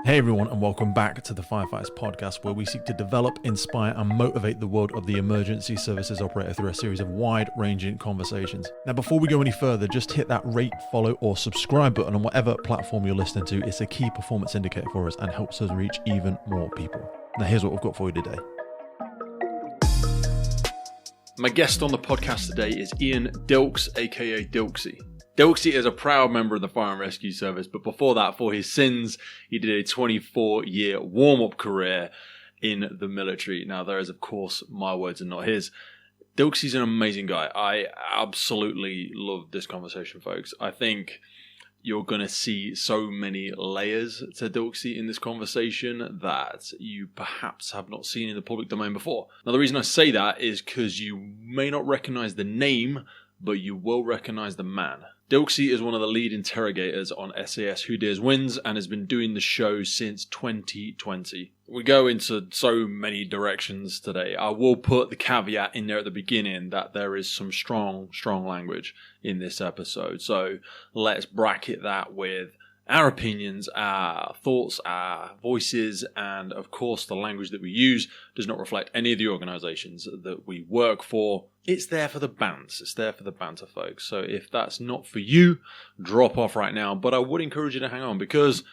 Hey everyone, and welcome back to the Firefighters podcast, where we seek to develop, inspire, and motivate the world of the emergency services operator through a series of wide-ranging conversations. Now, before we go any further, just hit that rate, follow, or subscribe button on whatever platform you're listening to. It's a key performance indicator for us and helps us reach even more people. Now, here's what we've got for you today. My guest on the podcast today is Ian Dilks, aka Dilksy. Dilksy is a proud member of the Fire and Rescue Service, but before that, for his sins, he did a 24-year warm-up career in the military. Now, there is, of course, my words and not his. Dilksy's an amazing guy. I absolutely love this conversation, folks. I think you're going to see so many layers to Dilksy in this conversation that you perhaps have not seen in the public domain before. Now, the reason I say that is because you may not recognize the name, but you will recognize the man. Dilksy is one of the lead interrogators on SAS Who Dares Wins and has been doing the show since 2020. We go into so many directions today. I will put the caveat in there at the beginning that there is some strong language in this episode. So let's bracket that with our opinions, our thoughts, our voices, and of course the language that we use does not reflect any of the organisations that we work for. It's there for the bants. It's there for the banter, folks. So if that's not for you, drop off right now. But I would encourage you to hang on because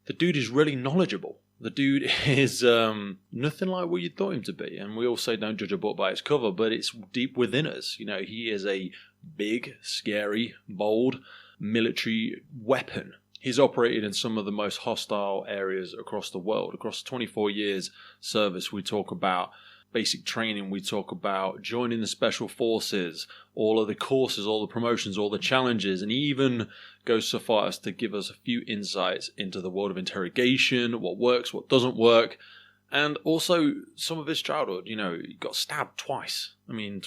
the dude is really knowledgeable. The dude is nothing like what you thought him to be. And we all say don't judge a book by its cover, but it's deep within us. You know, he is a big, scary, bold military weapon. He's operated in some of the most hostile areas across the world. Across 24 years service, we talk about basic training, we talk about joining the special forces, all of the courses, all the promotions, all the challenges, and he even goes so far as to give us a few insights into the world of interrogation, what works, what doesn't work, and also some of his childhood. You know, he got stabbed twice. I mean,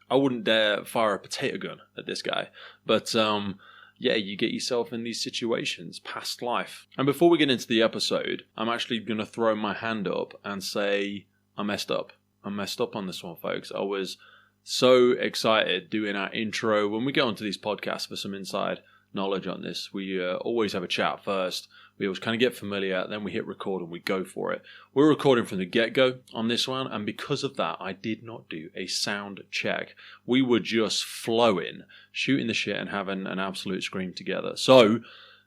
I wouldn't dare fire a potato gun at this guy, but yeah, you get yourself in these situations, past life. And before we get into the episode, I'm actually going to throw my hand up and say I messed up. I messed up on this one, folks. I was so excited doing our intro. When we go onto these podcasts for some inside knowledge on this, we always have a chat first. We always kind of get familiar, then we hit record and we go for it. We're recording from the get-go on this one, and because of that, I did not do a sound check. We were just flowing, shooting the shit and having an absolute scream together. So,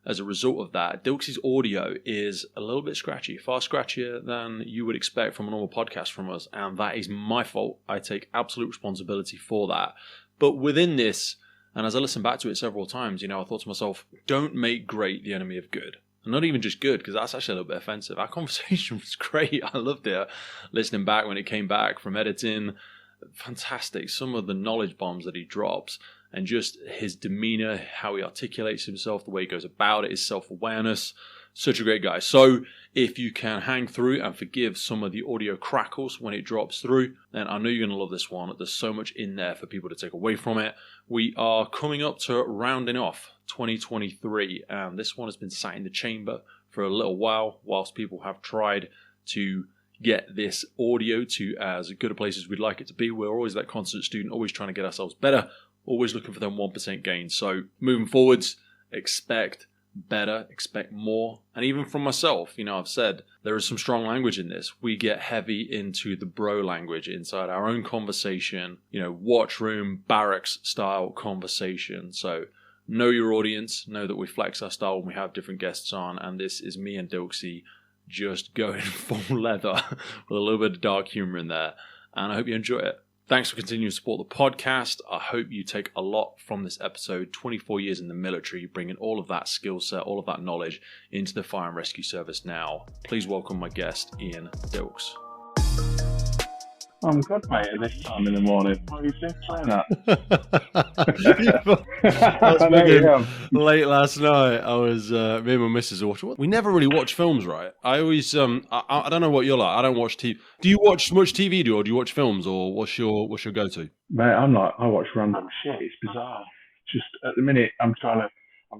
as a result of that, Dilksy's audio is a little bit scratchy, far scratchier than you would expect from a normal podcast from us, and that is my fault. I take absolute responsibility for that. But within this, and as I listened back to it several times, you know, I thought to myself, don't make great the enemy of good. And not even just good, because that's actually a little bit offensive. Our conversation was great. I loved it. Listening back when it came back from editing, fantastic. Some of the knowledge bombs that he drops and just his demeanour, how he articulates himself, the way he goes about it, his self-awareness. Such a great guy. So if you can hang through and forgive some of the audio crackles when it drops through, then I know you're going to love this one. There's so much in there for people to take away from it. We are coming up to rounding off 2023, and this one has been sat in the chamber for a little while whilst people have tried to get this audio to as good a place as we'd like it to be. We're always that constant student, always trying to get ourselves better, always looking for them 1% gains. So moving forwards, expect better, expect more. And even from myself, you know, I've said there is some strong language in this. We get heavy into the bro language inside our own conversation, you know, watchroom, barracks style conversation. So know your audience, know that we flex our style when we have different guests on, and this is me and Dilksy just going full leather with a little bit of dark humor in there, and I hope you enjoy it. Thanks for continuing to support the podcast. I hope you take a lot from this episode. 24 years in the military, bringing all of that skill set, all of that knowledge into the Fire and Rescue Service now. Please welcome my guest, Ian Dilks. I'm good, mate, at this time in the morning. What are you saying that? Late last night, I was, me and my missus are watching. We never really watch films, right? I always, I don't know what you're like. I don't watch TV. Do you watch much TV, or do you watch films, or what's your go-to? Mate, I'm not. I watch random shit. It's bizarre. Just at the minute, I've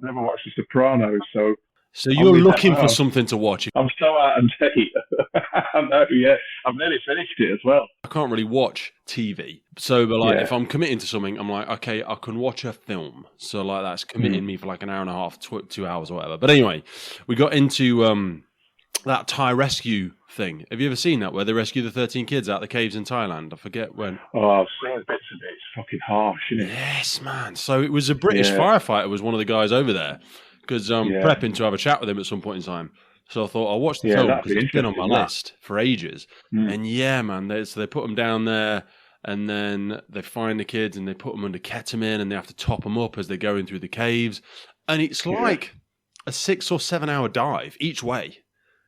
never watched The Sopranos, so So you're looking for something to watch. I'm so out of date. I know, yeah. I've nearly finished it as well. I can't really watch TV. So, but like, if I'm committing to something, I'm like, okay, I can watch a film. So, like, that's committing me for like an hour and a half, 2 hours or whatever. But anyway, we got into that Thai rescue thing. Have you ever seen that, where they rescue the 13 kids out of the caves in Thailand? I forget when. Oh, I've seen bits of it. It's fucking harsh, isn't it? Yes, man. So it was a British firefighter was one of the guys over there, because I'm prepping to have a chat with him at some point in time. So I thought I'll watch the film because it's been on my list for ages. And man, they put them down there, and then they find the kids and they put them under ketamine, and they have to top them up as they're going through the caves. And it's like a 6 or 7 hour dive each way,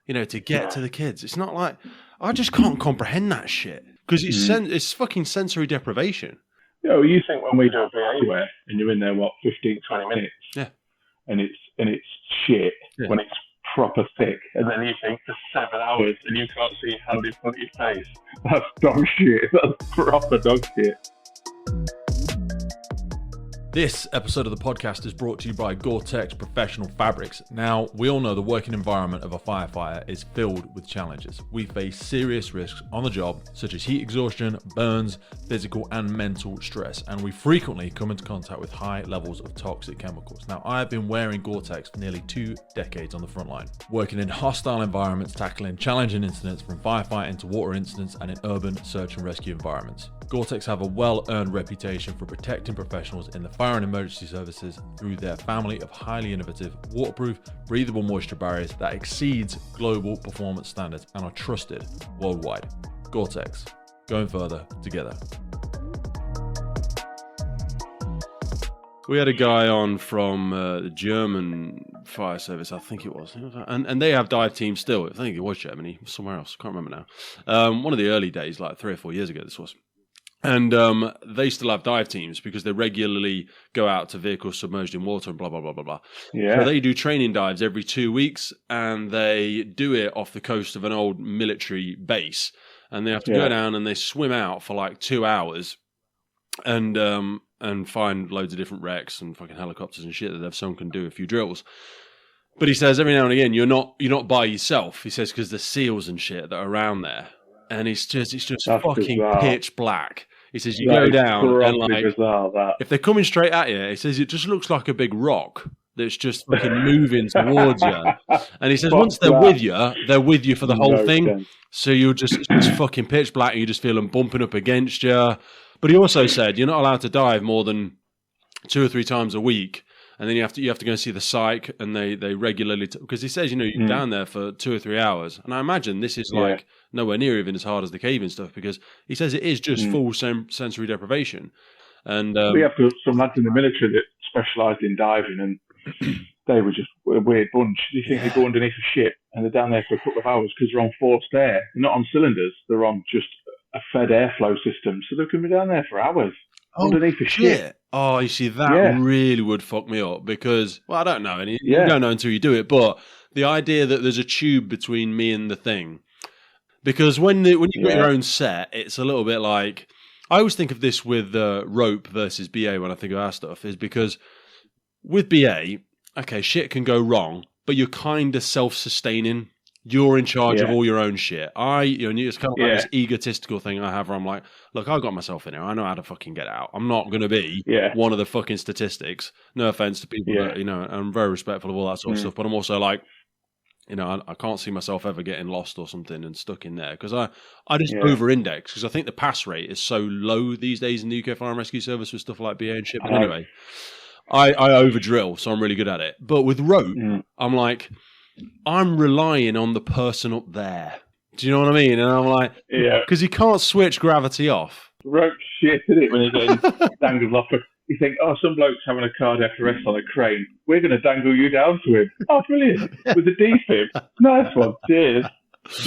to get to the kids. It's not like, I just can't comprehend that shit, because it's fucking sensory deprivation. You think when we do a VA wear and you're in there, 15, 20 minutes? Yeah. And it's shit when it's proper thick, and then you think for 7 hours and you can't see your hand in front of your face. That's dog shit. That's proper dog shit. This episode of the podcast is brought to you by Gore-Tex Professional Fabrics. Now, we all know the working environment of a firefighter is filled with challenges. We face serious risks on the job, such as heat exhaustion, burns, physical and mental stress, and we frequently come into contact with high levels of toxic chemicals. Now, I have been wearing Gore-Tex for nearly 2 decades on the front line, working in hostile environments, tackling challenging incidents from firefighting to water incidents and in urban search and rescue environments. Gore-Tex have a well-earned reputation for protecting professionals in the fire and emergency services through their family of highly innovative, waterproof, breathable moisture barriers that exceeds global performance standards and are trusted worldwide. Gore-Tex, going further together. We had a guy on from the German fire service, I think it was, and they have dive teams still. I think it was Germany, somewhere else, can't remember now. One of the early days, like 3 or 4 years ago, this was. And they still have dive teams because they regularly go out to vehicles submerged in water and blah, blah, blah, blah, blah. Yeah. So they do training dives every 2 weeks, and they do it off the coast of an old military base. And they have to go down and they swim out for like 2 hours and find loads of different wrecks and fucking helicopters and shit that they've sunk and do a few drills. But he says every now and again, you're not by yourself. He says, because there's seals and shit that are around there. And it's just That's fucking bizarre. Pitch black. He says you go down and like bizarre, if they're coming straight at you, he says it just looks like a big rock that's just fucking moving towards you. And he says once they're with you for the whole thing. Sense. So you're it's fucking pitch black, and you just feel them bumping up against you. But he also said you're not allowed to dive more than 2 or 3 times a week. And then you have to go and see the psych, and they regularly because he says you're down there for 2 or 3 hours, and I imagine this is like nowhere near even as hard as the caving stuff, because he says it is just full sensory deprivation. And we have some lads in the military that specialised in diving, and they were just a weird bunch. You think they go underneath a ship and they're down there for a couple of hours because they're on forced air, they're not on cylinders, they're on just a fed airflow system, so they can be down there for hours. Underneath a ship. Oh, you see, that really would fuck me up because, well, I don't know. And you don't know until you do it. But the idea that there's a tube between me and the thing, because when you've got your own set, it's a little bit like, I always think of this with rope versus BA when I think of our stuff, is because with BA, okay, shit can go wrong, but you're kind of self-sustaining. You're in charge of all your own shit. It's kind of like this egotistical thing I have where I'm like, look, I got myself in here. I know how to fucking get out. I'm not going to be one of the fucking statistics. No offense to people that, I'm very respectful of all that sort of stuff. But I'm also like, I can't see myself ever getting lost or something and stuck in there because I just over-index because I think the pass rate is so low these days in the UK Fire and Rescue Service with stuff like BA and shit. But anyway, I over-drill, so I'm really good at it. But with rope, I'm like, I'm relying on the person up there. Do you know what I mean? And I'm like, because you can't switch gravity off. Rope shit, isn't it? When you're getting dangled off. You think, some bloke's having a cardiac arrest on a crane. We're going to dangle you down to him. Oh, brilliant. With a defib. Nice one. Cheers.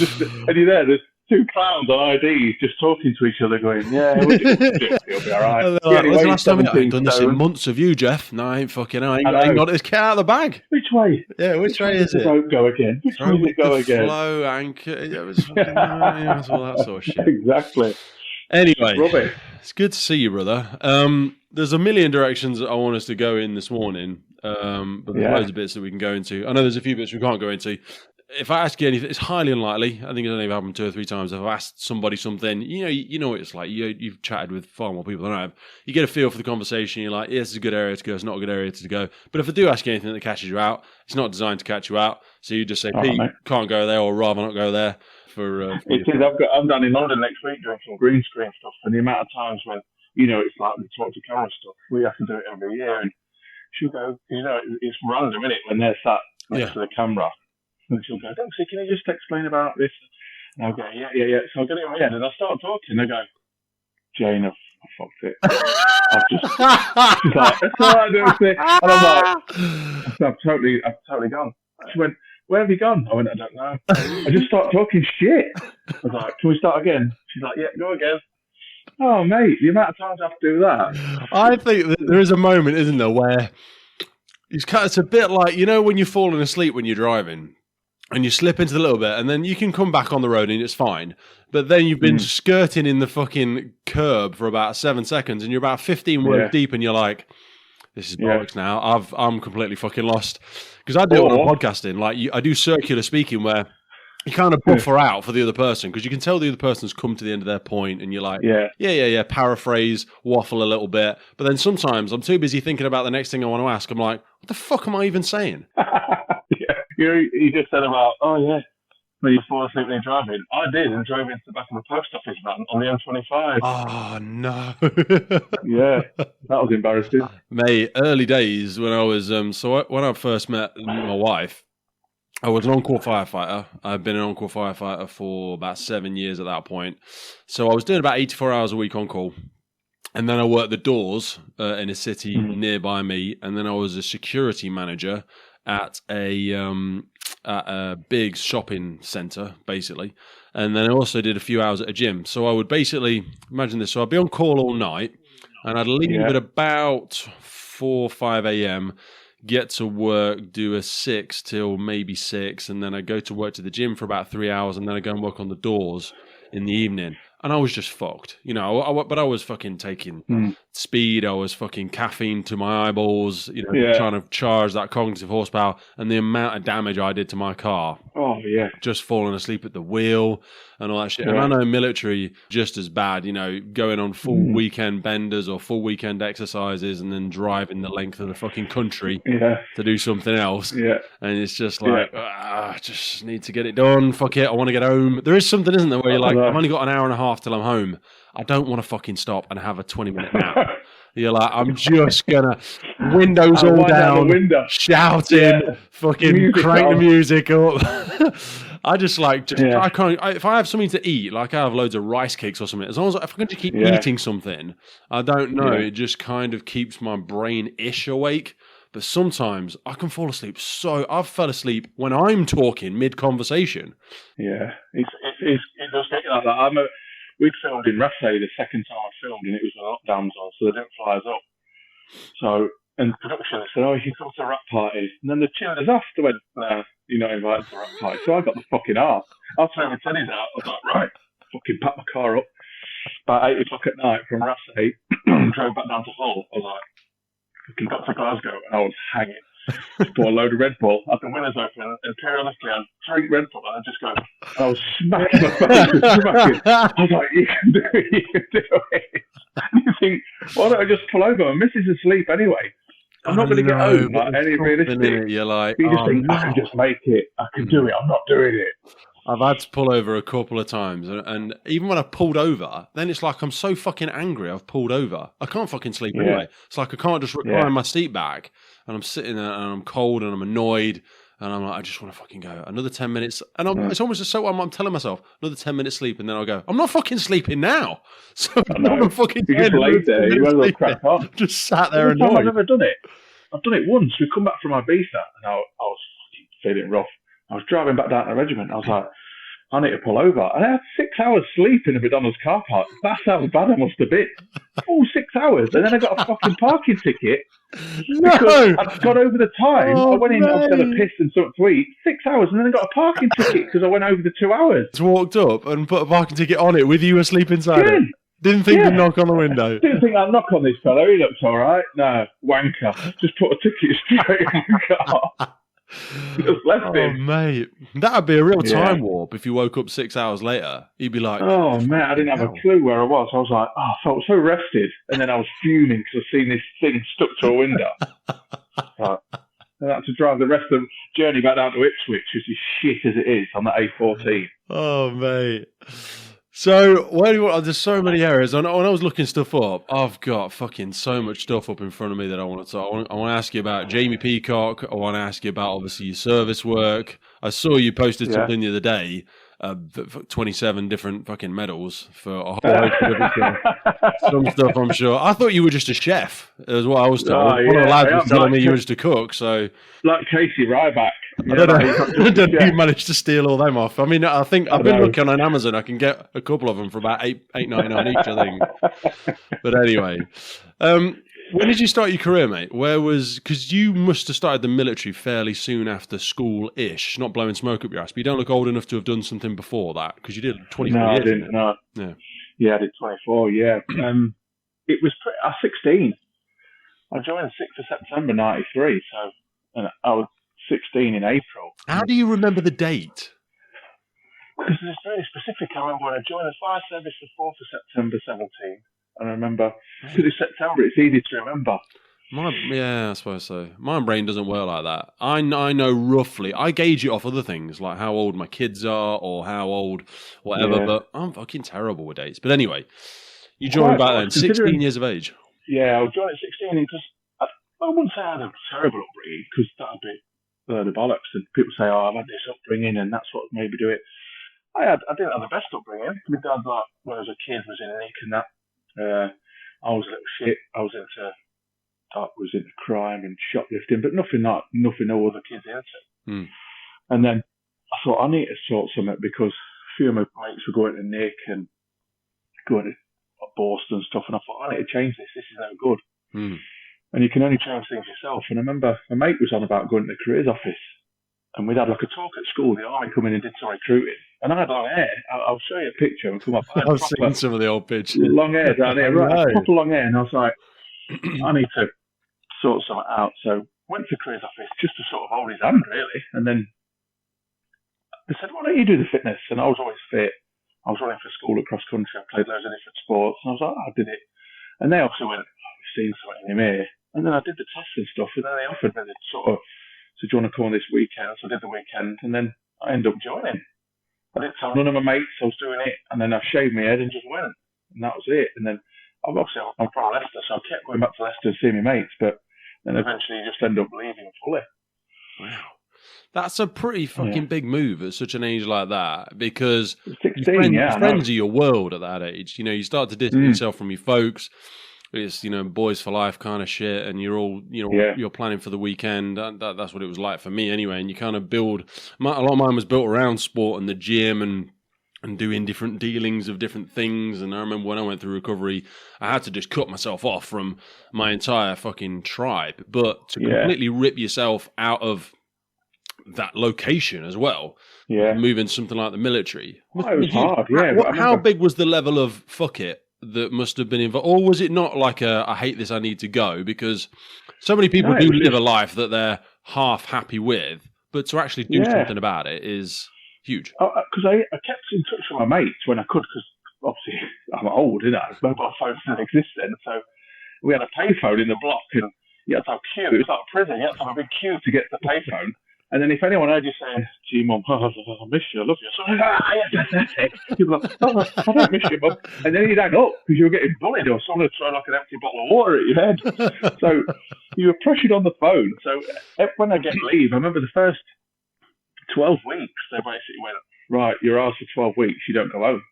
And you're there. There's 2 clowns on IDs just talking to each other going, we'll do it. It'll be all right. Like, when's the last time I ain't done this in months of you, Jeff? No, I ain't fucking I ain't got this cat out of the bag. Which way? Yeah, which way is it? Don't go again. Which way does it go again? Flow, anchor, it's fucking, all that sort of shit. Exactly. Anyway, it's good to see you, brother. There's a million directions I want us to go in this morning, but there's loads of bits that we can go into. I know there's a few bits we can't go into. if I ask you anything, it's highly unlikely. I think it's only happened 2 or 3 times. If I've asked somebody something, you know what it's like. You've chatted with far more people than I have. You get a feel for the conversation. You're like, yeah, this is a good area to go. It's not a good area to go. But if I do ask you anything that catches you out, it's not designed to catch you out. So you just say, Pete, can't go there, or rather not go there. I'm down in London next week doing some green screen stuff, and the amount of times when, it's like we talk to camera stuff, we have to do it every year, and she'll go, it's random, isn't it, when they're sat next to the camera, and she'll go, Dilksy, can you just explain about this? And I'll go, yeah. So I'll get it in my head, and I start talking, and I go, Jane, I fucked it. She's like, that's all right, Dilksy. And I'm like, I've totally gone. She went, where have you gone? I went, I don't know. I just start talking shit. I was like, can we start again? She's like, yeah, go again. Oh, mate, the amount of times I have to do that. I think that there is a moment, isn't there, where it's a bit like, when you're falling asleep when you're driving and you slip into the little bit and then you can come back on the road and it's fine. But then you've been skirting in the fucking curb for about 7 seconds and you're about 15 words deep and you're like, this is bollocks now. I'm completely fucking lost. Because I do it on podcasting. Like I do circular speaking where you kind of buffer out for the other person because you can tell the other person's come to the end of their point and you're like, paraphrase, waffle a little bit. But then sometimes I'm too busy thinking about the next thing I want to ask. I'm like, what the fuck am I even saying? You just said about, when you fall asleep when you're driving. I did and drove into the back of the post office van on the M25. Oh, no. Yeah, that was embarrassing. Mate, early days when I was, when I first met my wife, I was an on-call firefighter. I've been an on-call firefighter for about 7 years at that point. So I was doing about 84 hours a week on call. And then I worked the doors in a city nearby me. And then I was a security manager at a big shopping centre, basically. And then I also did a few hours at a gym. So I would basically, imagine this, so I'd be on call all night, and I'd leave at about 4 or 5 a.m., get to work, do a 6 till maybe 6, and then I'd go to work to the gym for about 3 hours, and then I'd go and work on the doors in the evening. And I was just fucked, but I was fucking taking speed. I was fucking caffeine to my eyeballs, trying to charge that cognitive horsepower, and the amount of damage I did to my car. Oh, yeah. Just falling asleep at the wheel and all that shit. Yeah. And I know military just as bad, going on full weekend benders or full weekend exercises and then driving the length of the fucking country to do something else. Yeah. And it's just like, I just need to get it done. Fuck it. I want to get home. There is something, isn't there, where you're like, I've only got an hour and a half till I'm home. I don't want to fucking stop and have a 20-minute nap. You're like, I'm just gonna windows all down, shouting, fucking music crank the music up. I just I can't. If I have something to eat, like I have loads of rice cakes or something, as long as if I can just keep eating something, I don't know. It just kind of keeps my brain-ish awake. But sometimes I can fall asleep. So I've fell asleep when I'm talking mid-conversation. Yeah, it does get like that. We'd filmed in Rathray the second time I filmed, and it was the lockdowns on, so they didn't fly us up. So, and production said, you can come to the rap party. And then the chillers off. They went, no, you're not invited to the rap party. So I got the fucking arse. I was throwing my tennies out. I was like, right, fucking pack my car up. About 8 o'clock at night from Rathray, drove back down to Hull. I was like, fucking got to Glasgow, and I was hanging. Just bought a load of Red Bull, had the windows open, and periodically I'd drink Red Bull and I'd just go, and I was smacking my face, I was like, you can do it. And you think, why don't I just pull over? My missus is asleep anyway. I'm not going to get home, like any realistic. You're like, you just think, I can just make it. I can do it. I'm not doing it. I've had to pull over a couple of times, and even when I pulled over, then it's like I'm so fucking angry I've pulled over. I can't fucking sleep anyway. It's like I can't just recline my seat back, and I'm sitting there, and I'm cold, and I'm annoyed, and I'm like, I just want to fucking go. Another 10 minutes, and it's almost just so I'm telling myself, another 10 minutes sleep, and then I'll go, I'm not fucking sleeping now. So I'm fucking you just laid there, you might as well crack on. Just sat there annoyed. I've never done it. I've done it once. We come back from Ibiza, and I was fucking feeling rough. I was driving back down to the regiment. I was like, I need to pull over. And I had 6 hours sleep in a McDonald's car park. That's how bad I must have been. Oh, 6 hours. And then I got a fucking parking ticket. No! I'd gone over the time. I went in, I was going to piss and something to eat. 6 hours. And then I got a parking ticket because I went over the 2 hours. Just walked up and put a parking ticket on it with you asleep inside it. Didn't think to knock on the window. Didn't think I'd knock on this fellow. He looks all right. No, wanker. Just put a ticket straight in the car. Just left him. Mate, that'd be a real time warp if you woke up 6 hours later. You'd be like, oh, man, I didn't have a clue where I was. I was like, I felt so rested. And then I was fuming because I'd seen this thing stuck to a window. Right. And I had to drive the rest of the journey back down to Ipswich, which is shit as it is, on the A14. Oh, mate. So, there's so many areas. When I was looking stuff up, I've got fucking so much stuff up in front of me that I want to talk. I want to ask you about Jamie Peacock. I want to ask you about, obviously, your service work. I saw you posted something the other day, 27 different fucking medals for a whole host of different stuff. Some stuff, I'm sure. I thought you were just a chef, is what I was told. One of the lads was telling me you were just a cook, so... Like Casey Ryback. I don't know if you managed to steal all them off. I mean, I think I've been looking on Amazon. I can get a couple of them for about $8.99 each, I think. But anyway, when did you start your career, mate? Because you must have started the military fairly soon after school-ish. Not blowing smoke up your ass, but you don't look old enough to have done something before that, because you did 24 years. No, I didn't. No. Yeah, I did 24. Yeah, it was. I was 16. I joined the 6th of September '93, so and I was 16 in April. How do you remember the date? Because it's very specific. I remember when I joined the fire service the 4th of September 17. And I remember, because it's September, it's easy to remember. Yeah, I suppose so. My brain doesn't work like that. I know roughly. I gauge it off other things, like how old my kids are or how old whatever, but I'm fucking terrible with dates. But anyway, you joined back then, 16 years of age. Yeah, I joined at 16 because I wouldn't say I had a terrible upbringing, because that would be the bollocks. And people say, I've had this upbringing and that's what made me do it. I didn't have the best upbringing. My dad, when I was a kid, was in Nick and that. I was a little shit. I was into crime and shoplifting, but nothing no other kids into. And then I thought, I need to sort something, because a few of my mates were going to Nick and going to Boston and stuff, and I thought, I need to change this. This is no good. And you can only change things yourself. And I remember my mate was on about going to the careers office, and we'd had like a talk at school. The army come in and did some recruiting, and I had long hair. I'll show you a picture and come up. I've seen some of the old pictures. Long hair down there, right? Proper long hair, and I was like, I need to sort something out. So went to the careers office just to sort of hold his hand, really. And then they said, why don't you do the fitness? And I was always fit. I was running for school at cross country. I played loads of different sports, and I was like, I did it. And they also went, we've seen something in him here. And then I did the tests and stuff, and then they offered me the sort of, so do you want to come on this weekend? So I did the weekend, and then I ended up joining. I didn't tell none of my mates I was doing it, and then I shaved my head and just went, and that was it. And then I'm from Leicester, so I kept going back to Leicester and seeing my mates, but then eventually you just end up leaving fully. Wow. That's a pretty fucking big move at such an age like that, because 16, friends are your world at that age. You know, you start to distance yourself from your folks. It's, boys for life kind of shit, and you're all, you're planning for the weekend. That's what it was like for me anyway. And you kind of build, a lot of mine was built around sport and the gym and doing different dealings of different things. And I remember when I went through recovery, I had to just cut myself off from my entire fucking tribe. But to completely rip yourself out of that location as well, moving something like the military. It was hard, How big was the level of fuck it that must have been involved? Or was it not like I hate this, I need to go? Because so many people do live a life that they're half happy with, but to actually do something about it is huge. Because I kept in touch with my mates when I could, because obviously I'm old, mobile phones didn't exist then, so we had a payphone in the block, and you had to have a queue. It was like a prison. You had to have a big queue to get to the payphone. And then if anyone heard you saying, gee, Mum, I miss you, I love you. So you're pathetic. People are like, I don't miss you, Mum. And then you'd hang up because you were getting bullied, or someone would throw like an empty bottle of water at your head. So you were pressured on the phone. So when I get leave, I remember the first 12 weeks, they basically went, right, you're asked for 12 weeks, you don't go home.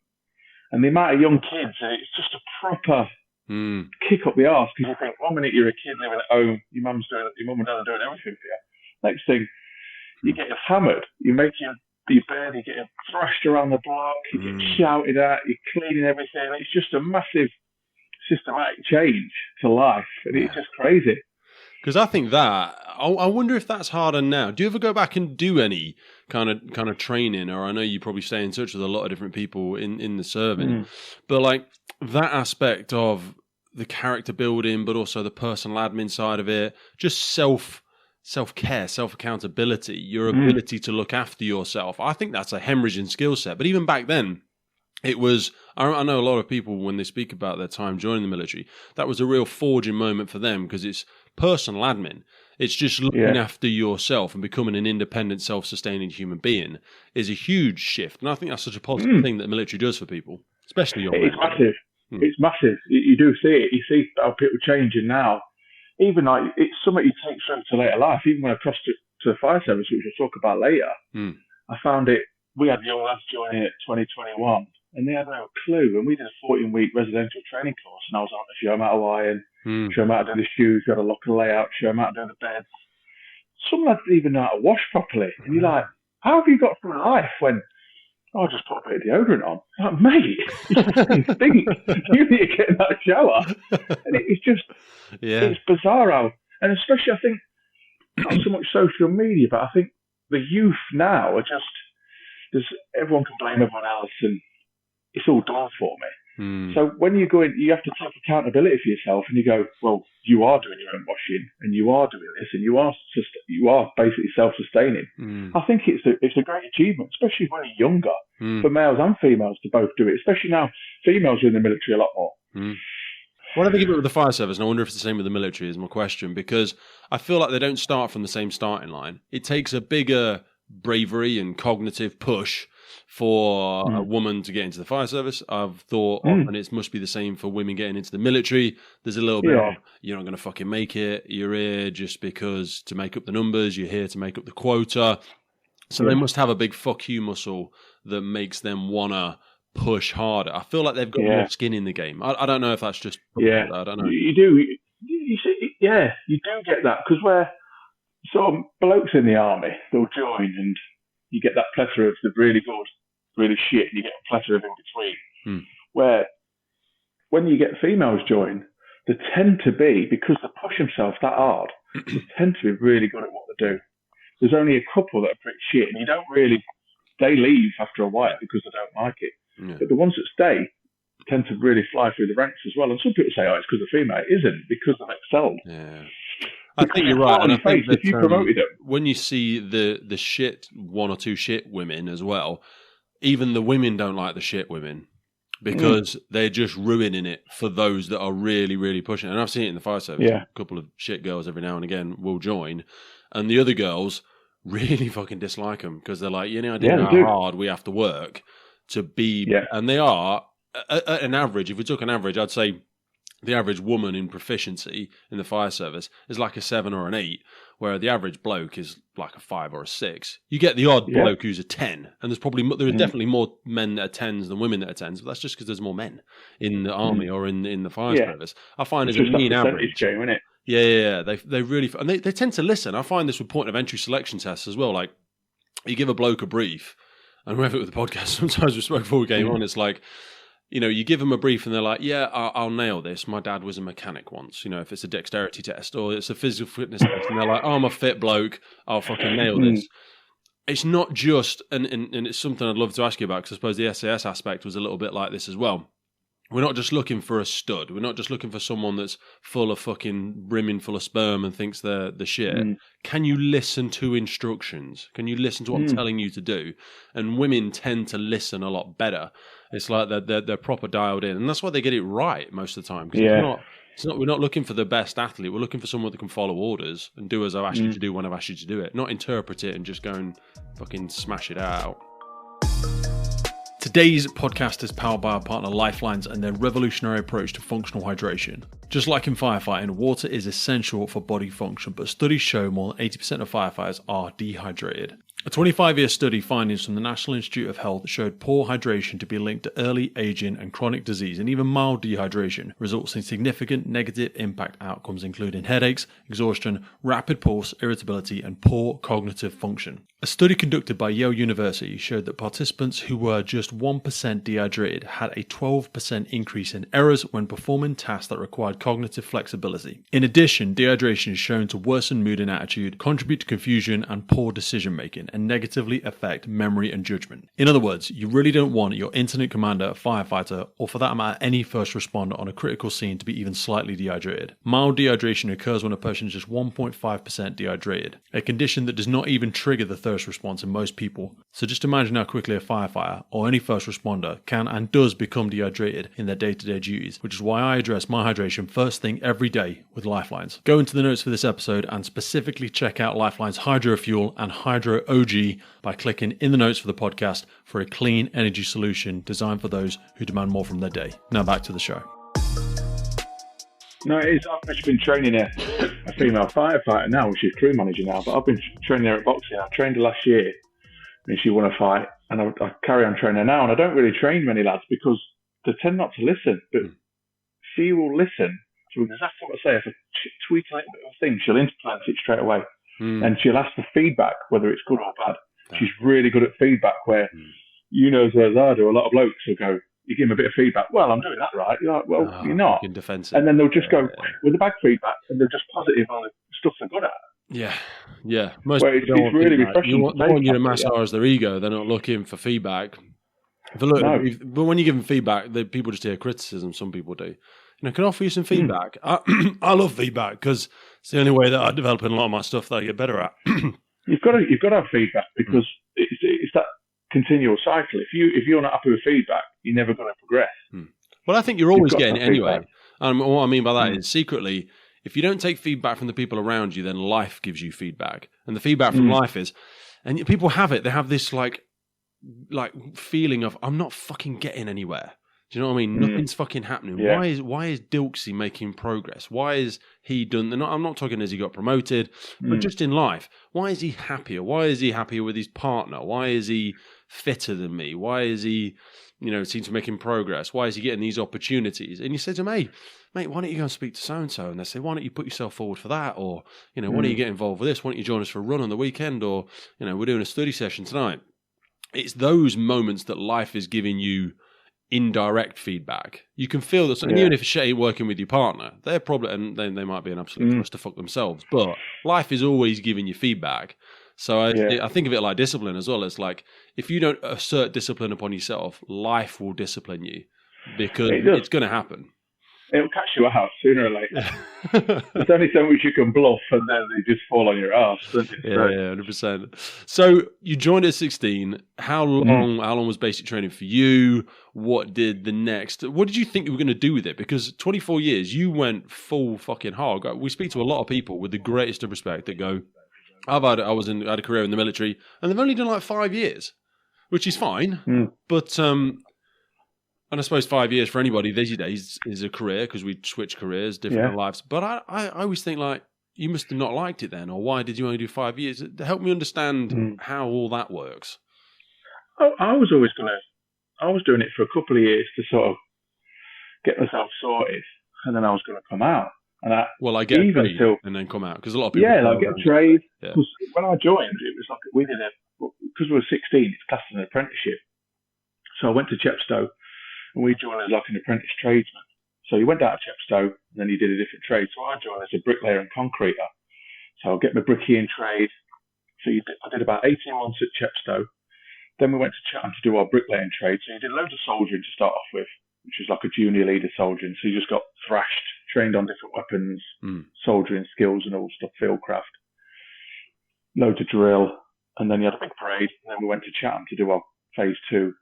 And the amount of young kids, it's just a proper kick up the arse, because you think, 1 minute you're a kid living at home, your mum and dad are doing everything for you. Next thing, you get hammered, you make your bed, you get thrashed around the block, you get shouted at, you're cleaning everything. It's just a massive systematic change to life, and it's just crazy. Because I think that, I wonder if that's harder now. Do you ever go back and do any kind of training? Or I know you probably stay in touch with a lot of different people in the serving, but like that aspect of the character building, but also the personal admin side of it, just self-care, self-accountability, your ability to look after yourself. I think that's a hemorrhaging skill set. But even back then, it was, I know a lot of people, when they speak about their time joining the military, that was a real forging moment for them because it's personal admin. It's just looking after yourself and becoming an independent, self-sustaining human being is a huge shift. And I think that's such a positive thing that the military does for people, especially young men. It's massive. It's massive. You do see it. You see how people changing now. Even like, it's something you take through to later life. Even when I crossed to the fire service, which we'll talk about later, I found it, we had young lads joining at 2021. And they had no clue. And we did a 14-week residential training course. And I was on to show them how to iron, show them how to do the shoes, how to lock the layout, show them how to do the beds. Some lads didn't even know how to wash properly. And you're like, how have you got through life when, I'll just put a bit of deodorant on? I'm like, mate, you stink. You need to get in that shower. And it's just, it's bizarre how, and especially I think, not so much social media, but I think the youth now are just, everyone can blame everyone else and it's all done for me. So when you go in, you have to take accountability for yourself and you go, well, you are doing your own washing and you are doing this and you are basically self-sustaining. I think it's a great achievement, especially when you're younger, for males and females to both do it, especially now females are in the military a lot more. What do they think about with the fire service? And I wonder if it's the same with the military is my question, because I feel like they don't start from the same starting line. It takes a bigger bravery and cognitive push for a woman to get into the fire service. I've thought often it must be the same for women getting into the military. There's a little bit of, you're not going to fucking make it. You're here just because to make up the numbers. You're here to make up the quota. So they must have a big fuck you muscle that makes them want to push harder. I feel like they've got more skin in the game. I don't know if that's just... I don't know. You do. You see, you do get that because we're sort of blokes in the army. They'll join and you get that plethora of the really good, really shit, and you get a plethora of in between. Where when you get females join, they tend to be, because they push themselves that hard, they tend to be really good at what they do. There's only a couple that are pretty shit, and you don't really, they leave after a while because they don't like it. But the ones that stay tend to really fly through the ranks as well. And some people say, oh, it's because they're female. It isn't, because they've excelled. I think you're right, and I think that if you promoted them, when you see the shit, one or two shit women as well, even the women don't like the shit women because they're just ruining it for those that are really, really pushing. And I've seen it in the fire service. A couple of shit girls every now and again will join, and the other girls really fucking dislike them because they're like, I don't know how hard we have to work to be, and they are at an average. If we took an average, I'd say the average woman in proficiency in the fire service is like a 7 or an 8, where the average bloke is like a 5 or a 6. You get the odd bloke who's a 10, and there are definitely more men that are 10s than women that are 10s, but that's just because there's more men in the army or in the fire service. I find it's a mean average. Game, isn't it? Yeah. They really, and they tend to listen. I find this with point of entry selection tests as well. Like, you give a bloke a brief, and we have it with the podcast. Sometimes we spoke before we came on. It's like, you give them a brief and they're like, I'll nail this. My dad was a mechanic once, if it's a dexterity test or it's a physical fitness test. And they're like, I'm a fit bloke. I'll fucking nail this. It's not just, and it's something I'd love to ask you about, because I suppose the SAS aspect was a little bit like this as well. We're not just looking for a stud. We're not just looking for someone that's full of fucking brimming full of sperm and thinks they're the shit. Can you listen to instructions? Can you listen to what I'm telling you to do? And women tend to listen a lot better. It's like they're proper dialed in, and that's why they get it right most of the time. Because we're not looking for the best athlete. We're looking for someone that can follow orders and do as I've asked you to do when I've asked you to do it. Not interpret it and just go and fucking smash it out. Today's podcast is powered by our partner Lifelines and their revolutionary approach to functional hydration. Just like in firefighting, water is essential for body function, but studies show more than 80% of firefighters are dehydrated. A 25-year study findings from the National Institute of Health showed poor hydration to be linked to early aging and chronic disease, and even mild dehydration results in significant negative impact outcomes, including headaches, exhaustion, rapid pulse, irritability, and poor cognitive function. A study conducted by Yale University showed that participants who were just 1% dehydrated had a 12% increase in errors when performing tasks that required cognitive flexibility. In addition, dehydration is shown to worsen mood and attitude, contribute to confusion and poor decision making, and negatively affect memory and judgment. In other words, you really don't want your incident commander, firefighter, or for that matter any first responder on a critical scene to be even slightly dehydrated. Mild dehydration occurs when a person is just 1.5% dehydrated, a condition that does not even trigger the thirst response in most people. So just imagine how quickly a firefighter or any first responder can and does become dehydrated in their day-to-day duties, which is why I address my hydration first thing every day with Lifelines. Go into the notes for this episode and specifically check out Lifeline's Hydro Fuel and Hydro OG by clicking in the notes for the podcast for a clean energy solution designed for those who demand more from their day. Now back to the show. No, it is. I've just been training a female firefighter now. She's crew manager now, but I've been training her at boxing. I trained her last year, and she won a fight, and I carry on training her now. And I don't really train many lads because they tend not to listen, but she will listen to exactly what I say. If I tweak a little bit of a thing, she'll implement it straight away, and she'll ask for feedback, whether it's good or bad. She's really good at feedback, where you know as well as I do, a lot of blokes will go, you give them a bit of feedback. Well, I'm doing that right. You're like, well, you're not. Defensive. And then they'll just go with the bad feedback, and they're just positive on the stuff they're good at. Yeah. Most well, it's really refreshing. They want you to massage their ego. They're not looking for feedback. But when you give them feedback, people just hear criticism. Some people do. Can I offer you some feedback? I love feedback because it's the only way that I develop in a lot of my stuff that I get better at. You've got to have feedback because it's that continual cycle. If you're not happy with feedback, you're never going to progress. Well, I think you're always getting it anyway. What I mean by that is secretly, if you don't take feedback from the people around you, then life gives you feedback. And the feedback from life is, and people have it, they have this like feeling of, I'm not fucking getting anywhere. Do you know what I mean? Nothing's fucking happening. Yeah. Why is Dilksy making progress? Why is he done? I'm not talking as he got promoted, but just in life. Why is he happier? Why is he happier with his partner? Why is he fitter than me? Why is he, seems to be making progress? Why is he getting these opportunities? And you say to him, hey, mate, why don't you go and speak to so-and-so? And they say, why don't you put yourself forward for that? Or, why don't you get involved with this? Why don't you join us for a run on the weekend? Or, we're doing a study session tonight. It's those moments that life is giving you indirect feedback. You can feel that, even if it's working with your partner, they're probably, and they might be an absolute clusterfuck themselves, but life is always giving you feedback. So I think of it like discipline as well. It's like, if you don't assert discipline upon yourself, life will discipline you because it's going to happen. It'll catch you out sooner or later. There's only so much you can bluff, and then they just fall on your ass. Don't you? Yeah, 100%. So you joined at 16. How long was basic training for you? What did you think you were going to do with it? Because 24 years, you went full fucking hog. We speak to a lot of people with the greatest of respect that go, I had a career in the military, and they've only done like 5 years, which is fine. But and I suppose 5 years for anybody these days is a career because we switch careers, different lives. But I always think like, you must have not liked it then, or why did you only do 5 years? Help me understand how all that works. I was doing it for a couple of years to sort of get myself sorted, and then I was going to come out. And I get a trade and then come out because a lot of people. Yeah, like get a trade. Because when I joined, it was like because we were 16, it's classed as an apprenticeship. So I went to Chepstow. And we joined as like an apprentice tradesman. So you went out to Chepstow, and then you did a different trade. So I joined as a bricklayer and concreter. So I'll get my brickying trade. So I did about 18 months at Chepstow. Then we went to Chatham to do our bricklaying trade. So you did loads of soldiering to start off with, which was like a junior leader soldiering. So you just got thrashed, trained on different weapons, soldering skills and all stuff, fieldcraft. Loads of drill. And then you had a big parade. And then we went to Chatham to do our phase 2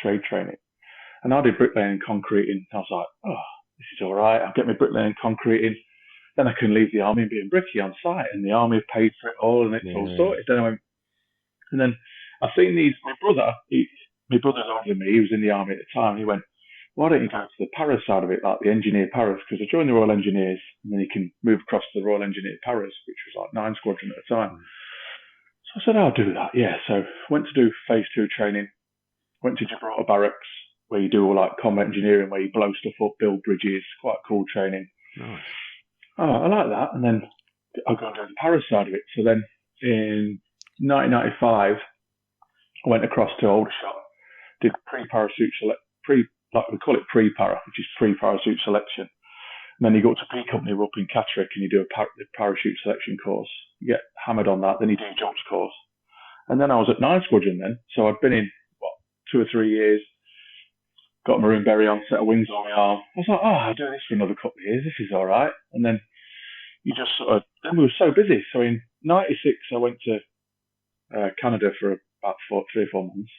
trade training. And I did bricklaying and concreting. I was like, oh, this is all right. I'll get my bricklaying and concreting. Then I can leave the army and be in bricky on site. And the army have paid for it all and it's all sorted. Then I went, and then I seen my brother's older than me. He was in the army at the time. He went, why don't you go to the para side of it, like the engineer paras? Because I joined the Royal Engineers and then you can move across to the Royal Engineer paras, which was like 9 squadron at the time. So I said, I'll do that. Yeah. So went to do phase 2 training, went to Gibraltar Barracks, where you do all like combat engineering, where you blow stuff up, build bridges, quite cool training. Nice. Oh, I like that. And then I'll go and do the para side of it. So then in 1995, I went across to Aldershot, did pre-parachute like we call it pre-para, which is pre-parachute selection. And then you go to P Company, we're up in Catterick, and you do a parachute selection course. You get hammered on that, then you do a jumps course. And then I was at 9 Squadron then, so I'd been in, 2 or 3 years, got a maroon berry on, set of wings on my arm. I was like, I'll do this for another couple of years, this is all right. And then you just then we were so busy. So in 96, I went to Canada for about 3 or 4 months.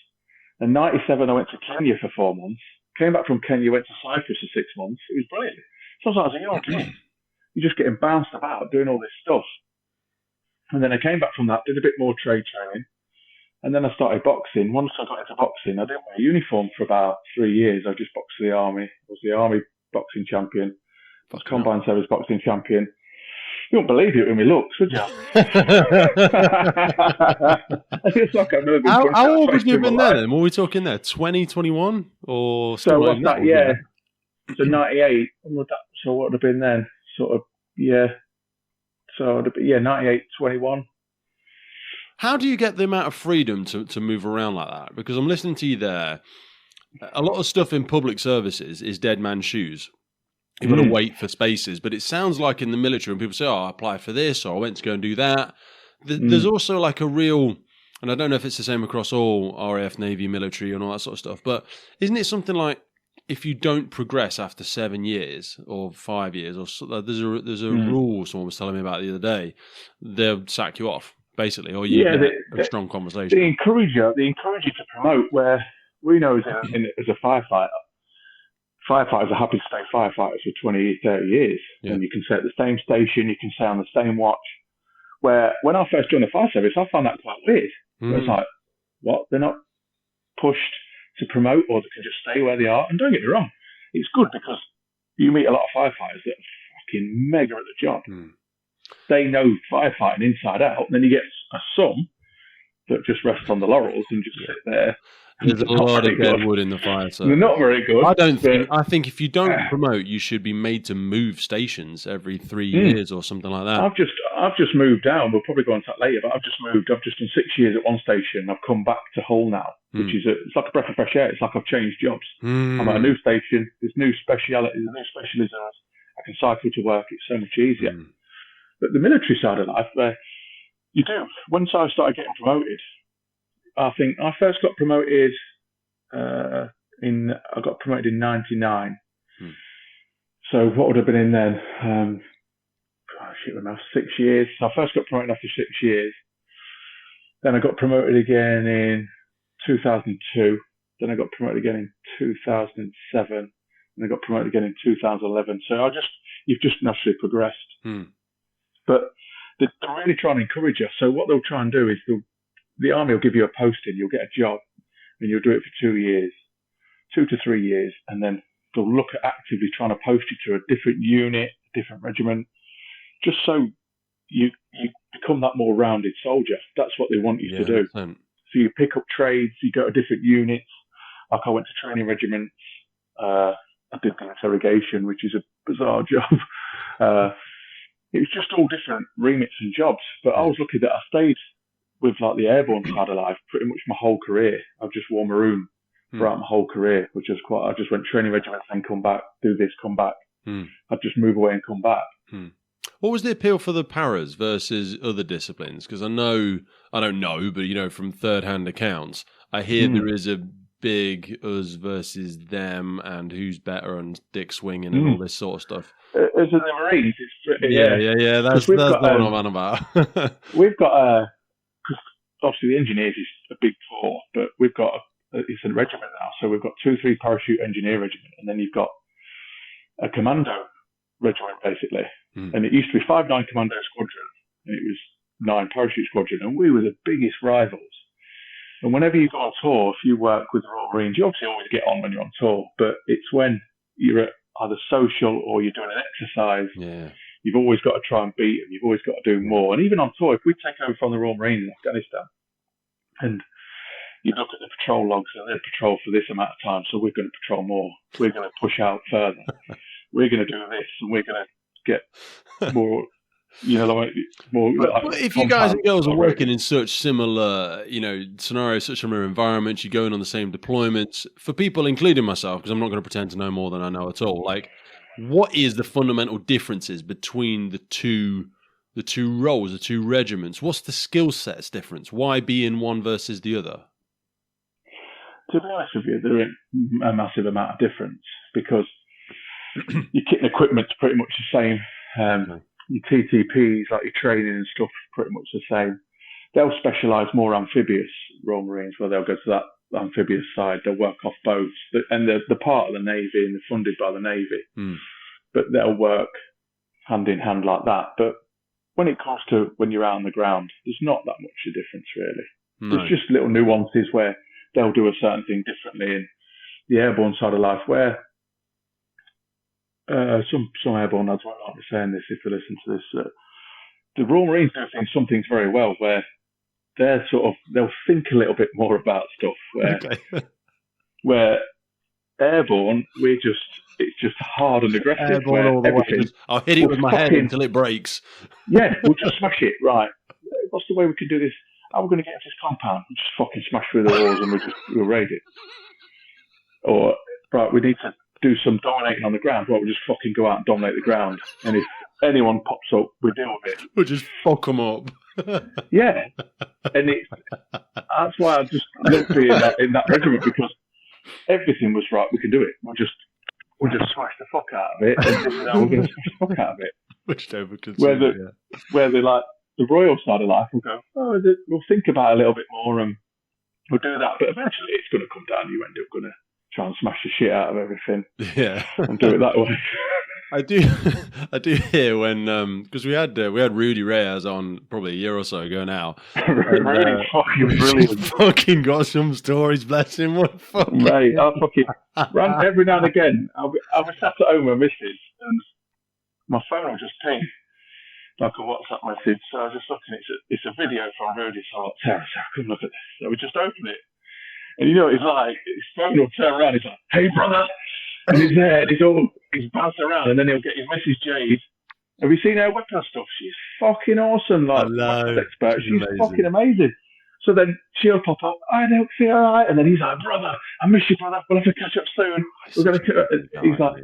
In 97, I went to Kenya for 4 months. Came back from Kenya, went to Cyprus for 6 months. It was brilliant. So I was like, you're just getting bounced about, doing all this stuff. And then I came back from that, did a bit more trade training. And then I started boxing. Once I got into boxing, I didn't wear a uniform for about 3 years. I just boxed for the Army. I was the Army boxing champion. I was Combined Service boxing champion. You wouldn't believe it with me looks, would you? It's like I've never been how old would you have been then? What were we talking there? 20, 21? Or so what's that? Yeah. So 98. So what would have been then? Sort of, yeah. So it'd be, 98, 21. How do you get the amount of freedom to move around like that? Because I'm listening to you there. A lot of stuff in public services is dead man's shoes. You've got to wait for spaces. But it sounds like in the military, when people say, I applied for this, or I went to go and do that. There's also like a real, and I don't know if it's the same across all RAF, Navy, military, and all that sort of stuff, but isn't it something like if you don't progress after 7 years or 5 years, or so, there's a rule someone was telling me about the other day, they'll sack you off, basically, or you get a strong conversation. They encourage you to promote, where we know as a firefighter, firefighters are happy to stay firefighters for 20, 30 years. Yeah. And you can stay at the same station, you can stay on the same watch. Where when I first joined the fire service, I found that quite weird. It's like, what? They're not pushed to promote, or they can just stay where they are. And don't get me wrong, it's good because you meet a lot of firefighters that are fucking mega at the job. They know firefighting inside out, and then you get some that just rest on the laurels and just sit there. There's a lot of dead wood in the fire service. They're not very good. I think if you don't promote, you should be made to move stations every 3 years or something like that. I've just moved down. We'll probably go on to that later, but I've just moved. I've just done 6 years at one station. I've come back to Hull now, which is it's like a breath of fresh air. It's like I've changed jobs. I'm at a new station. There's new specialities, new specialisms. I can cycle to work. It's so much easier. But the military side of life, you do. Once I started getting promoted, I think I first got promoted I got promoted in 99. So what would have been in then? Remember, 6 years. So I first got promoted after 6 years. Then I got promoted again in 2002. Then I got promoted again in 2007. And I got promoted again in 2011. So you've just naturally progressed. But they're really trying to encourage you. So what they'll try and do is the Army will give you a posting, you'll get a job, and you'll do it for 2 years, 2 to 3 years, and then they'll look at actively trying to post you to a different unit, a different regiment, just so you become that more rounded soldier. That's what they want you to do. 100%. So you pick up trades, you go to different units. Like I went to training regiments, I did the interrogation, which is a bizarre job. It was just all different remits and jobs, but I was lucky that I stayed with like the airborne side of life pretty much my whole career. I've just worn maroon throughout my whole career, which is quite. I just went training regiments and come back, do this, come back. I'd just move away and come back. What was the appeal for the paras versus other disciplines? Because I don't know, but from third-hand accounts, I hear there is a big us versus them and who's better and dick swinging and all this sort of stuff. As in the Marines, yeah. That's the one I'm on about. We've got because obviously the engineers is a big four, but we've got it's a regiment now, so we've got 2-3 parachute engineer regiment, and then you've got a commando regiment basically. And it used to be 5-9 commando squadron, and it was 9 parachute squadron, and we were the biggest rivals. And whenever you go on tour, if you work with the Royal Marines, you obviously always get on when you're on tour, but it's when you're at either social or you're doing an exercise. You've always got to try and beat them. You've always got to do more. And even on tour, if we take over from the Royal Marines in Afghanistan, and you look at the patrol logs, and they patrol for this amount of time, so we're going to patrol more. We're going to push out further. We're going to do this, and we're going to get more You know, like more. But if you guys and girls are working in such similar, scenarios, such similar environments, you're going on the same deployments. For people, including myself, because I'm not going to pretend to know more than I know at all. Like, what is the fundamental differences between the two roles, the two regiments? What's the skill sets difference? Why be in one versus the other? To be honest with you, there isn't a massive amount of difference because your kit and equipment's pretty much the same. Your TTPs, like your training and stuff, pretty much the same. They'll specialise more amphibious Royal Marines, where they'll go to that amphibious side. They'll work off boats, and they're part of the Navy and they're funded by the Navy. But they'll work hand in hand like that. But when it comes to when you're out on the ground, there's not that much of a difference really. No. There's just little nuances where they'll do a certain thing differently in the airborne side of life, where some airborne lads won't like me saying this if they listen to this. The Royal Marines do some things very well, where they'll think a little bit more about stuff. Where airborne, it's just hard and aggressive. Airborne all the way. I'll hit it with my head until it breaks. Yeah, we'll just smash it. Right. What's the way we can do this? How are we going to get into this compound? We'll just fucking smash through the walls and we'll raid it. Or, right, we need to do some dominating on the ground. Well, we'll just fucking go out and dominate the ground. And if anyone pops up, we'll deal with it. We'll just fuck them up. Yeah. And that's why I just love being in that regiment, because everything was right. We can do it. We'll just smash the fuck out of it. And we're going to smash the fuck out of it. Which never consider, where they like the royal side of life will go, we'll think about it a little bit more and we'll do that. But eventually it's going to come down. You end up going to try and smash the shit out of everything. Yeah. And do it that way. I do hear when because we had Rudy Reyes on probably a year or so ago now. Rudy fucking brilliant. Fucking got some stories, bless him. What fucking mate, I fucking ran every now and again. I was sat at home with my missus and my phone will just ping like a WhatsApp message. So I was just looking. It's a video from Rudy. So I thought, Sarah, come look at this. So we just open it, and you know what it's like. His phone will turn around. He's like, "Hey, brother," and he's there. He's bouncing around, and then he'll get his Mrs. Jade. Have you seen her weapon stuff? She's fucking awesome. Like, expert. She's amazing. Fucking amazing. So then she'll pop up. I don't feel all right. And then he's like, brother, I miss you, brother. We'll have to catch up soon. We're going to. He's like,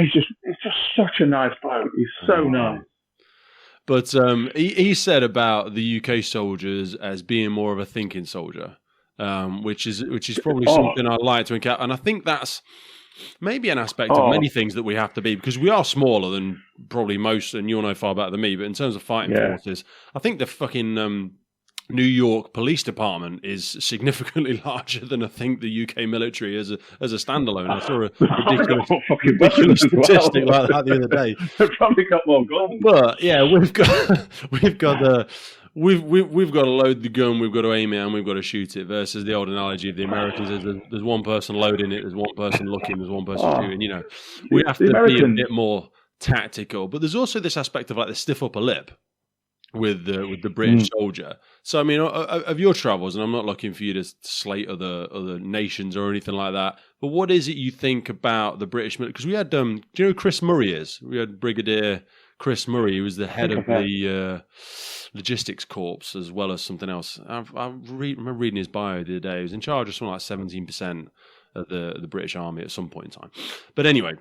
he's just such a nice bloke. He's so nice. But he said about the UK soldiers as being more of a thinking soldier, which is probably something I like to encounter. And I think that's maybe an aspect of many things that we have to be, because we are smaller than probably most, and you'll know far better than me, but in terms of fighting forces, I think the fucking New York Police Department is significantly larger than I think the UK military as a standalone. I saw a ridiculous statistic like that the other day. They've probably got more guns. But yeah, we've got to load the gun, we've got to aim it, and we've got to shoot it. Versus the old analogy of the Americans is there's one person loading it, there's one person looking, there's one person shooting. You know, we have to be a bit more tactical. But there's also this aspect of like the stiff upper lip with the British soldier. So I mean, of your travels, and I'm not looking for you to slate other nations or anything like that, but what is it you think about the British military? Because we had, do you know who Chris Murray is? We had Brigadier Chris Murray, who was the head of the logistics corps as well as something else. I remember reading his bio the other day. He was in charge of something like 17% of the British Army at some point in time. But anyway,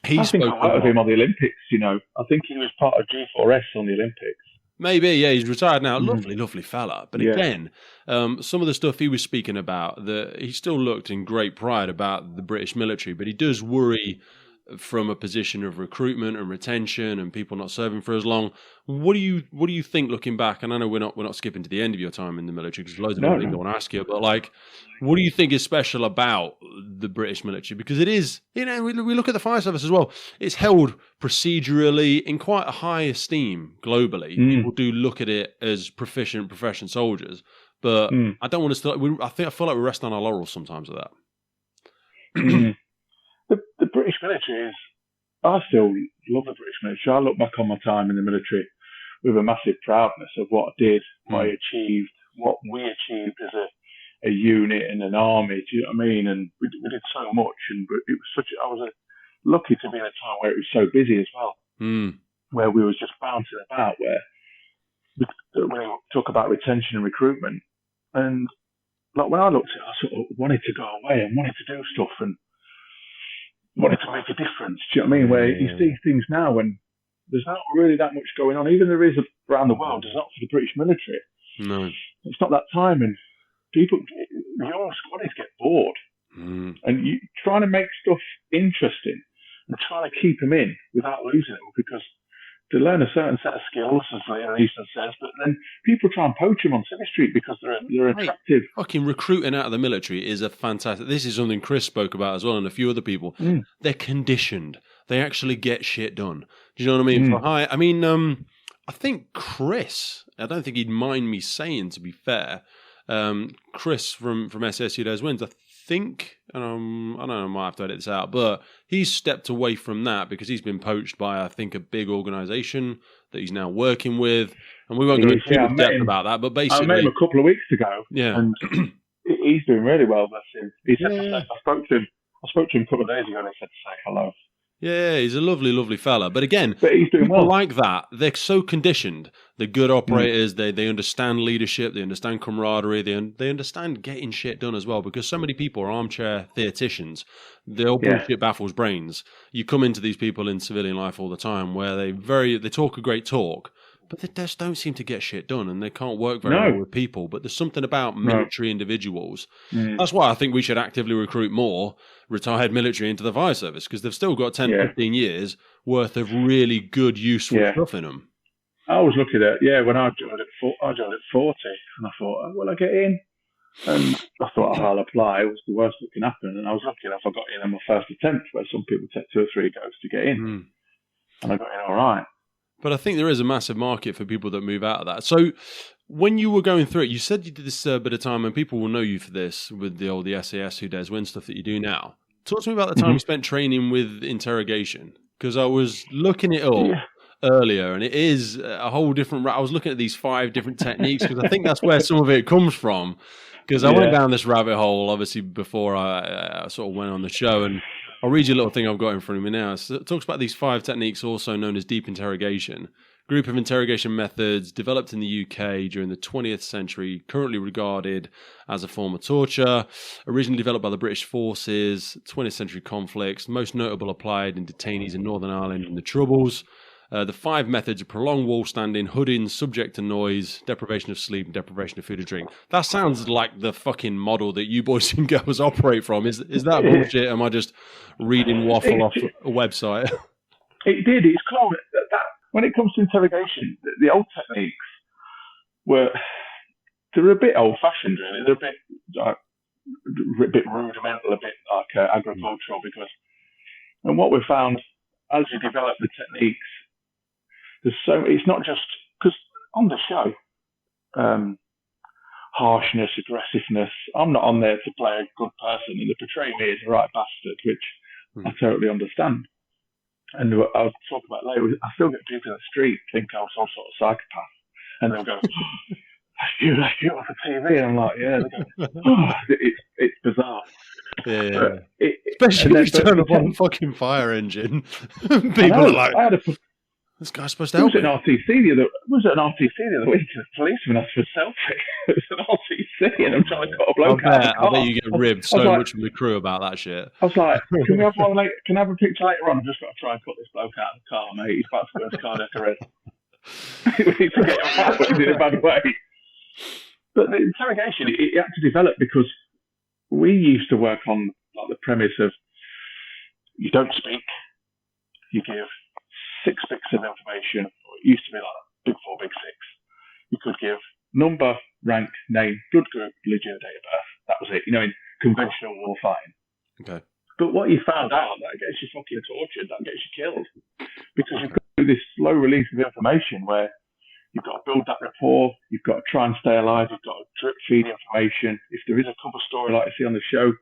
I think I heard of him on the Olympics. You know, I think he was part of G4S on the Olympics. Maybe, yeah, he's retired now. Lovely fella. But again, some of the stuff he was speaking about, he still looked in great pride about the British military, but he does worry from a position of recruitment and retention and people not serving for as long. What do you think looking back? And I know we're not skipping to the end of your time in the military, because loads of other things I want to ask you, but like, what do you think is special about the British military? Because it is, you know, we look at the fire service as well. It's held procedurally in quite a high esteem globally. People do look at it as professional soldiers, but I don't want to start. I feel like we rest on our laurels sometimes with that. The British military is, I still love the British military. I look back on my time in the military with a massive proudness of what I did, what I achieved, what we achieved as a unit and an army. Do you know what I mean? And we did so much, and it was I was lucky to be in a time where it was so busy as well. where we was just bouncing about, where when we talk about retention and recruitment, and like when I looked at it, I sort of wanted to go away and wanted to do stuff and wanted to make a difference. Do you know what I mean? Where you see things now when there's not really that much going on. Even there is around the world, there's not for the British military. No. It's not that time, and people, young squaddies get bored. And you trying to make stuff interesting and trying to keep them in without losing it, because to learn a certain set of skills, as Liam Easton says, but then people try and poach them on City Street because they're attractive. Fucking recruiting out of the military is a fantastic... This is something Chris spoke about as well, and a few other people. They're conditioned. They actually get shit done. Do you know what I mean? I think Chris, I don't think he'd mind me saying, to be fair, Chris from SS Who Dares Wins, I think, and I don't know, I might have to edit this out, but he's stepped away from that because he's been poached by, I think, a big organisation that he's now working with, and we won't go into too much depth about that, but basically... I met him a couple of weeks ago, and he's doing really well, bless him. He said I spoke to him a couple of days ago, and he said to say hello. Yeah, he's a lovely, lovely fella. But again, he's doing people well. like that, they're so conditioned. They're good operators. They understand leadership. They understand camaraderie. They understand getting shit done as well, because so many people are armchair theoreticians. The old bullshit baffles brains. You come into these people in civilian life all the time where they talk a great talk, but they just don't seem to get shit done, and they can't work very well with people. But there's something about military individuals. That's why I think we should actively recruit more retired military into the fire service, because they've still got 10, 15 years worth of really good, useful stuff in them. I was looking at, when I joined at 40, and I thought, oh, will I get in? And I thought, I'll apply. It was the worst that can happen. And I was lucky enough I got in on my first attempt, where some people take 2 or 3 goes to get in. And I got in all right. But I think there is a massive market for people that move out of that. So when you were going through it, you said you did this bit of time, and people will know you for this with the SAS Who Dares Win stuff that you do now. Talk to me about the time you spent training with interrogation, because I was looking it up earlier, and it is a whole different... I was looking at these 5 different techniques, because I think that's where some of it comes from, because I went down this rabbit hole, obviously, before I sort of went on the show, and I'll read you a little thing I've got in front of me now. So it talks about these 5 techniques, also known as deep interrogation. Group of interrogation methods developed in the UK during the 20th century, currently regarded as a form of torture, originally developed by the British forces, 20th century conflicts, most notable applied in detainees in Northern Ireland in the Troubles. The 5 methods are prolonged wall standing, hooding, subject to noise, deprivation of sleep, and deprivation of food and drink. That sounds like the fucking model that you boys and girls operate from. Is that bullshit? Am I just reading waffle off a website? It did. It's cool. When it comes to interrogation, the old techniques they're a bit old-fashioned, really. They're a bit rudimental, a bit like agricultural, and what we've found as you develop the techniques, it's not just because on the show, harshness, aggressiveness. I'm not on there to play a good person and to portray me as a right bastard, which I totally understand. And I'll talk about later. I still get people in the street think I'm some sort of psychopath, and they'll go, "That's you on the TV." And I'm like, "Yeah." They go, it's bizarre. Yeah. Especially when you turn up on a fucking fire engine. People are like, "This guy's supposed to help me." Was at an RTC the other week? The policeman asked for a selfie. It was an RTC, and I'm trying to cut a bloke out of the car. I bet you get ribbed so much from the crew about that shit. I was like, "Can we have one? Can I have a picture later on? I've just got to try and cut this bloke out of the car, mate. He's about to go to cardiac arrest. We need to get him out, but he's in a bad way." But the interrogation, it had to develop because we used to work on the premise of you don't speak, you give 6 bits of information. It used to be like big 4, big 6. You could give number, rank, name, blood group, religion, date of birth. That was it. In conventional war fighting. Okay. But what you found out, that gets you fucking tortured. That gets you killed because you've got to do this slow release of information where you've got to build that rapport. You've got to try and stay alive. You've got to drip feed information. If there is a cover story like you see on the show,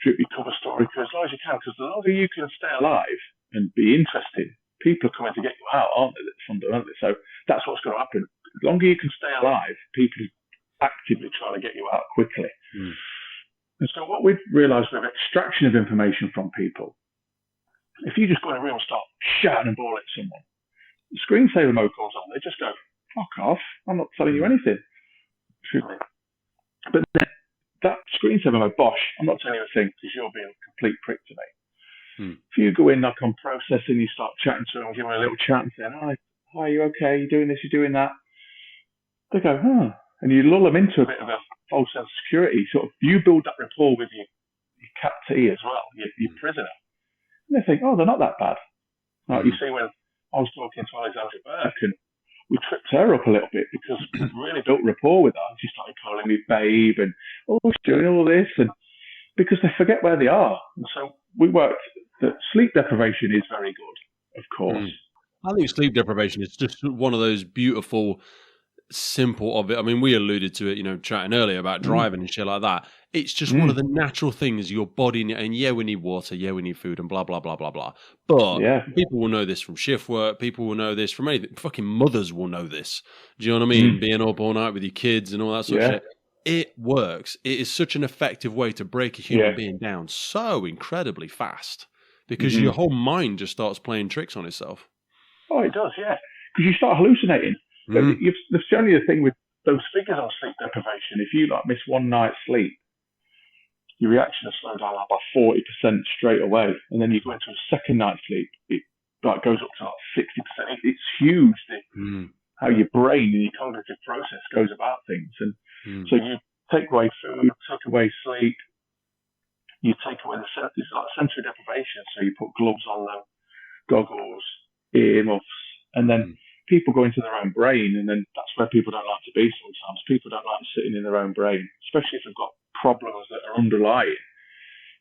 drip your cover story as long as you can, because the longer you can stay alive and be interesting, people are coming to get you out, aren't they? Fundamentally. So that's what's going to happen. The longer you can stay alive, people are actively trying to get you out quickly. And so what we've realised with extraction of information from people, if you just go in a room and start shouting and bawling at someone, the screensaver mode comes on, they just go, fuck off, I'm not telling you anything. But then that screensaver mode, bosh, I'm not telling you a thing because you're being a complete prick to me. If you go in like on processing, you start chatting to them, give them a little chat and saying, hi, are you okay? You're doing this, you're doing that. They go, huh. And you lull them into a bit of a false sense of security. Sort of, you build that rapport with your captee as well, your prisoner. And they think, oh, they're not that bad. Like you see when I was talking to Alexandra Burke and we tripped her up a little bit because we really built rapport with her. She started calling me babe and, oh, she's doing all this. And because they forget where they are. And so we worked that sleep deprivation is very good, of course. I think sleep deprivation is just one of those beautiful, simple of it. I mean, we alluded to it, chatting earlier about driving and shit like that. It's just one of the natural things your body, and yeah, we need water, yeah, we need food, and blah, blah, blah, blah, blah. But people will know this from shift work. People will know this from anything. Fucking mothers will know this. Do you know what I mean? Being up all night with your kids and all that sort of shit. It works. It is such an effective way to break a human being down so incredibly fast because your whole mind just starts playing tricks on itself. Oh, it does, yeah. Because you start hallucinating. That's only the thing with those figures on sleep deprivation. If you miss one night's sleep, your reaction will slow down by 40% straight away, and then you go into a second night's sleep, it goes up to 60%. It's huge how your brain and your cognitive process goes about things. And so you take away food, take away sleep, you take away it's like sensory deprivation. So you put gloves on them, goggles, earmuffs, and then people go into their own brain, and then that's where people don't like to be sometimes. People don't like sitting in their own brain, especially if they've got problems that are underlying.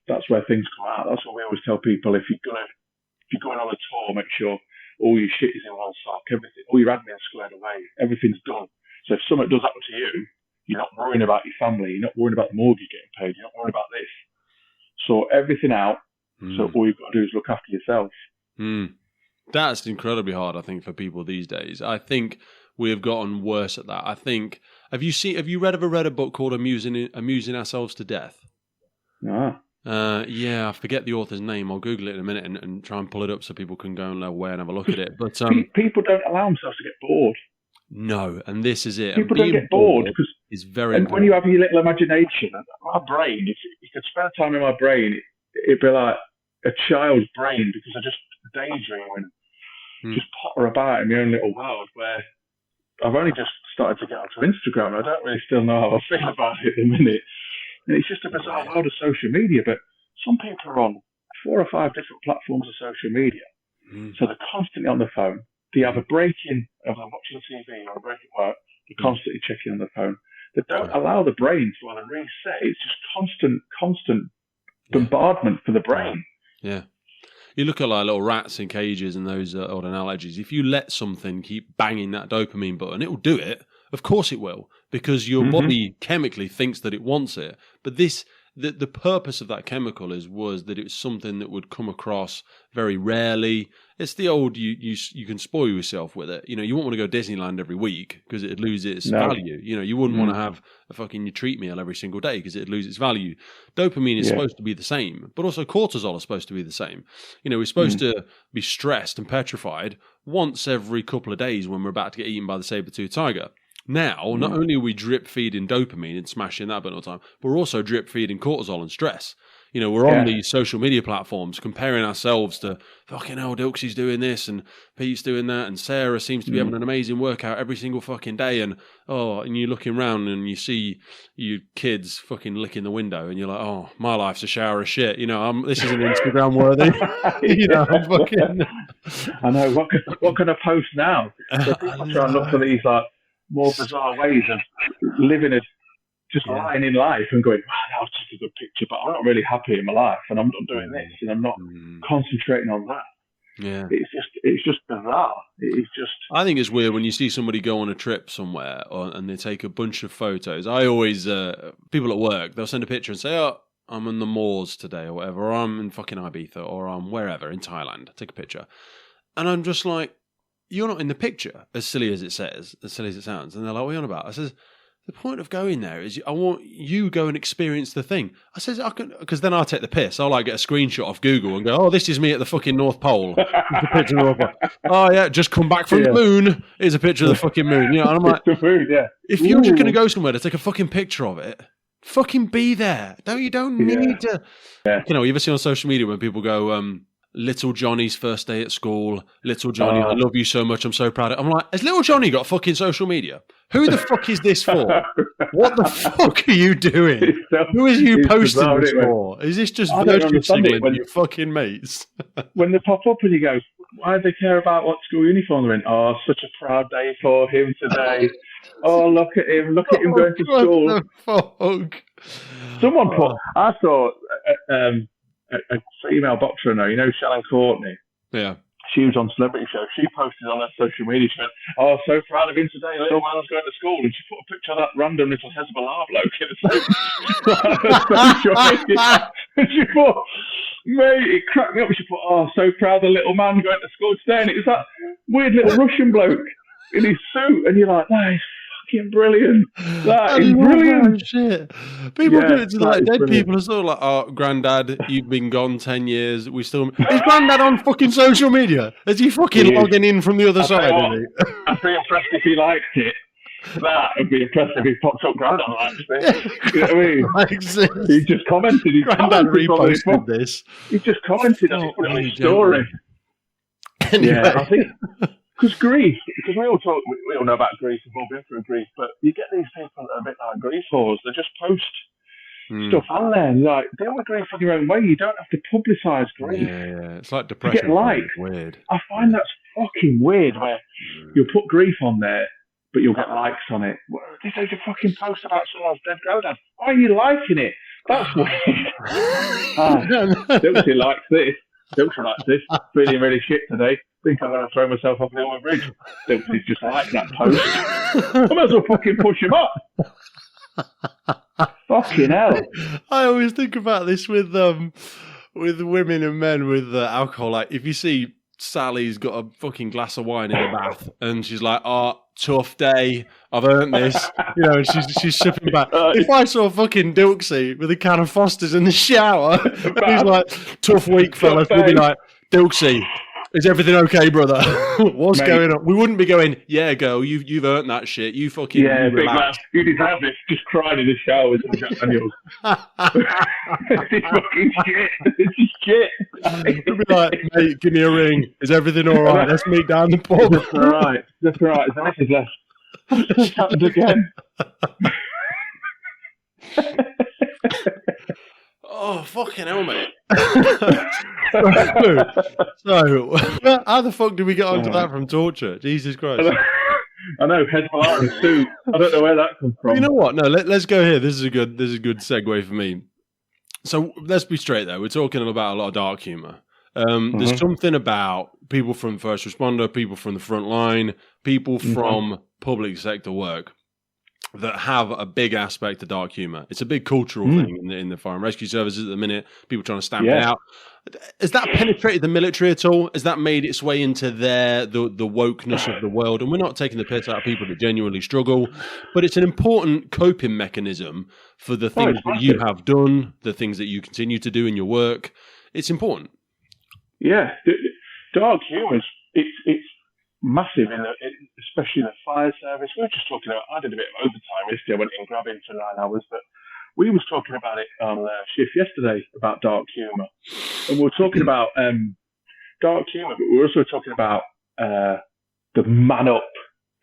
That's where things come out. That's what we always tell people. If you're going on a tour, make sure all your shit is in one sock, everything, all your admin's squared away, everything's done. So if something does happen to you, you're not worrying about your family, you're not worrying about the mortgage getting paid, you're not worrying about this. Sort everything out, so all you've got to do is look after yourself. That's incredibly hard, I think, for people these days. I think we have gotten worse at that. I think, have you read a book called Amusing Ourselves to Death? No. Yeah, I forget the author's name. I'll Google it in a minute and try and pull it up so people can go and and have a look at it. But people don't allow themselves to get bored. No, and this is it. People don't get bored because it's very and important. when you have your little imagination, my brain, if you could spend time in my brain, it'd be like a child's brain because I just daydream and just potter about in my own little world where I've only just started to get onto Instagram. I don't really still know how I feel about it at the minute. And it's just a bizarre world of social media, but some people are on 4 or 5 different platforms of social media. So they're constantly on the phone. They have a break in of them watching TV or a break at work. They're constantly checking on the phone. They don't allow the brain to either reset. It's just constant bombardment for the brain. Yeah. You look at like little rats in cages and those old analogies. If you let something keep banging that dopamine button, it will do it. Of course it will, because your body chemically thinks that it wants it. But the purpose of that chemical was that it was something that would come across very rarely. It's the old you can spoil yourself with it. You won't want to go Disneyland every week because it'd lose its value. You wouldn't want to have a fucking treat meal every single day because it'd lose its value. Dopamine is supposed to be the same, but also cortisol is supposed to be the same. We're supposed to be stressed and petrified once every couple of days when we're about to get eaten by the saber-toothed tiger. Now, not only are we drip feeding dopamine and smashing that button all the time, but we're also drip feeding cortisol and stress. We're on these social media platforms comparing ourselves to fucking hell, Dilksy's doing this and Pete's doing that and Sarah seems to be having an amazing workout every single fucking day and you're looking around and you see your kids fucking licking the window and you're like, oh, my life's a shower of shit. This isn't Instagram worthy. I'm fucking... I know. What can I post now? So people try and look for these like more bizarre ways of living just lying in life and going, wow, that was just a good picture, but I'm not really happy in my life and I'm not doing this and I'm not concentrating on that. Yeah. It's just bizarre. It's just... I think it's weird when you see somebody go on a trip somewhere and they take a bunch of photos. I always, people at work, they'll send a picture and say, oh, I'm in the Moors today or whatever, or I'm in fucking Ibiza or I'm wherever in Thailand. Take a picture. And I'm just like, you're not in the picture, as silly as it sounds. And they're like, what are you on about? I says, the point of going there is I want you go and experience the thing. I says, I can, because then I'll take the piss. I'll like get a screenshot off Google and go, oh, this is me at the fucking North Pole. Here's a picture of the North Pole. Oh, yeah, just come back from the moon. Here's a picture of the fucking moon. You know, and I'm like, if you're just going to go somewhere to take a fucking picture of it, fucking be there. You don't need to. Yeah. You know, you ever see on social media when people go, little Johnny's first day at school, little Johnny, I love you so much, I'm so proud of I'm like, has little Johnny got fucking social media? Who the fuck is this for? What the fuck are you doing? Who is you posting this for? Is this just virtue signaling with your fucking mates? When they pop up and you go, why do they care about what school uniform they're in? Oh, such a proud day for him today. Oh, look at him going to school. What the fuck? Someone put, I saw a female boxer I know, you know, Shannon Courtney. Yeah. She was on Celebrity Show. She posted on her social media. She went, oh, so proud of him today. Little man's going to school. And she put a picture of that random little Hezbollah bloke in the social media. And she put, mate, it cracked me up. She put, oh, so proud of the little man going to school today. And it was that weird little Russian bloke in his suit. And you're like, that is fucking brilliant. That is brilliant. Shit. People do it to like dead people are sort of like, oh, Granddad, you've been gone 10 years. We still. Is Granddad on fucking social media? Is he fucking logging in from the other side? I'd be impressed if he liked it. That would be impressive if he popped up Granddad likes it. You know what I mean? He just commented. Granddad reposted this. He just commented on his story. Anyway. Yeah, I think. Because grief, because we all know about grief, we've all been through grief, but you get these people that are a bit like grief whores, they just post stuff on there, and like, deal with grief in your own way, you don't have to publicise grief. Yeah, it's like depression. You get likes. Weird. I find that's fucking weird, where you'll put grief on there, but you'll get likes on it. This is a fucking post about someone's dead granddad. Why are you liking it? That's weird. Dilksy likes this. Dilksy likes this. Feeling really shit today. Think I'm going to throw myself off the Orwell Bridge. Dilksy's just like that post. I might as well fucking push him up. Fucking hell. I always think about this with women and men with alcohol. Like, if you see Sally's got a fucking glass of wine in the bath and she's like, oh, tough day, I've earned this, you know, and she's sipping back. If I saw fucking Dilksy with a can of Foster's in the shower and he's like, tough week, fellas, we'd be like, Dilksy, is everything okay, brother? What's going on? We wouldn't be going, yeah, girl, you've earned that shit. You fucking big man. You deserve this. Just crying in the shower with some Jack Daniels. It's fucking shit. It's shit. We'd be like, mate, give me a ring. Is everything all right? Let's meet down the pub. That's all right. That's all right. The message left. It's happened again. Oh, fucking hell, mate. So, how the fuck did we get onto that from torture? Jesus Christ. I know, Hezbollah and Sue. I don't know where that comes from. You know what? No, let's go here. This is a good segue for me. So, let's be straight there. We're talking about a lot of dark humour. There's something about people from first responder, people from the front line, people from public sector work that have a big aspect of dark humour. It's a big cultural thing in the fire and rescue services at the minute. People trying to stamp it out. Has that penetrated the military at all? Has that made its way into the wokeness of the world? And we're not taking the piss out of people that genuinely struggle, but it's an important coping mechanism for the things that you have done, the things that you continue to do in your work. It's important. Yeah, dark humour it's massive, especially in the fire service. We were just talking about, I did a bit of overtime yesterday. I went in grabbing for 9 hours, but we was talking about it on shift yesterday about dark humour. And we were talking about dark humour, but we were also talking about the man up,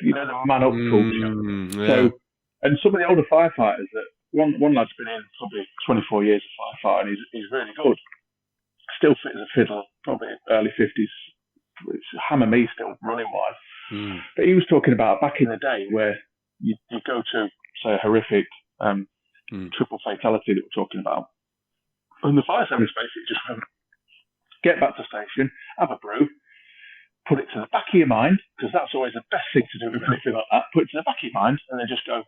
the man up culture. So, and some of the older firefighters, that one lad's been in probably 24 years of firefighting, and he's really good. Still fit as a fiddle, probably early 50s. It's hammer me still running wise. But he was talking about back in the day where you go to, say, a horrific triple fatality that we're talking about, and the fire service basically just went, get back to station, have a brew, put it to the back of your mind, because that's always the best thing to do with anything like that, put it to the back of your mind, and then just go.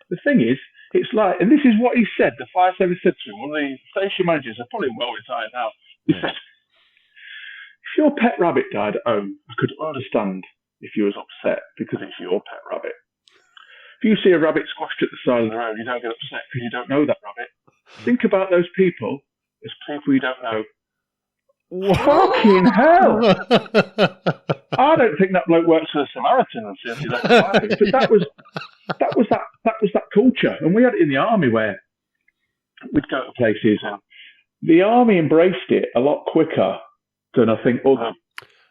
The thing is, it's like, and this is what he said, the fire service said to him, one of the station managers, are probably well retired now, he said, if your pet rabbit died at home, I could understand if you was upset because it's your pet rabbit. If you see a rabbit squashed at the side of the road, you don't get upset because you don't know that rabbit. Think about those people as people you don't know. Fucking hell! I don't think that bloke works for the Samaritans. But that was that culture, and we had it in the army where we'd go to places, and the army embraced it a lot quicker than I think other.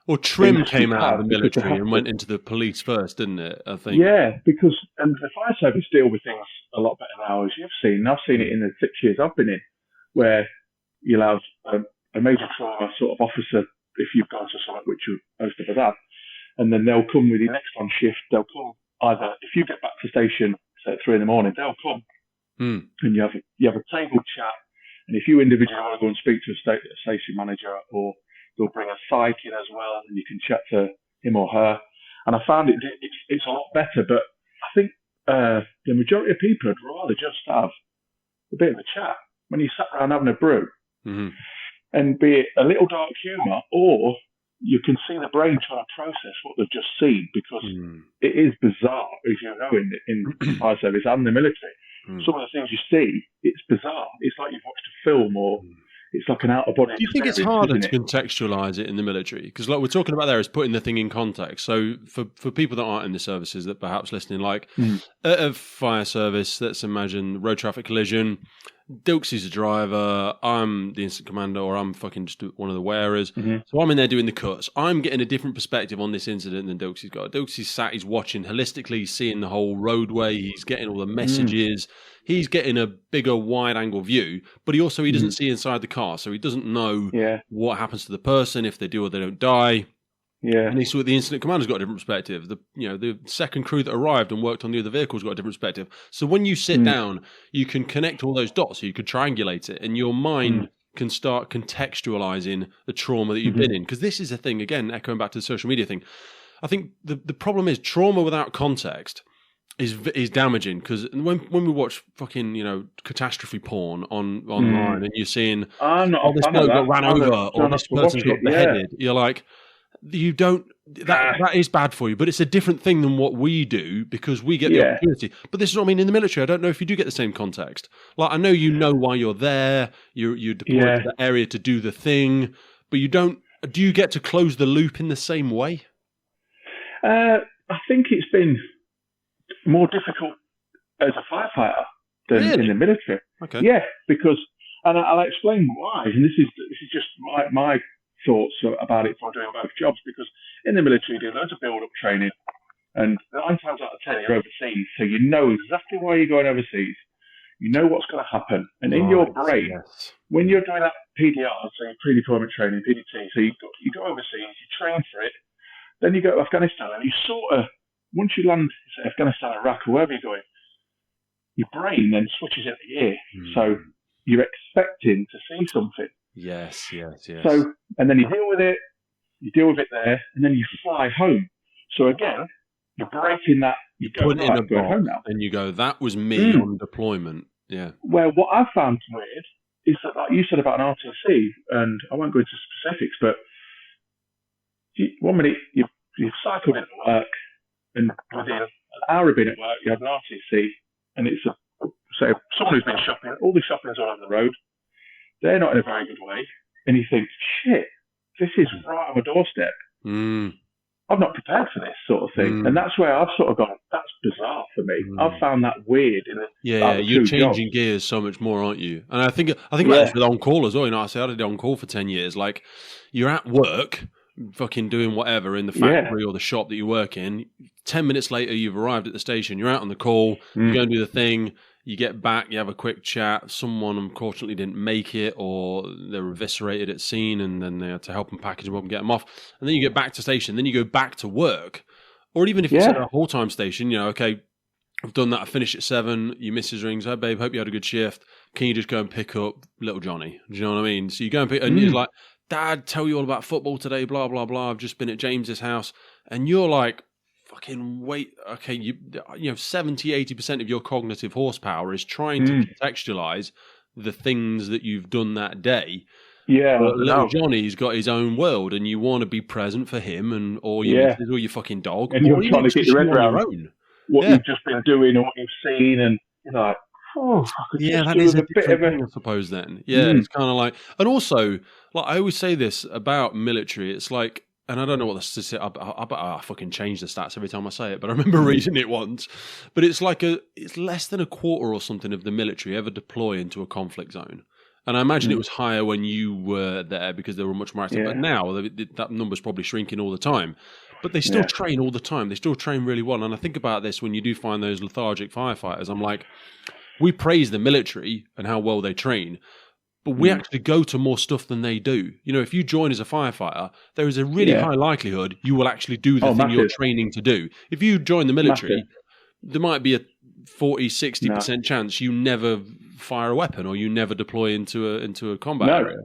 Well, Trim came out of the military and went into the police first, didn't it? I think. Yeah, because and the fire service deal with things a lot better now, as you've seen. I've seen it in the 6 years I've been in, where you'll have a major trauma sort of officer if you've gone to something which most of us have, and then they'll come with you next on shift. They'll come either if you get back to station say at 3 a.m, they'll come and you have a table chat, and if you individually want to go and speak to a station manager, or they'll bring a psych in as well, and you can chat to him or her. And I found it's a lot better, but I think the majority of people would rather just have a bit of a chat when you sat around having a brew. Mm-hmm. And be it a little dark humour, or you can see the brain trying to process what they've just seen, because it is bizarre, as you know, in fire service and the military. Some of the things you see, it's bizarre. It's like you've watched a film, or it's like an out-of-body experience. Do you think it's harder to contextualise it in the military? Because like we're talking about there is putting the thing in context. So for people that aren't in the services that perhaps listening, like a fire service, let's imagine road traffic collision, Dilksy's a driver, I'm the incident commander, or I'm fucking just one of the wearers. So I'm in there doing the cuts. I'm getting a different perspective on this incident than Dilksy's got. Dilksy's sat, he's watching holistically, he's seeing the whole roadway, he's getting all the messages, he's getting a bigger wide angle view, but he doesn't see inside the car, so he doesn't know what happens to the person, if they do or they don't die. Yeah, and he saw the incident commander's got a different perspective. The second crew that arrived and worked on the other vehicles got a different perspective. So when you sit down, you can connect all those dots. So you could triangulate it, and your mind can start contextualizing the trauma that you've been in. Because this is a thing, again, echoing back to the social media thing. I think the problem is trauma without context is damaging. Because when we watch fucking catastrophe porn online, and you're seeing this bloke got ran over, or this person's got beheaded, you're like, you don't. That is bad for you, but it's a different thing than what we do, because we get the opportunity. But this is what I mean in the military. I don't know if you do get the same context. Like, I know why you're there. You're deployed to the area to do the thing, but you don't. Do you get to close the loop in the same way? I think it's been more difficult as a firefighter than in the military. Okay. Yeah, because, and I'll explain why. And this is just my thoughts about it for doing both jobs, because in the military you do loads of build-up training, and 9 times out of 10 you're overseas, so you know exactly why you're going overseas. You know what's going to happen, and in your brain, when you're doing that PDR, so pre-deployment training, PDT, so you go overseas, you train for it, then you go to Afghanistan, and you sort of, once you land, say Afghanistan, Iraq, or wherever you're going, your brain then switches into gear, so you're expecting to see something. Yes. So, and then you deal with it there, and then you fly home. So again, you're breaking that. You put it in a box, and you go, that was me on deployment. Yeah. Well, what I found weird is that, like you said about an RTC, and I won't go into specifics, but 1 minute you've cycled into work, and within an hour of being at work, you have an RTC, and it's someone who's been shopping. All the shopping's all over the road. They're not in a very good way. And you think, shit, this is right on my doorstep. I'm not prepared for this sort of thing. And that's where I've sort of gone, that's bizarre for me. I've found that weird. You're changing gears so much more, aren't you? And I think about this with on-call as well. I did on-call for 10 years. Like, you're at work, fucking doing whatever in the factory or the shop that you work in. 10 minutes later, you've arrived at the station. You're out on the call. You go and do the thing. You get back, you have a quick chat. Someone unfortunately didn't make it, or they were eviscerated at scene, and then they had to help them package them up and get them off. And then you get back to station, then you go back to work. Or even if it's at a whole-time station, okay, I've done that, I finished at 7, your missus rings, "Hey babe, hope you had a good shift. Can you just go and pick up little Johnny?" Do you know what I mean? So you go and pick, and he's like, "Dad, tell you all about football today, blah, blah, blah. I've just been at James's house." And you're like, fucking wait, okay, 70-80% of your cognitive horsepower is trying to contextualize the things that you've done that day. Yeah, but little Johnny's got his own world, and you want to be present for him, or your missus, or your fucking dog, and you're trying to get your head around. what you've just been doing or what you've seen, and you're like, oh, I could just that do is with a a bit of different a... thing, I suppose. Then, it's kind of like, and also, like I always say this about military. It's like, and I don't know what the statistic. I fucking change the stats every time I say it, but I remember reading it once. But it's like it's less than a quarter or something of the military ever deploy into a conflict zone. And I imagine it was higher when you were there because they were much more active. Yeah. But now that number's probably shrinking all the time. But they still train all the time. They still train really well. And I think about this when you do find those lethargic firefighters. I'm like, we praise the military and how well they train, but we actually go to more stuff than they do. You know, if you join as a firefighter, there is a really high likelihood you will actually do the thing you're training to do. If you join the military, there might be a 40, 60% chance you never fire a weapon or you never deploy into a combat area.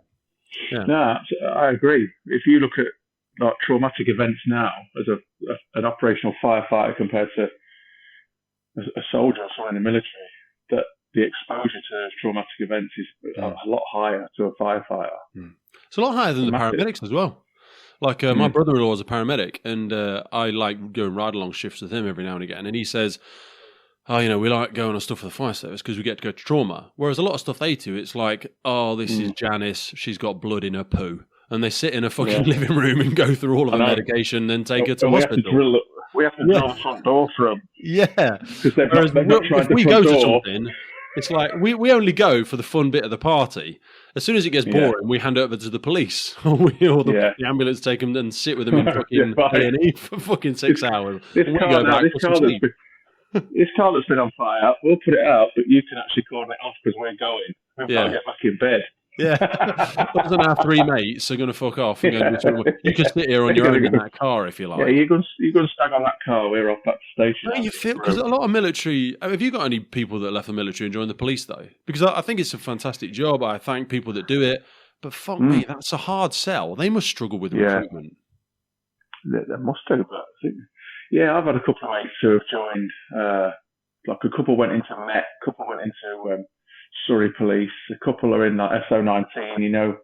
Yeah. No, I agree. If you look at like traumatic events now as an operational firefighter compared to a soldier or someone in the military, that the exposure to traumatic events is a lot higher to a firefighter. It's a lot higher than the paramedics as well. Like my brother-in-law is a paramedic, and I like going ride-along shifts with him every now and again, and he says, oh, you know, we like going on stuff for the fire service because we get to go to trauma. Whereas a lot of stuff they do, it's like, oh, this is Janice, she's got blood in her poo. And they sit in a fucking living room and go through all of her medication and take her to hospital. We have to drill the front door for them. Yeah. Whereas if we go to something, it's like, we only go for the fun bit of the party. As soon as it gets boring, we hand it over to the police. or the ambulance take them and sit with them in fucking A&E for fucking 6 hours. This car that's been on fire, we'll put it out, but you can actually call it off because we're going. We've got to get back in bed. Yeah. Doesn't our 3 mates are going to fuck off and go you can sit here on your own in that car if you like. Yeah, you're going to stag on that car, we're off back to the station. No, you feel, because a lot of military, have you got any people that left the military and joined the police though? Because I think it's a fantastic job. I thank people that do it, but fuck me, that's a hard sell. They must struggle with recruitment. They must do, but I think, I've had a couple of mates who have joined, like a couple went into Met, a couple went into Surrey Police, a couple are in like SO19, you know,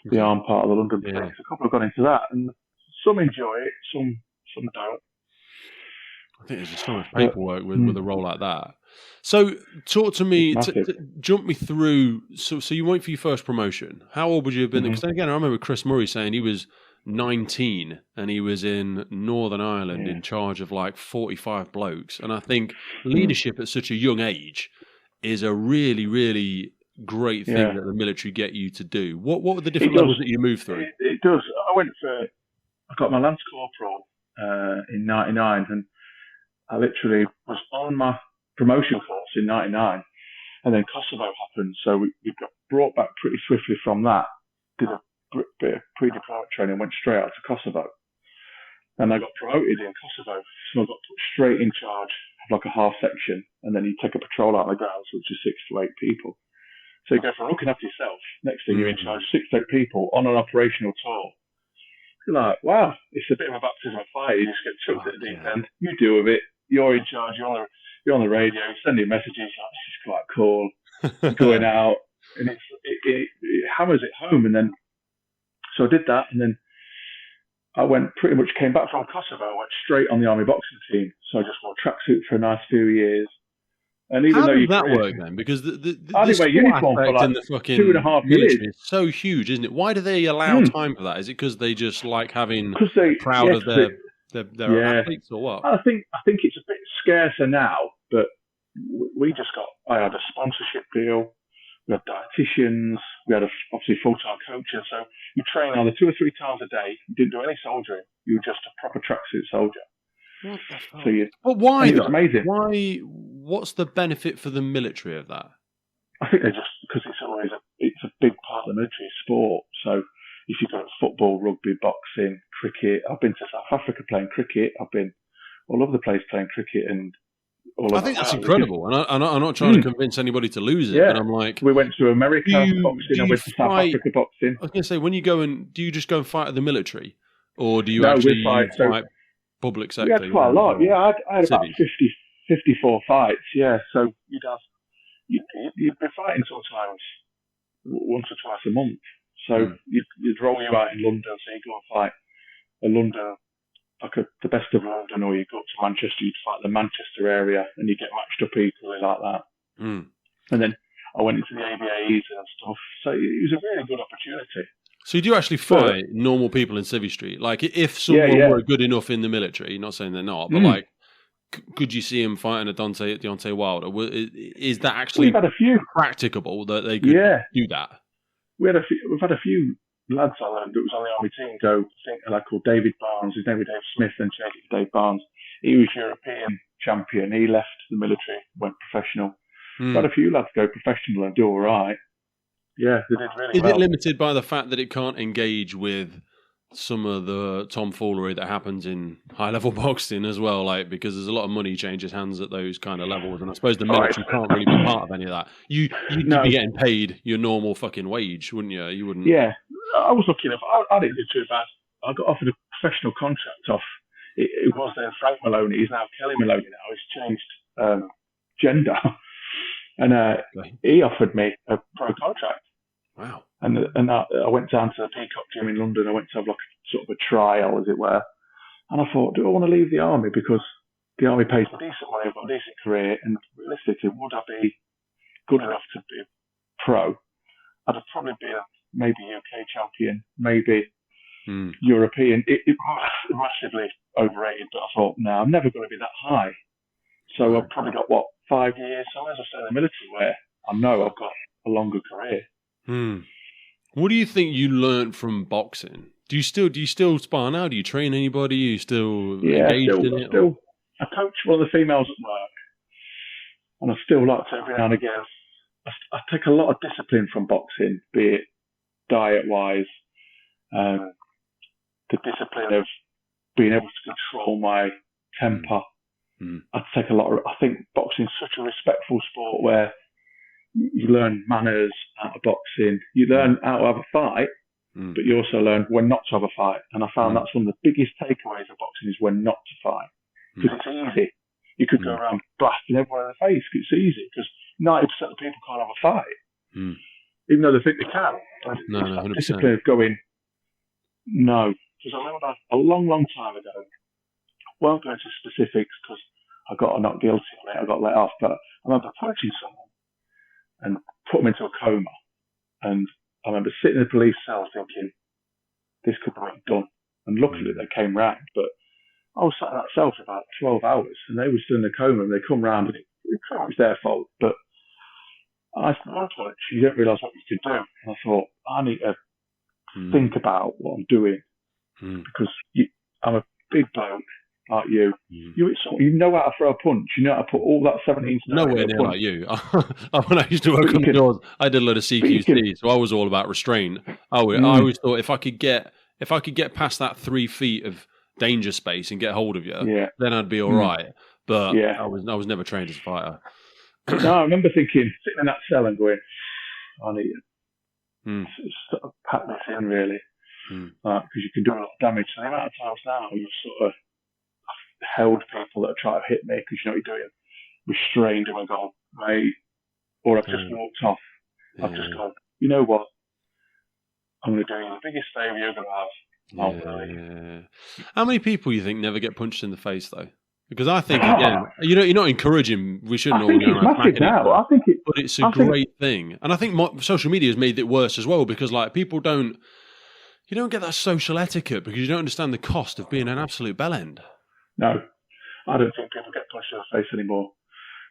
the armed part of the London Police. A couple have gone into that, and some enjoy it, some don't. I think there's just so much paperwork with a role like that. So talk to me, jump me through, so you went for your first promotion. How old would you have been? Because again, I remember Chris Murray saying he was 19 and he was in Northern Ireland in charge of like 45 blokes. And I think leadership at such a young age is a really, really great thing that the military get you to do. What were the different levels that you moved through? It does. I got my Lance Corporal in 99, and I literally was on my promotion course in 99, and then Kosovo happened, so we got brought back pretty swiftly from that, did a bit of pre-deployment training, went straight out to Kosovo. And I got promoted in Kosovo, so I got put straight in charge of like a half section, and then you take a patrol out on the grounds, which is 6 to 8 people. So you go from looking after yourself, next thing you're in charge of 6 to 8 people on an operational tour. You're like, wow, it's a bit of a baptism of fire. You just get chucked at the deep end. You deal with it. You're in charge. You're on the radio. You're sending messages. Like, this is quite cool. Going out, and it hammers it home. And then, so I did that, and then I pretty much came back from Kosovo. I went straight on the army boxing team. So I just wore tracksuit for a nice few years. And even How though does that work then? Because the wear uniform for like the fucking 2.5 years is so huge, isn't it? Why do they allow time for that? Is it because they just like having proud of their athletes or what? I think it's a bit scarcer now, but I had a sponsorship deal. We had dietitians. We had obviously full-time coaches. So you train either 2 or 3 times a day. You didn't do any soldiering. You were just a proper tracksuit soldier. What the fuck? But why? It's amazing. Why? What's the benefit for the military of that? I think because it's a big part of the military sport. So if you go to football, rugby, boxing, cricket, I've been to South Africa playing cricket. I've been all over the place playing cricket, and I think that's incredible. And I'm not trying to convince anybody to lose it. But I'm like, we went to America boxing. I went to South Africa boxing. I was going to say, when you go do you just go and fight at the military, or do you actually fight public sector? We had quite a lot. Yeah, I had about 54 fights. Yeah, so you'd be fighting sometimes once or twice a month. So you'd roll you out in London, so you go and fight a London the best of London, or you go up to Manchester, you'd fight the Manchester area, and you get matched up equally like that. And then I went into the ABAs and stuff, so it was a really good opportunity. So you do actually fight normal people in Civvy Street? Like, if someone were good enough in the military, not saying they're not, but like, could you see him fighting a Deontay Wilder? Is that actually practicable that they could do that? We've had a few lads that was on the army team go, I think a lad called David Barnes, his name was Dave Smith, and changed it to Dave Barnes. He was European champion. He left the military, went professional. We've had a few lads go professional and do all right. Yeah, they did really well. Is it limited by the fact that it can't engage with some of the tomfoolery that happens in high-level boxing as well? Like, because there's a lot of money changes hands at those kind of levels, and I suppose the military can't really be part of any of that. You'd be getting paid your normal fucking wage, wouldn't you? You wouldn't. Yeah, I was lucky enough. I didn't do too bad. I got offered a professional contract off. It was then Frank Maloney. He's now Kelly Maloney now. He's changed gender, and he offered me a pro contract. Wow. And I went down to the Peacock Gym in London. I went to have like sort of a trial, as it were. And I thought, do I want to leave the army? Because the army pays me decent money, I've got a decent career. And realistically, would I be good enough to be a pro? I'd have probably been maybe UK champion, maybe European. It massively overrated, but I thought, no, I'm never going to be that high. So I've probably got, 5 years? So as I say in the military, where I know I've got a longer career. What do you think you learned from boxing? Do you still spar now? Do you train anybody? Are you still engaged in it? I coach one of the females at work, and I still like to every now and again. I take a lot of discipline from boxing, be it diet-wise, the discipline of being able to control my temper. I take a lot of. I think boxing is such a respectful sport where you learn manners out of boxing. You learn how to have a fight, but you also learn when not to have a fight. And I found that's one of the biggest takeaways of boxing is when not to fight. Because it's easy. You could go around blasting everyone in the face. It's easy because 90% of people can't have a fight, even though they think they can. No, 100%. Discipline of going, no. Because I remember a long, long time ago, I won't go into specifics because I got not guilty on it. I got let off, but I remember punching someone and put them into a coma. And I remember sitting in the police cell thinking, this could be done. And luckily they came round. But I was sat in that cell for about 12 hours and they were still in the coma and they come round and it was their fault. But I said, one punch, you don't realise what you could do. And I thought, I need to think about what I'm doing because I'm a big bloke. Like you, you know how to throw a punch. You know how to put all that 17 stone. Nowhere near like you. When I used to work on the doors, I did a lot of CQC, so I was all about restraint. I always thought if I could get past that 3 feet of danger space and get hold of you, then I'd be all right. But I was never trained as a fighter. No, I remember thinking, sitting in that cell and going, I need to sort of pack this in really, because you can do a lot of damage. So the amount of times now you've sort of held people that are trying to hit me because you know what you're doing, restrained them and gone, mate, or I've just walked off. I've just gone, you know what? I'm going to do you the biggest favour you're going to have. How many people you think never get punched in the face though? Because I think again, you're not encouraging. We shouldn't all go around smacking it, but it's a great thing, and I think social media has made it worse as well because like people don't get that social etiquette because you don't understand the cost of being an absolute bellend. No, I don't think people get punched in the face anymore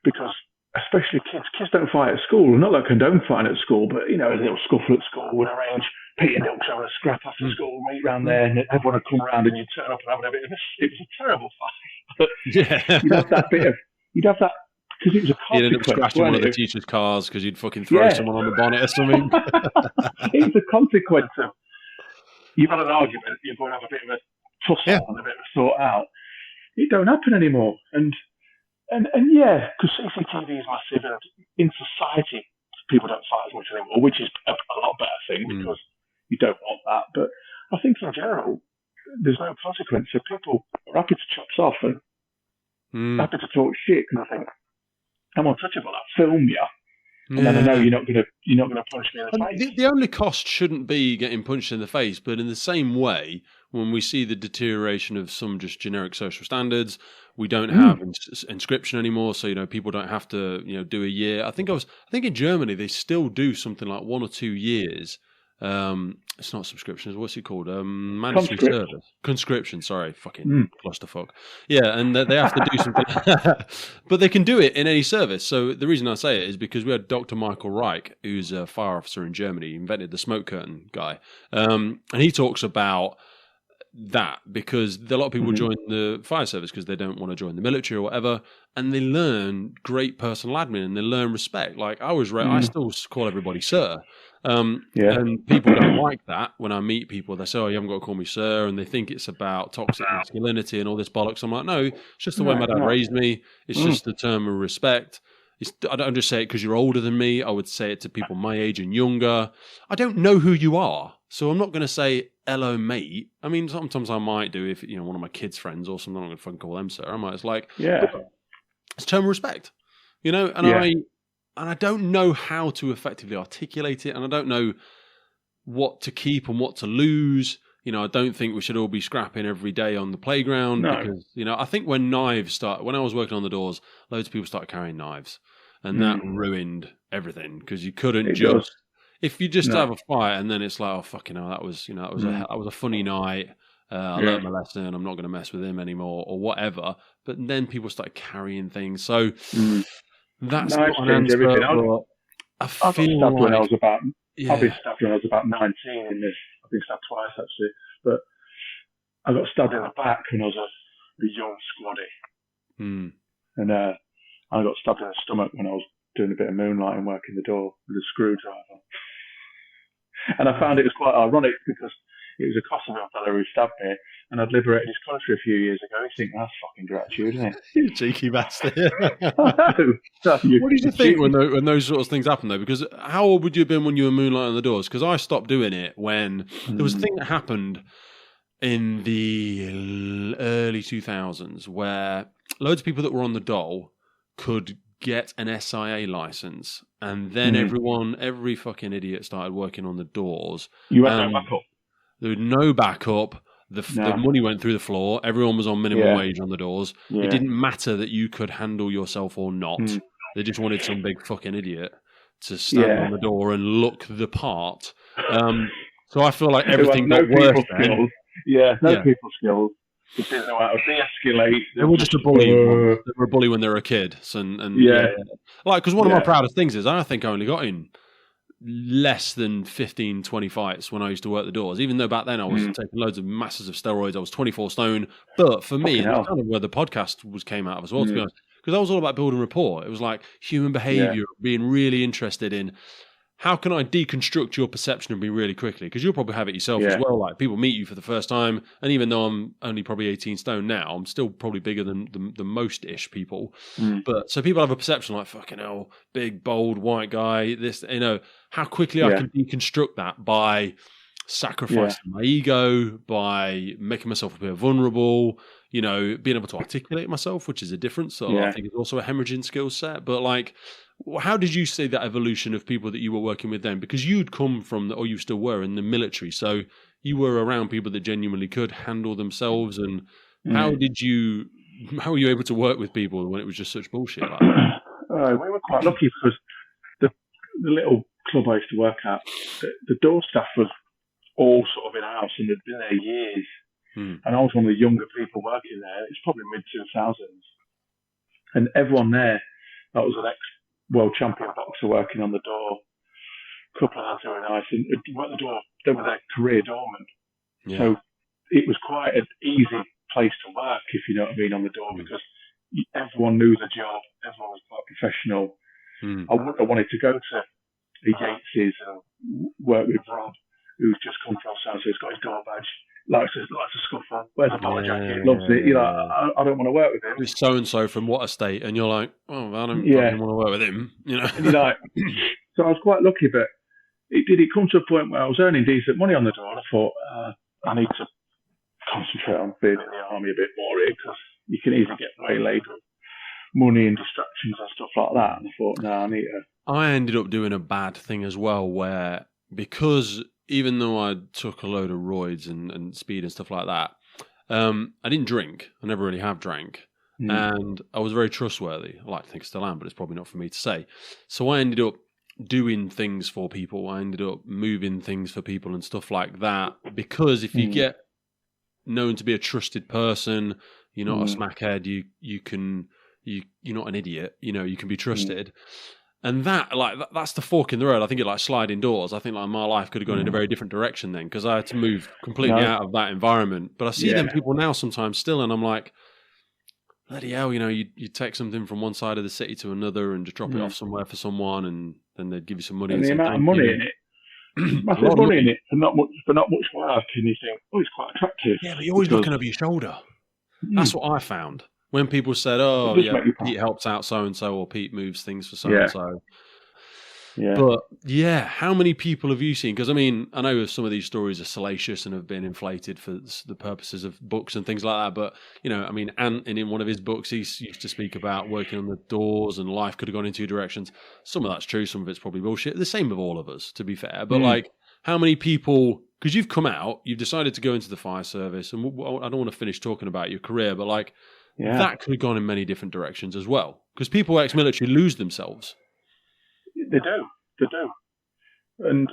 because, especially kids don't fight at school. Not that I condone fighting at school, but a little scuffle at school would arrange Peter Dilks having a scrap after school, meet round there, and everyone would come round and you'd turn up and have a bit of it was a terrible fight. You'd have that because it was a consequence. You'd end up scratching one of the teacher's cars because you'd fucking throw someone on the bonnet or something. It was a consequence of you've had an argument, you're going to have a bit of a tussle and a bit of a sort out. It don't happen anymore, and because CCTV is massive, and in society people don't fight as much anymore, which is a lot better thing because you don't want that. But I think in general, there's no consequence, so people are happy to chop off and happy to talk shit. And I think I'm untouchable. I'll film you, and then I know you're not gonna punch me in the face. The only cost shouldn't be getting punched in the face, but in the same way, when we see the deterioration of some just generic social standards, we don't have inscription anymore. So, people don't have to, do a year. I think in Germany, they still do something like 1 or 2 years. It's not subscriptions. What's it called? Mandatory service. Conscription. Sorry, fucking clusterfuck. Yeah, and they have to do something, but they can do it in any service. So the reason I say it is because we had Dr. Michael Reich, who's a fire officer in Germany. He invented the smoke curtain guy, and he talks about that because a lot of people join the fire service because they don't want to join the military or whatever, and they learn great personal admin and they learn respect. Like I still call everybody sir. And people don't like that. When I meet people, they say, "Oh, you haven't got to call me sir," and they think it's about toxic masculinity and all this bollocks. I'm like, no, it's just the way my dad raised me. It's just a term of respect. I don't just say it because you're older than me. I would say it to people my age and younger. I don't know who you are, so I'm not going to say hello, mate. I mean, sometimes I might do if one of my kids' friends or something. I'm going to fucking call them sir. I might. It's like, it's a term of respect, And I don't know how to effectively articulate it, and I don't know what to keep and what to lose. I don't think we should all be scrapping every day on the playground because, I think when I was working on the doors, loads of people started carrying knives, and that ruined everything because you couldn't if you just have a fight and then it's like, oh fucking hell, that was a funny night. I learned my lesson. I'm not going to mess with him anymore or whatever. But then people started carrying things, so. That's not an answer. I've I've been stabbed when I was about 19 in this. I've been stabbed twice actually, but I got stabbed in the back when I was a young squaddy, and I got stabbed in the stomach when I was doing a bit of moonlighting, working the door with a screwdriver. And I found it was quite ironic because it was a Kosovo fellow who stabbed me, and I'd liberated his country a few years ago. You think that's fucking gratitude, isn't it? You cheeky bastard. What did you think when those sort of things happened, though? Because how old would you have been when you were moonlighting on the doors? Because I stopped doing it when there was a thing that happened in the early 2000s where loads of people that were on the dole could get an SIA license, and then every fucking idiot started working on the doors. You had no backup. There was no backup. The money went through the floor. Everyone was on minimum wage on the doors. Yeah. It didn't matter that you could handle yourself or not. They just wanted some big fucking idiot to stand on the door and look the part. So I feel like everything got worse then. People skills. They didn't know how to de-escalate. They were just a bully. They were a bully when they were a kid. Because one of my proudest things is I think I only got in less than 15, 20 fights when I used to work the doors, even though back then I was taking loads of masses of steroids. I was 24 stone. But for me, that's kind of where the podcast came out of as well, to be honest, because I was all about building rapport. It was like human behavior, being really interested in how can I deconstruct your perception of me really quickly? Because you'll probably have it yourself as well. Like people meet you for the first time, and even though I'm only probably 18 stone now, I'm still probably bigger than the most-ish people. But so people have a perception like, fucking hell, big, bold, white guy, this, how quickly I can deconstruct that by sacrificing my ego, by making myself appear vulnerable, being able to articulate myself, which is a difference. So I think it's also a hemorrhaging skill set. But like, how did you see that evolution of people that you were working with then? Because you'd come from, or you still were, in the military. So you were around people that genuinely could handle themselves. And how were you able to work with people when it was just such bullshit like that? We were quite lucky because the little club I used to work at, the door staff was all sort of in-house and they'd been there years. And I was one of the younger people working there. It's probably mid-2000s. And everyone there, that was an ex-world champion boxer working on the door. A couple of lads who were nice. And at the door, they were their career doorman. Yeah. So it was quite an easy place to work, if you know what I mean, on the door, because everyone knew the job. Everyone was quite professional. I wouldn't have wanted to go to the Yateses and work with Rob, who's just come from South, so he's got his door badge. Likes a scuffle, wears a polo jacket, loves it. You're like, I don't want to work with him. He's so-and-so from what estate? And you're like, oh, I don't fucking want to work with him. And you're like, so I was quite lucky, but it come to a point where I was earning decent money on the door, and I thought, I need to concentrate on being in the army a bit more here, because you can easily get waylaid with money and distractions and stuff like that. And I thought, no, I need to... I ended up doing a bad thing as well, where because even though I took a load of roids and speed and stuff like that, I didn't drink. I never really have drank. And I was very trustworthy. I like to think I still am, but it's probably not for me to say. So I ended up doing things for people. I ended up moving things for people and stuff like that. Because if you get known to be a trusted person, you're not a smackhead, you're not an idiot, you can be trusted. And that's the fork in the road. I think it like sliding doors. I think like my life could have gone in a very different direction then, because I had to move completely out of that environment. But I see them people now sometimes still, and I'm like, bloody hell, you take something from one side of the city to another and just drop it off somewhere for someone, and then they'd give you some money. And the amount of money in it, massive money in it for not much work, and you think, oh, it's quite attractive. Yeah, but you're always looking over your shoulder. That's what I found. When people said, oh, yeah, Pete helps out so-and-so, or Pete moves things for so-and-so. Yeah. But, yeah, how many people have you seen? Because, I mean, I know some of these stories are salacious and have been inflated for the purposes of books and things like that. But, I mean, Ant, in one of his books, he used to speak about working on the doors and life could have gone in two directions. Some of that's true. Some of it's probably bullshit. The same with all of us, to be fair. But, like, how many people... Because you've come out, you've decided to go into the fire service. And I don't want to finish talking about your career, but, like... Yeah. That could have gone in many different directions as well. Because people ex-military lose themselves. They do. And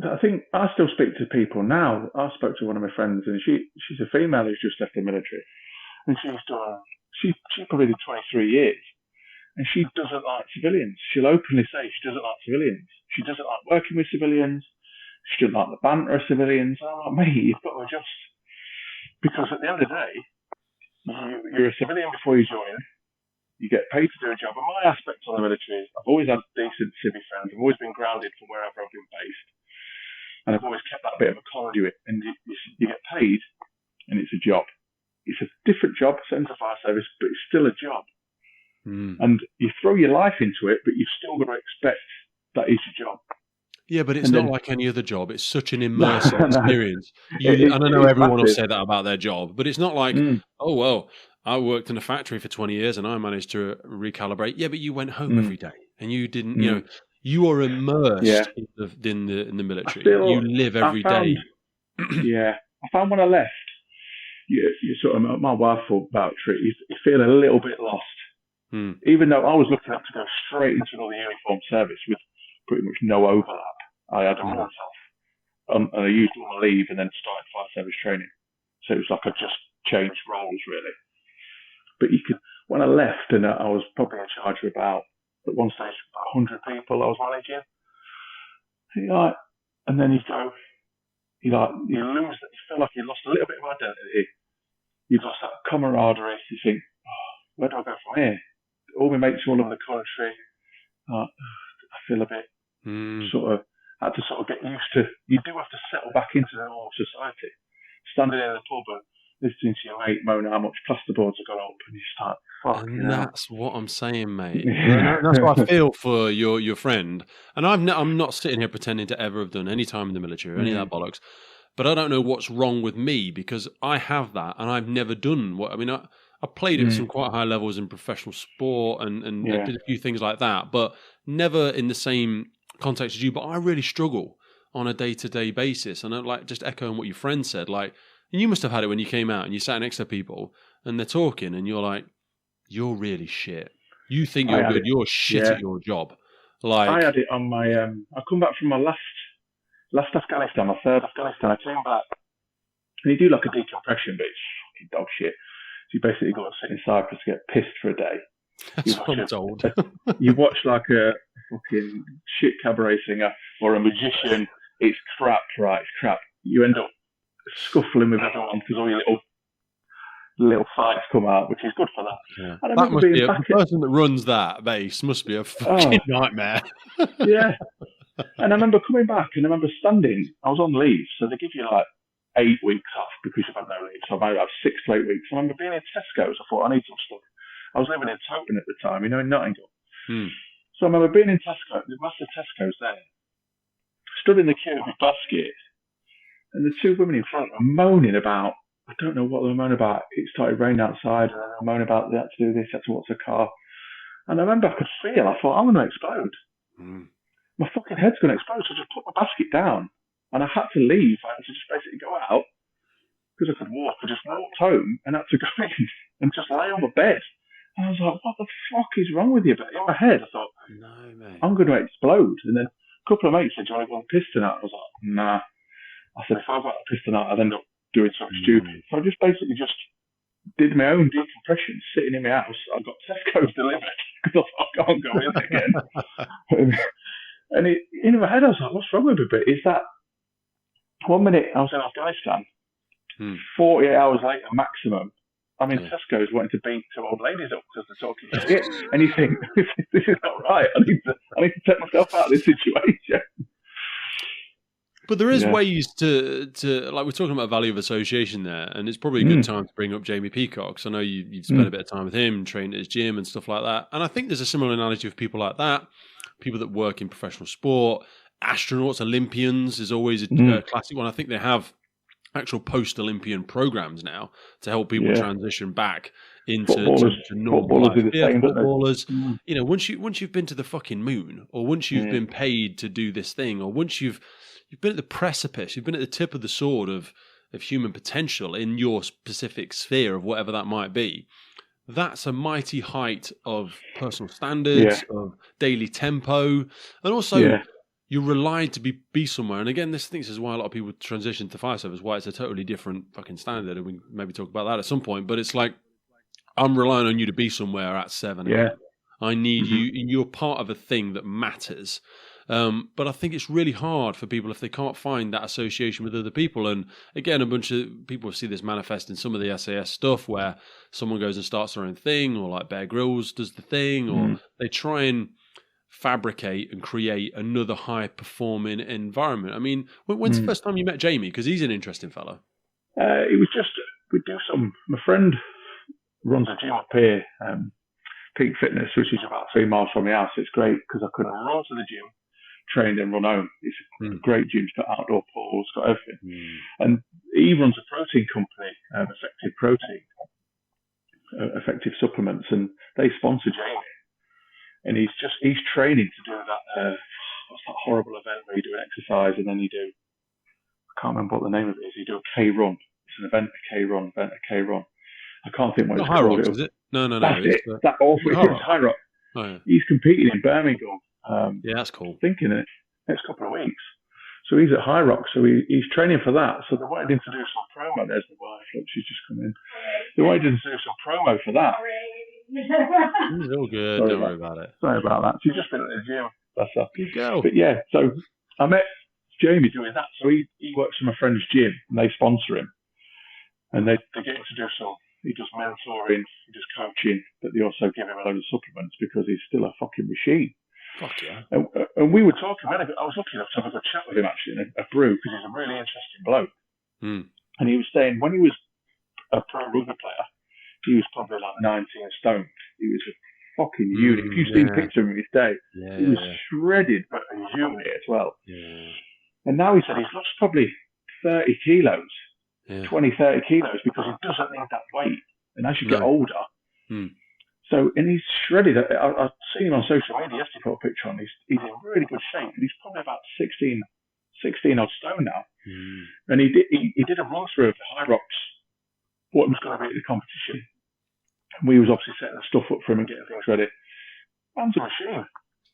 I think I still speak to people now. I spoke to one of my friends, and she's a female who's just left the military. And she probably did 23 years. And she doesn't like civilians. She'll openly say she doesn't like civilians. She doesn't like working with civilians. She doesn't like the banter of civilians. I'm like, mate, you've got to adjust. Because at the end of the day, you're a civilian before you join. You get paid to do a job. And my aspect on the military is I've always had decent civvy friends. I've always been grounded from wherever I've been based. And I've always kept that bit of a conduit. And you get paid, and it's a job. It's a different job, same as the fire service, but it's still a job. And you throw your life into it, but you've still got to expect that it's a job. Yeah, but it's not like any other job. It's such an immersive experience. And I know everyone will say that about their job, but it's not like, oh, well, I worked in a factory for 20 years and I managed to recalibrate. Yeah, but you went home every day and you didn't, you are immersed in the military. You live every day. Yeah. I found when I left, you sort of, my wife thought about it, you feel a little bit lost. Even though I was looking up to go straight into another uniform service with pretty much no overlap. I had them myself. And I used all my leave and then started fire service training. So it was like I just changed roles, really. But when I left, and I was probably in charge of at one stage, about 100 people I was managing. And then you lose that. You feel like you lost a little bit of identity. You've lost that camaraderie. You think, where do I go from here? All my mates are all over the country. I feel a bit had to sort of get used to. You do have to settle back into the normal society. Standing in the pub and listening to your mate moan how much plasterboards have gone up, and you start, and that's what I'm saying, mate. That's what I feel for your friend. And I'm not sitting here pretending to ever have done any time in the military or any of that bollocks. But I don't know what's wrong with me, because I have that and I've never done I played at some quite high levels in professional sport and did a few things like that, but never in the same context as you. But I really struggle on a day-to-day basis. And I'm just echoing what your friend said, and you must have had it when you came out and you sat next to people and they're talking and you're like, you're really shit. You think you're good. You're shit at your job. I had it on my, I come back from my last Afghanistan, my third Afghanistan. I came back and you do like a decompression, but it's fucking dog shit. So you basically got to sit in Cyprus to get pissed for a day. That's what I'm told. You watch like a fucking shit cabaret singer or a magician. It's crap, right? It's crap. You end up scuffling with everyone because all your little fights come out, which is good for that. Yeah. That must be the person that runs that base must be a fucking nightmare. Yeah. And I remember coming back and I remember standing. I was on leave, so they give you 8 weeks off because you've had no leave. So I might have 6 to 8 weeks. I remember being in Tesco's. I thought, I need some stuff. I was living in Towton at the time, in Nottingham. So I remember being in Tesco, the master Tesco's there, stood in the queue with baskets, and the two women in front were moaning about, I don't know what they were moaning about. It started raining outside, and they were moaning about they had to do this, they had to watch the car. And I remember I thought, I'm going to explode. My fucking head's going to explode. So I just put my basket down And I had to leave. I had to just basically go out because I could walk. I just walked home and had to go in and just lay on the bed. And I was like, what the fuck is wrong with you? But in my head, I thought, No, mate. I'm going to explode. And then a couple of mates said, do you want to go on piss tonight? I was like, nah. I said, if I got a piss tonight, I'd end up doing something stupid. So I just basically just did my own decompression sitting in my house. I got Tesco's delivered because I thought, I can't go in again. And in my head, I was like, what's wrong with me? But is that 1 minute I was in Afghanistan, 48 hours later maximum, I'm in Tesco's wanting to beat two old ladies up because they're talking shit. And you think, this is not right. I need to take myself out of this situation. But there is ways to like we're talking about value of association there, and it's probably a good time to bring up Jamie Peacock. Because I know you've spent a bit of time with him, trained at his gym and stuff like that. And I think there's a similar analogy with people like that, people that work in professional sport, astronauts, Olympians is always a classic one. I think they have actual post-Olympian programs now to help people transition back into normal life. Footballers. You know, once you've been to the fucking moon, or once you've been paid to do this thing, or once you've been at the precipice, you've been at the tip of the sword of human potential in your specific sphere of whatever that might be. That's a mighty height of personal standards, of daily tempo, and also you're relied to be somewhere. And again, this is why a lot of people transition to fire service, why it's a totally different fucking standard, and we can maybe talk about that at some point. But it's like, I'm relying on you to be somewhere at 7 a.m. I need you, and you're part of a thing that matters. But I think it's really hard for people if they can't find that association with other people. And again, a bunch of people see this manifest in some of the SAS stuff where someone goes and starts their own thing, or like Bear Grylls does the thing, or they try and fabricate and create another high-performing environment. I mean, when's the first time you met Jamie? Because he's an interesting fellow. It was just, my friend runs a gym up here, Peak Fitness, which is about 3 miles from my house. It's great because I could run to the gym, train and run home. It's a great gym. It's got outdoor pools, got everything. And he runs a protein company, Effective Protein, Effective Supplements, and they sponsor Jamie. And he's training to do that, what's that horrible event where you do an exercise and then you do, I can't remember what the name of it is, you do a K-run. It's an event, a K-run. I can't think what it's called. Rocks, is it? No. That's it. That awful. It's High Rock. Oh, yeah. He's competing in Birmingham. That's cool. Thinking it next couple of weeks. So he's at High Rock. So he's training for that. So they wanted him to do some promo. There's the wife. Look, she's just come in. They wanted him to do some promo for that. It's all good. Don't worry about it. Sorry about that. She's just been at the gym. That's her. Good girl. But yeah, so I met Jamie doing that. So he works for my friend's gym and they sponsor him. And they get him to do some. He does mentoring, he does coaching, but they also give him a load of supplements because he's still a fucking machine. Fuck yeah. And we were talking, I was lucky enough to have a good chat with him actually in a brew because he's a really interesting bloke. And he was saying when he was a pro rugby player, he was probably like 19 stone. He was a fucking unit. If you've seen a picture of him his day, he was shredded, but a unit as well. And now he said he's lost probably 30 kilos. 20, 30 kilos because he doesn't need that weight. And as you get older, so, and he's shredded. I've seen him on social media yesterday, put a picture on. He's in really good shape. And he's probably about 16 odd stone now. And he did a run through of the High Rocks, what was going to be at the competition. And we was obviously setting the stuff up for him and getting things ready. Man's a machine.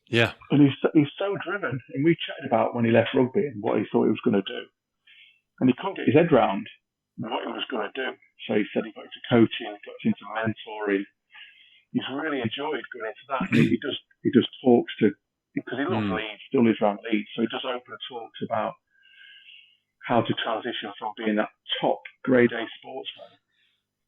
Yeah. And he's so driven. And we chatted about when he left rugby and what he thought he was going to do. And he couldn't get his head round what he was going to do. So he said he got into coaching, got into mentoring. He's really enjoyed going into that. He does talks to, because he loves Leeds, still lives around Leeds, so he does open talks about how to transition from being that top grade A sportsman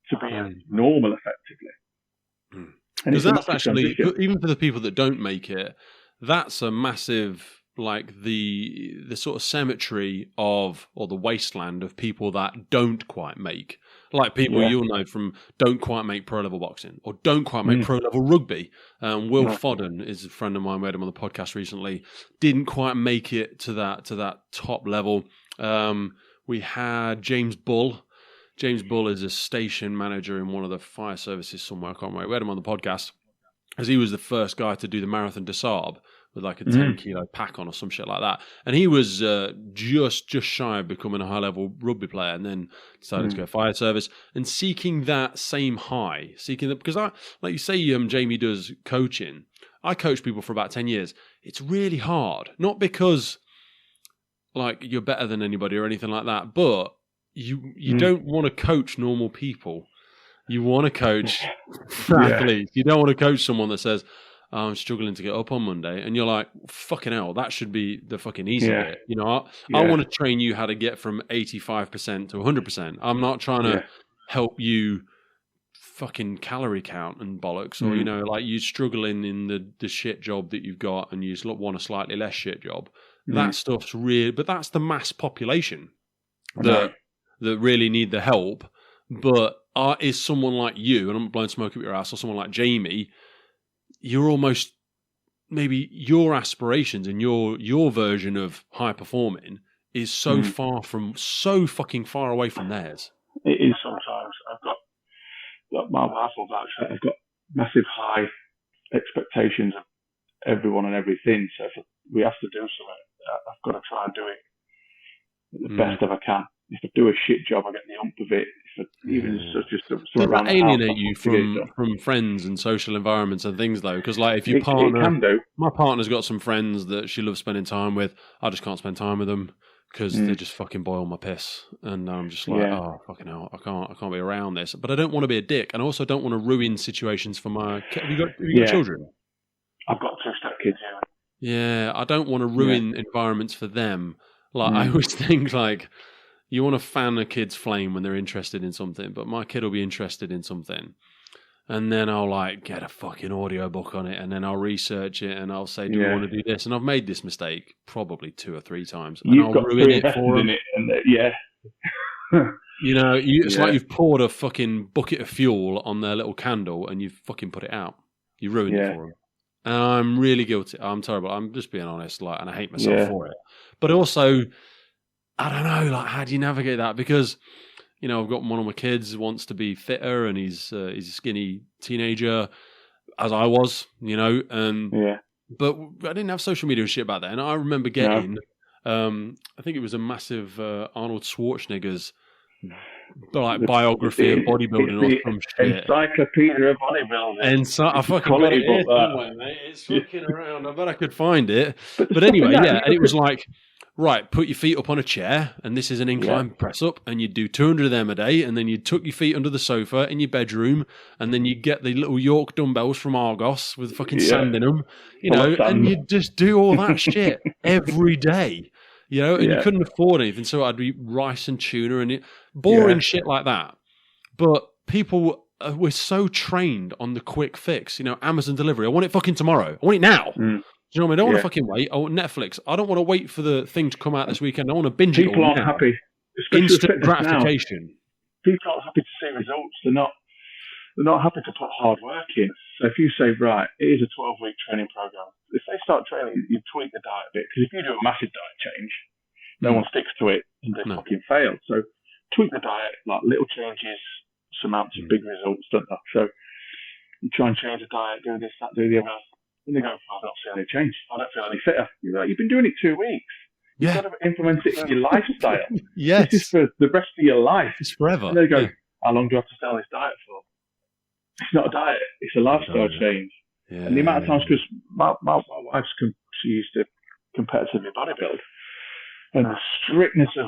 to being normal effectively. Because that's actually, even for the people that don't make it, that's a massive, like the sort of cemetery of, or the wasteland of people that don't quite make, like people you'll know from don't quite make pro level boxing or don't quite make pro level rugby. Will Fodden is a friend of mine. We had him on the podcast recently. Didn't quite make it to that top level. We had James Bull. James Bull is a station manager in one of the fire services somewhere. I can't remember. We had him on the podcast as he was the first guy to do the Marathon des Sables, with like a 10-kilo pack on or some shit like that. And he was just shy of becoming a high-level rugby player, and then decided to go fire service and seeking that same high, because like you say, Jamie does coaching. I coach people for about 10 years. It's really hard, not because like you're better than anybody or anything like that, but you don't want to coach normal people. You want to coach athletes. You don't want to coach someone that says, I'm struggling to get up on Monday. And you're like, fucking hell, that should be the fucking easy bit. You know, I want to train you how to get from 85% to 100%. I'm not trying to help you fucking calorie count and bollocks, or, you know, like you struggling in the shit job that you've got and you just want a slightly less shit job. That stuff's real, but that's the mass population that really need the help. But is someone like you, and I'm not blowing smoke up your ass, or someone like Jamie, you're almost, maybe your aspirations and your version of high performing is so fucking far away from theirs. It is sometimes. My wife will vouch for that. I've got massive high expectations of everyone and everything. So if we have to do something, I've got to try and do it the best I can. If I do a shit job, I get the ump of it. Does that alienate you from friends and social environments and things, though? Because like if your partner, it can do. My partner's got some friends that she loves spending time with. I just can't spend time with them because they just fucking boil my piss, and I'm just like, oh fucking hell, I can't be around this. But I don't want to be a dick, and I also don't want to ruin situations for my. Have you got children? I've got 2 stepkids. Yeah, I don't want to ruin environments for them. Like I always think like. You want to fan a kid's flame when they're interested in something, but my kid will be interested in something. And then I'll like get a fucking audiobook on it, and then I'll research it, and I'll say, do you want to do this? And I've made this mistake probably 2 or 3 times. And You've I'll got ruin it for them. You know, it's like you've poured a fucking bucket of fuel on their little candle and you've fucking put it out. You ruined it for them. And I'm really guilty. I'm terrible. I'm just being honest, like, and I hate myself for it. But also, I don't know, like, how do you navigate that? Because, you know, I've got one of my kids who wants to be fitter, and he's a skinny teenager, as I was, you know. But I didn't have social media and shit back then. I remember getting, I think it was a massive Arnold Schwarzenegger's biography of bodybuilding or some shit. Encyclopedia of bodybuilding. I fucking got it here somewhere, mate. It's fucking around. I bet I could find it. But anyway, and it was like, right, put your feet up on a chair, and this is an incline press up, and you do 200 of them a day, and then you tuck your feet under the sofa in your bedroom, and then you get the little York dumbbells from Argos with fucking sand in them, you know, and you just do all that shit every day, you know, and you couldn't afford anything, so I'd be rice and tuna and boring shit like that. But people were so trained on the quick fix, you know, Amazon delivery. I want it fucking tomorrow. I want it now. Do you know what I mean? I don't want to fucking wait. I want Netflix. I don't want to wait for the thing to come out this weekend. I want to binge it all now. People aren't happy. Instant gratification. People aren't happy to see results. They're not happy to put hard work in. So if you say, right, it is a 12-week training program. If they start training, you tweak the diet a bit. Because if you do a massive diet change, no one sticks to it and they fucking fail. So tweak the diet, like little changes, surmount to big results, don't they? So you try and change the diet, do this, that, do the other. And they go, I don't see any change. I don't feel any fitter. You're like, you've been doing it 2 weeks. You've got to implement it in your lifestyle. This is for the rest of your life. It's forever. And they go, how long do I have to stay on this diet for? It's not a diet. It's a lifestyle change. And the amount of times, because my wife's, she used to competitively bodybuild, and the strictness of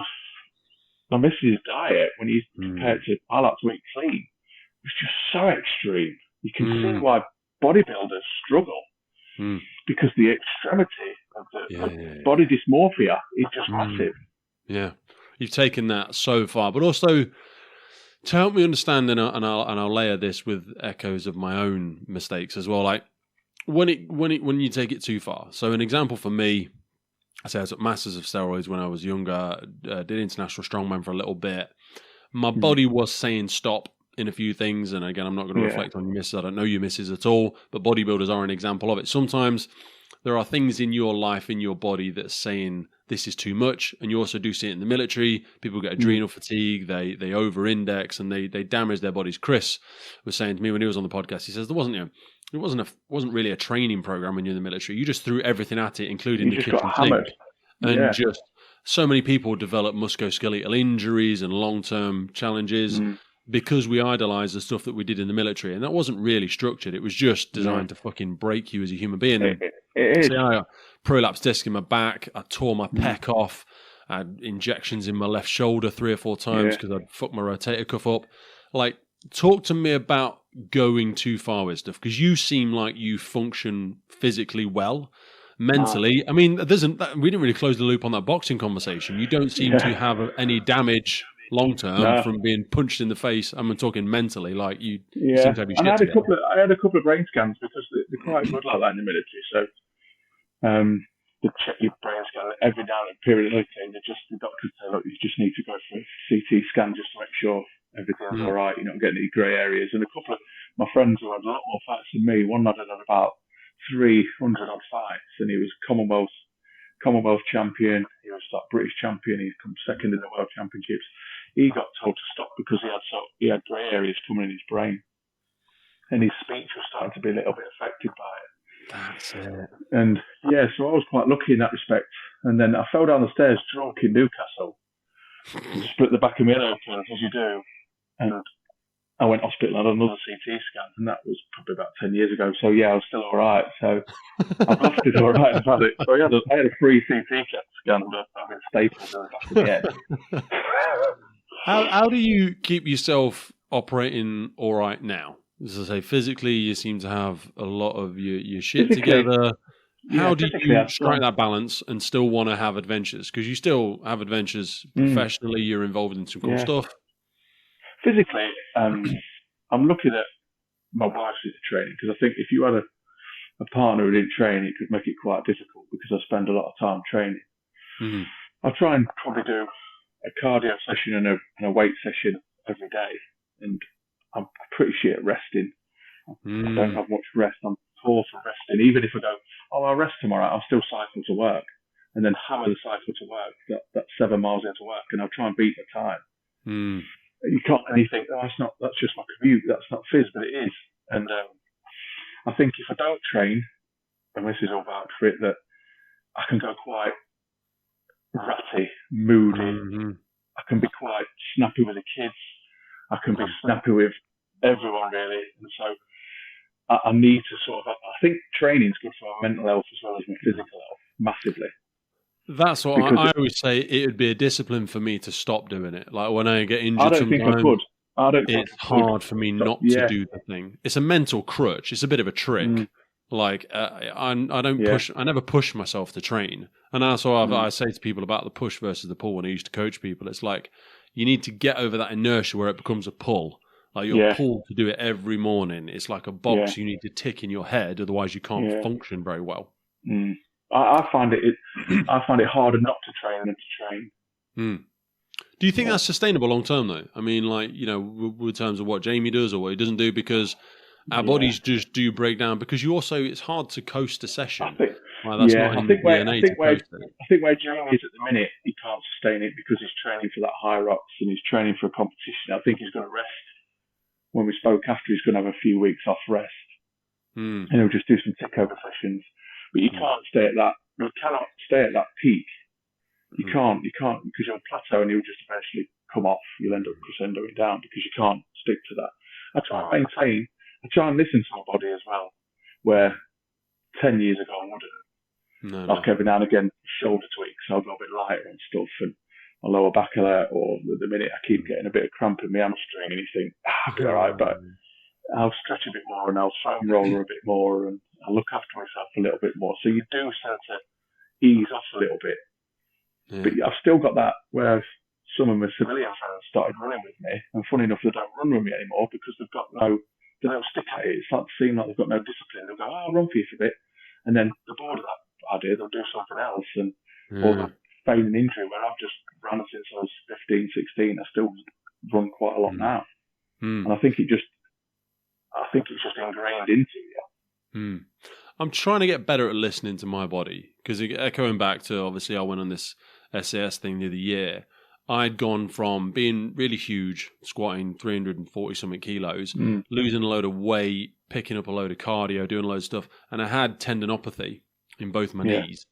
my missus' diet when you compare it to, I like to eat clean, was just so extreme. You can see why bodybuilders struggle. Because the extremity of the body dysmorphia is just massive. Yeah, you've taken that so far, but also to help me understand, and I'll layer this with echoes of my own mistakes as well. Like when you take it too far. So an example for me, I say I took masses of steroids when I was younger. Did international strongman for a little bit. My body was saying stop in a few things, and again, I'm not going to reflect on your misses. I don't know your misses at all, but bodybuilders are an example of it. Sometimes there are things in your life, in your body that's saying this is too much. And you also do see it in the military. People get adrenal fatigue, they over-index, and they damage their bodies. Chris was saying to me when he was on the podcast, he says there wasn't, it wasn't really a training program when you're in the military. You just threw everything at it, including the kitchen sink. And just so many people develop musculoskeletal injuries and long-term challenges because we idolize the stuff that we did in the military. And that wasn't really structured. It was just designed to fucking break you as a human being. It is. See, I prolapsed disc in my back. I tore my pec off. I had injections in my left shoulder 3 or 4 times because I'd fucked my rotator cuff up. Like, talk to me about going too far with stuff, because you seem like you function physically well. Mentally, I mean, we didn't really close the loop on that boxing conversation. You don't seem to have any damage long term from being punched in the face. I'm talking mentally, like you seem to have your shit together. I had a couple of brain scans because they're quite good like that in the military. So they check your brain scan every now and periodically. The doctors say, look, you just need to go for a CT scan just to make sure everything's all right. You're not getting any grey areas. And a couple of my friends who had a lot more fights than me, one lad had about 300 odd fights, and he was Commonwealth champion. He was like British champion. He'd come second in the World Championships. He got told to stop because he had grey areas coming in his brain, and his speech was starting to be a little bit affected by it. That's it. And so I was quite lucky in that respect. And then I fell down the stairs drunk in Newcastle, split the back of my head open as you do, and I went hospital and had another CT scan, and that was probably about 10 years ago. So, I was still all right. So, I've lasted all right about it. So, I had a free CT scan, but I've been stapled in the back of the head. How do you keep yourself operating all right now? As I say, physically, you seem to have a lot of your shit together. How do you strike that balance and still want to have adventures? Because you still have adventures professionally. You're involved in some cool stuff. Physically, I'm lucky that my wife's into training, because I think if you had a partner who didn't train, it could make it quite difficult, because I spend a lot of time training. I try and probably do a cardio session and a weight session every day, and I'm pretty shit at resting. I don't have much rest. I'm poor for resting. Even if I go, I'll rest tomorrow, I'll still cycle to work, and then hammer the cycle to work, that's 7 miles into work, and I'll try and beat the time. You can't, and you think, that's just my commute, that's not phys, but it is. And I think if I don't train, and this is all about for it, that I can go quite ratty, moody. I can be quite snappy with the kids. I can be snappy with everyone, really. And so I need to I think training's good for my mental health as well as my physical health, massively. That's what I always say. It would be a discipline for me to stop doing it. Like when I get injured, it's hard for me not to do the thing. It's a mental crutch. It's a bit of a trick. Like I don't push. I never push myself to train. And that's why I say to people about the push versus the pull. When I used to coach people, it's like you need to get over that inertia where it becomes a pull. Like you're pulled to do it every morning. It's like a box you need to tick in your head, otherwise you can't function very well. I find it harder not to train than to train. Do you think that's sustainable long term, though? I mean, like, in terms of what Jamie does or what he doesn't do, because our bodies just do break down. Because it's hard to coast a session. I think where Jamie is at the minute, he can't sustain it because he's training for that high rocks and he's training for a competition. I think he's going to rest. When we spoke after, he's going to have a few weeks off rest, and he'll just do some tick over sessions. But you can't stay at that. You cannot stay at that peak. You can't because you'll plateau and you'll just eventually come off. You'll end up crescendoing down because you can't stick to that. I try and maintain. I try and listen to my body as well. Where 10 years ago I wouldn't. Like every now and again, shoulder tweaks. I'll go a bit lighter and stuff, and my lower back alert. Or at the minute I keep getting a bit of cramp in my hamstring, and you think I'll be all right, but I'll stretch a bit more and I'll foam roller a bit more and I'll look after myself a little bit more. So you do start to ease off a little bit. But I've still got that where some of my civilian friends started running with me, and funny enough, they don't run with me anymore because they don't stick at it. It starts to seem like they've got no discipline. They'll go, I'll run for you for a bit, and then they're bored of that idea, they'll do something else, and or they'll feign an injury where I've just run since I was 15, 16. I still run quite a lot now. And I think it's just ingrained into you. I'm trying to get better at listening to my body, because echoing back to, obviously, I went on this SAS thing the other year. I'd gone from being really huge, squatting 340 something kilos, losing a load of weight, picking up a load of cardio, doing a load of stuff, and I had tendinopathy in both my knees,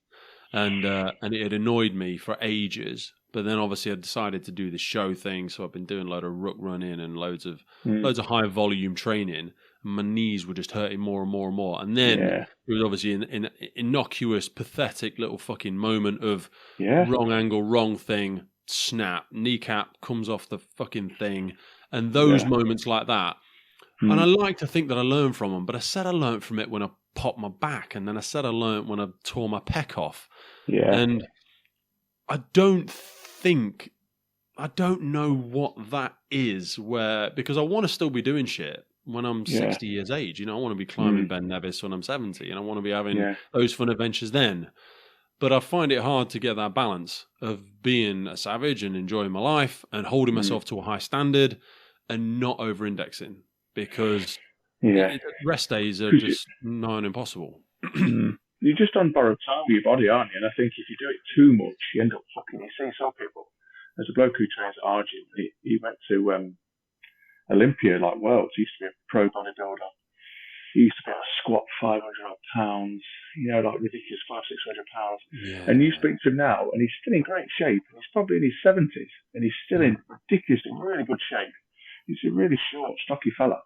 and it had annoyed me for ages. But then obviously I decided to do the show thing, so I've been doing a load of ruck running and loads of high volume training. And my knees were just hurting more and more and more. And then it was obviously an innocuous, pathetic little fucking moment of wrong angle, wrong thing, snap, kneecap comes off the fucking thing, and those moments like that. And I like to think that I learned from them, but I said I learned from it when I popped my back, and then I said I learned when I tore my pec off. And I don't know what that is, because I want to still be doing shit when I'm 60 years age. I want to be climbing Ben Nevis when I'm 70, and I want to be having those fun adventures then. But I find it hard to get that balance of being a savage and enjoying my life and holding myself to a high standard and not over-indexing, because rest days are just nigh on impossible. You're just on borrowed time with your body, aren't you? And I think if you do it too much, you end up fucking... You see some people... There's a bloke who trains at our gym. He went to Olympia, like Worlds. He used to be a pro bodybuilder. He used to be able to squat 500 odd pounds, like ridiculous 500-600 pounds. And you speak to him now, and he's still in great shape. He's probably in his 70s, and he's still in ridiculously really good shape. He's a really short, stocky fella.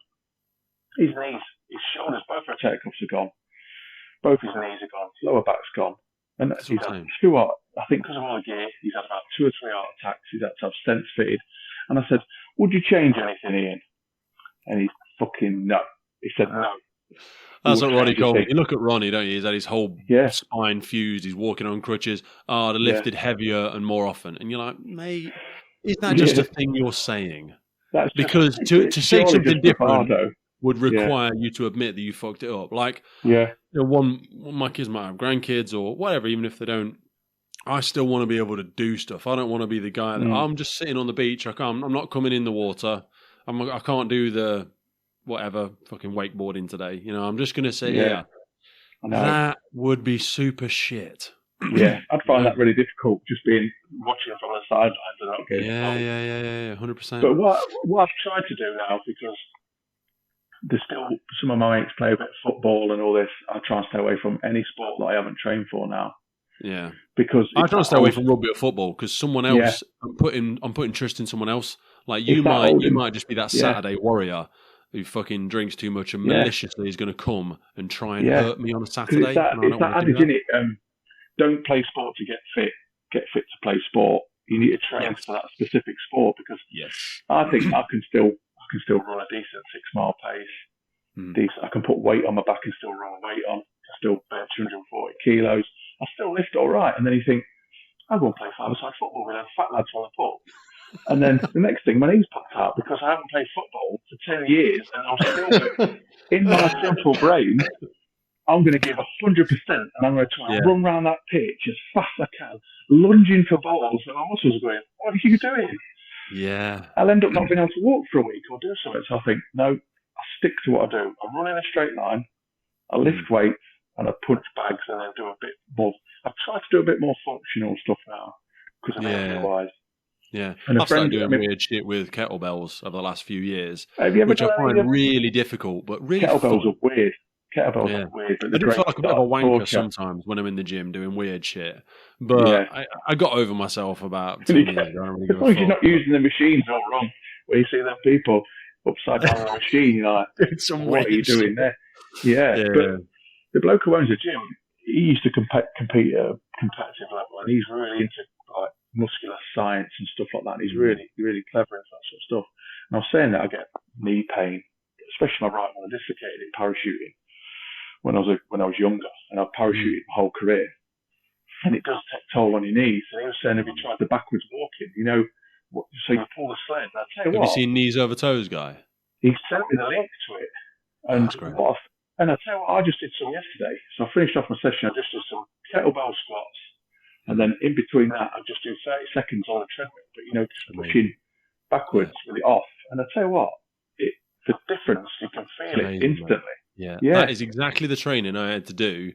His knees, his shoulders, both rotator cuffs are gone. Both his knees are gone. His lower back's gone. And he's had I think because of all the gear, he's had about 2 or 3 heart attacks. He's had to have stents fitted. And I said, would you change anything, Ian? And he's fucking no. He said no. That's what Ronnie called me. You look at Ronnie, don't you? He's had his whole spine fused. He's walking on crutches. They're lifted heavier and more often. And you're like, mate, is that just a thing you're saying? Because to say something different would require you to admit that you fucked it up. Like, one of my kids might have grandkids or whatever, even if they don't. I still want to be able to do stuff. I don't want to be the guy that I'm just sitting on the beach. I'm not coming in the water. I can't do the whatever fucking wakeboarding today. I'm just going to sit here. That would be super shit. Yeah, I'd find that really difficult, just watching from the sidelines and not getting involved. 100%. But what I've tried to do now, because there's still some of my mates play a bit of football and all this, I try and stay away from any sport that I haven't trained for now. Yeah, because I try to stay away from rugby or football, because someone else, I'm putting trust in someone else. Like you might just be that Saturday warrior who fucking drinks too much and maliciously is going to come and try and hurt me on a Saturday. It's that adage, isn't it? Don't play sport to get fit. Get fit to play sport. You need to train for that specific sport, because I think I can still run a decent 6 mile pace. I can put weight on my back and still run weight on. I still bench 240 kilos. I still lift all right. And then you think, I'll go and play 5-a-side football with fat lads on the pub. And then the next thing, my knees popped out because I haven't played football for 10 years, and I'm still in my simple brain. I'm going to give 100%, and I'm going to try and run around that pitch as fast as I can, lunging for balls, and my muscles are going, what are you doing? Yeah. I'll end up not being able to walk for a week or do something. So I think, no, I stick to what I do. I run in a straight line, I lift weights, and I punch bags, and then do a bit more. I've tried to do a bit more functional stuff now, because I'm otherwise. Yeah, I've started doing weird shit with kettlebells over the last few years, which I find really difficult, but really kettlebells fun. are weird. Kettlebells are weird. I do feel like a bit of a wanker sometimes when I'm in the gym doing weird shit, but I got over myself about 2 years ago. I don't really give a fuck. You're not using the machines all wrong. Where you see them people upside down on the machine, you're like, what are you doing there? But the bloke who owns the gym, he used to compete at a competitive level, and he's really into like muscular science and stuff like that. And he's really, really clever at that sort of stuff. And I was saying that I get knee pain, especially my right one. I dislocated it parachuting when I was younger, and I've parachuted my whole career, and it does take toll on your knees. And he was saying if you tried the backwards walking, so you pull the sled. And I tell you what, have you seen knees over toes guy? He sent me the link to it, and and I tell you what, I just did some yesterday. So I finished off my session. I just did some kettlebell squats. And then in between that, I just do 30 seconds on a treadmill, but just pushing backwards with it off. And I tell you what, the difference, you can feel it instantly. Yeah, Yeah. that is exactly the training I had to do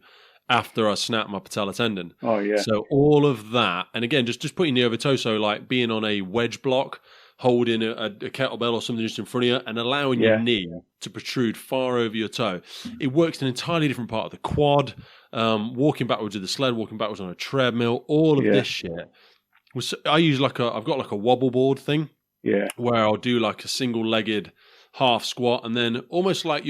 after I snapped my patella tendon. Oh, yeah. So all of that, and again, just putting the over torso, like being on a wedge block, holding a kettlebell or something just in front of you, and allowing your knee to protrude far over your toe. It works in an entirely different part of the quad. Walking backwards with the sled, walking backwards on a treadmill, all of this shit. I use I've got like a wobble board thing. Yeah. Where I'll do like a single-legged half squat, and then almost like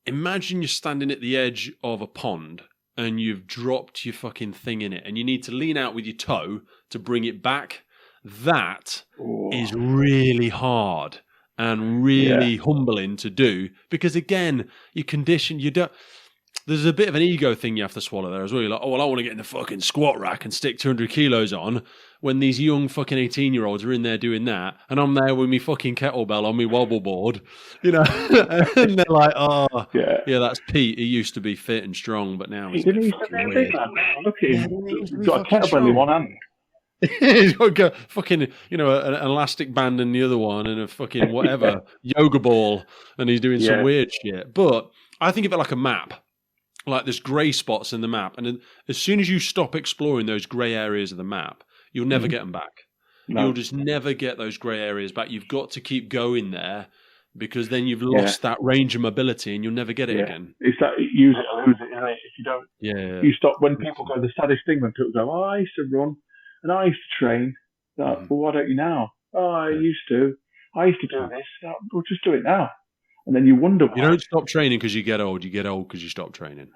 imagine you're standing at the edge of a pond and you've dropped your fucking thing in it and you need to lean out with your toe to bring it back. That is really hard and really humbling to do because, again, there's a bit of an ego thing you have to swallow there as well. You're like, oh, well, I want to get in the fucking squat rack and stick 200 kilos on when these young fucking 18-year-olds are in there doing that. And I'm there with me fucking kettlebell on me wobble board, and they're like, oh, yeah, that's Pete. He used to be fit and strong, but now he's Look at him. He's got a kettlebell in one hand. He's got a fucking, an elastic band in the other one and a fucking whatever, yoga ball, and he's doing some weird shit. But I think of it like a map. Like there's grey spots in the map, and then as soon as you stop exploring those grey areas of the map, you'll never get them back. No. You'll just never get those grey areas back. You've got to keep going there because then you've lost that range of mobility, and you'll never get it again. It's that use it or lose it, isn't it? If you don't, you stop. When people go, the saddest thing when people go, "Oh, I used to run and I used to train." Well, why don't you now? Oh, I used to. I used to do this. Well, just do it now. And then you wonder why. You don't stop training because you get old. You get old because you stop training.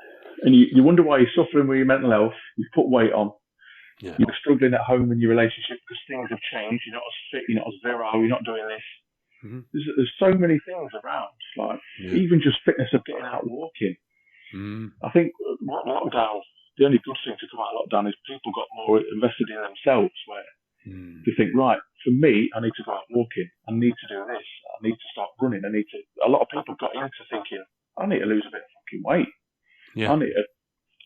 And you wonder why you're suffering with your mental health. You've put weight on. Yeah. You're struggling at home in your relationship because things have changed. You're not as fit. You're not as virile. You're not doing this. Mm-hmm. There's so many things around. Like even just fitness of getting out walking. I think lockdown, the only good thing to come out of lockdown is people got more invested in themselves. Where you think, right, for me, I need to go out walking. I need to do this. I need to start running. A lot of people got into thinking, I need to lose a bit of fucking weight. Yeah. I need to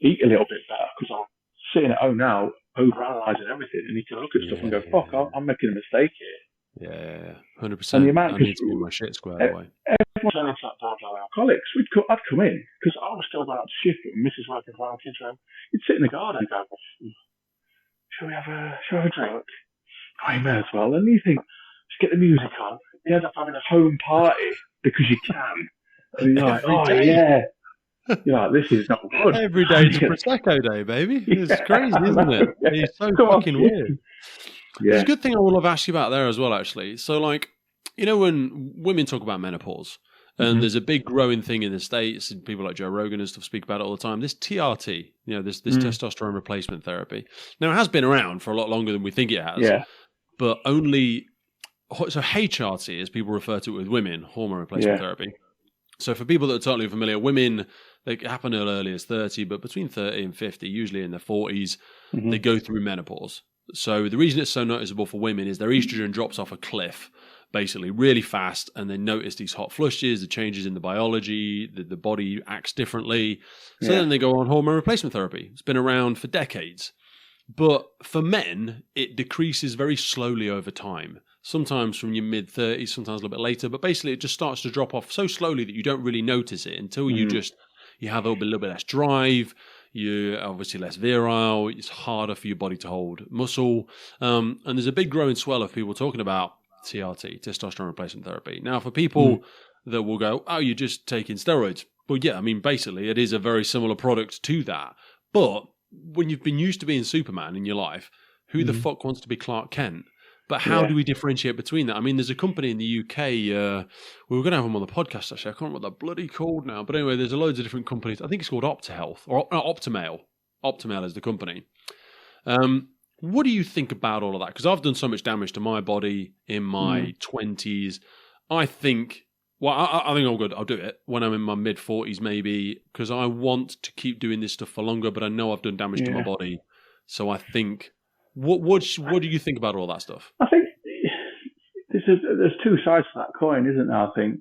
eat a little bit better because I'm sitting at home now, overanalyzing everything, and you can look at stuff and go, fuck, I'm making a mistake here. Yeah, 100%. And the amount, I need to get my shit squared away. Everyone's only to that borderline alcoholics. I'd come in because I was still going out to shift, and Mrs. working for our kids' home. You'd sit in the garden and go, shall we have a drink? Oh, you may as well. And you think, just get the music on. You end up having a home party because you can. And you're like, yeah. You're like, this is not good. Every day's a Prosecco day, baby. It's crazy, isn't it? It's so fucking weird. Yeah. There's a good thing I will have asked you about there as well, actually. So, when women talk about menopause, and there's a big growing thing in the States, and people like Joe Rogan and stuff speak about it all the time, this TRT, this testosterone replacement therapy. Now, it has been around for a lot longer than we think it has, but only... So HRT, as people refer to it with women, hormone replacement therapy. So for people that are totally familiar, women, they happen as early as 30, but between 30 and 50, usually in their 40s, they go through menopause. So the reason it's so noticeable for women is their estrogen drops off a cliff, basically really fast, and they notice these hot flushes, the changes in the biology, the body acts differently. So then they go on hormone replacement therapy. It's been around for decades. But for men, it decreases very slowly over time. Sometimes from your mid-30s, sometimes a little bit later. But basically, it just starts to drop off so slowly that you don't really notice it until you have a little bit less drive. You're obviously less virile. It's harder for your body to hold muscle. And there's a big growing swell of people talking about TRT, testosterone replacement therapy. Now, for people that will go, oh, you're just taking steroids. Well, yeah, I mean, basically, it is a very similar product to that. But when you've been used to being Superman in your life, who the fuck wants to be Clark Kent? But how do we differentiate between that? I mean, there's a company in the UK, we were going to have them on the podcast, actually. I can't remember what they're bloody called now. But anyway, there's loads of different companies. I think it's called OptiHealth, or Optimail. Optimail is the company. What do you think about all of that? Because I've done so much damage to my body in my 20s. I think, I think I'm good. I'll do it when I'm in my mid-40s maybe, because I want to keep doing this stuff for longer, but I know I've done damage to my body. So I think... What do you think about all that stuff? I think there's two sides to that coin, isn't there? I think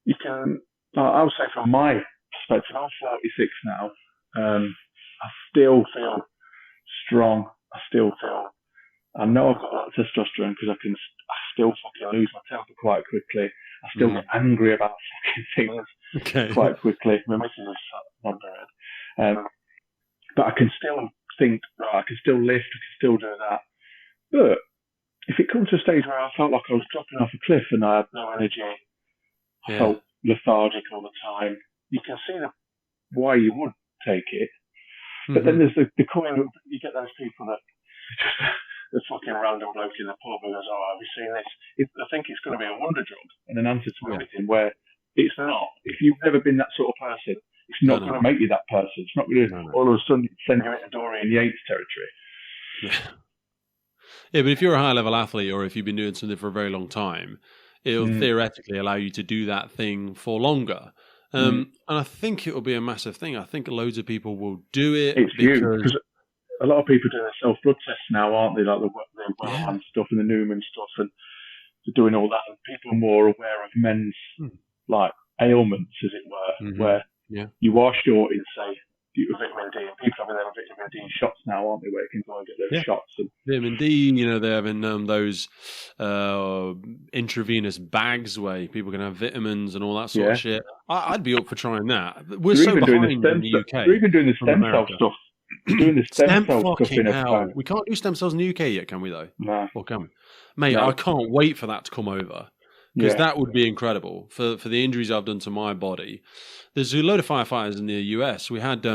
you can. I would say from my perspective, I'm 46 now. I still feel strong. I know I've got a lot of testosterone because I still fucking lose my temper quite quickly. I still get angry about fucking things quite quickly. My missus is wondering. But I can still think, right, I can still lift, I can still do that. But if it comes to a stage where I felt like I was dropping off a cliff and I had no energy, I felt lethargic all the time, you can see why you would take it. But then there's the coin, you get those people that just the fucking random bloke in the pub who goes, oh, have you seen this? I think it's going to be a wonder drug and an answer to everything, where it's not. If you've never been that sort of person, it's not going to make you that person. It's not going to all of a sudden send you into Dorian Yates territory. Yeah, but if you're a high-level athlete or if you've been doing something for a very long time, it'll theoretically allow you to do that thing for longer. And I think it will be a massive thing. I think loads of people will do it. It's because a lot of people do their self-blood tests now, aren't they? Like the Wellman stuff and the Newman stuff, and they're doing all that. And people are more aware of men's like ailments, as it were, where you are short in, say, vitamin D. And people having their vitamin D shots now, aren't they? Where you can go and get those shots. And vitamin D, they're having those intravenous bags where people can have vitamins and all that sort of shit. I'd be up for trying that. We're so behind in the UK. They're even doing the stem cell stuff. Doing the stem cell stuff in hell. We can't do stem cells in the UK yet, can we, though? No. Or can we? Mate, I can't wait for that to come over. Because that would be incredible for the injuries I've done to my body. There's a load of firefighters in the US. We had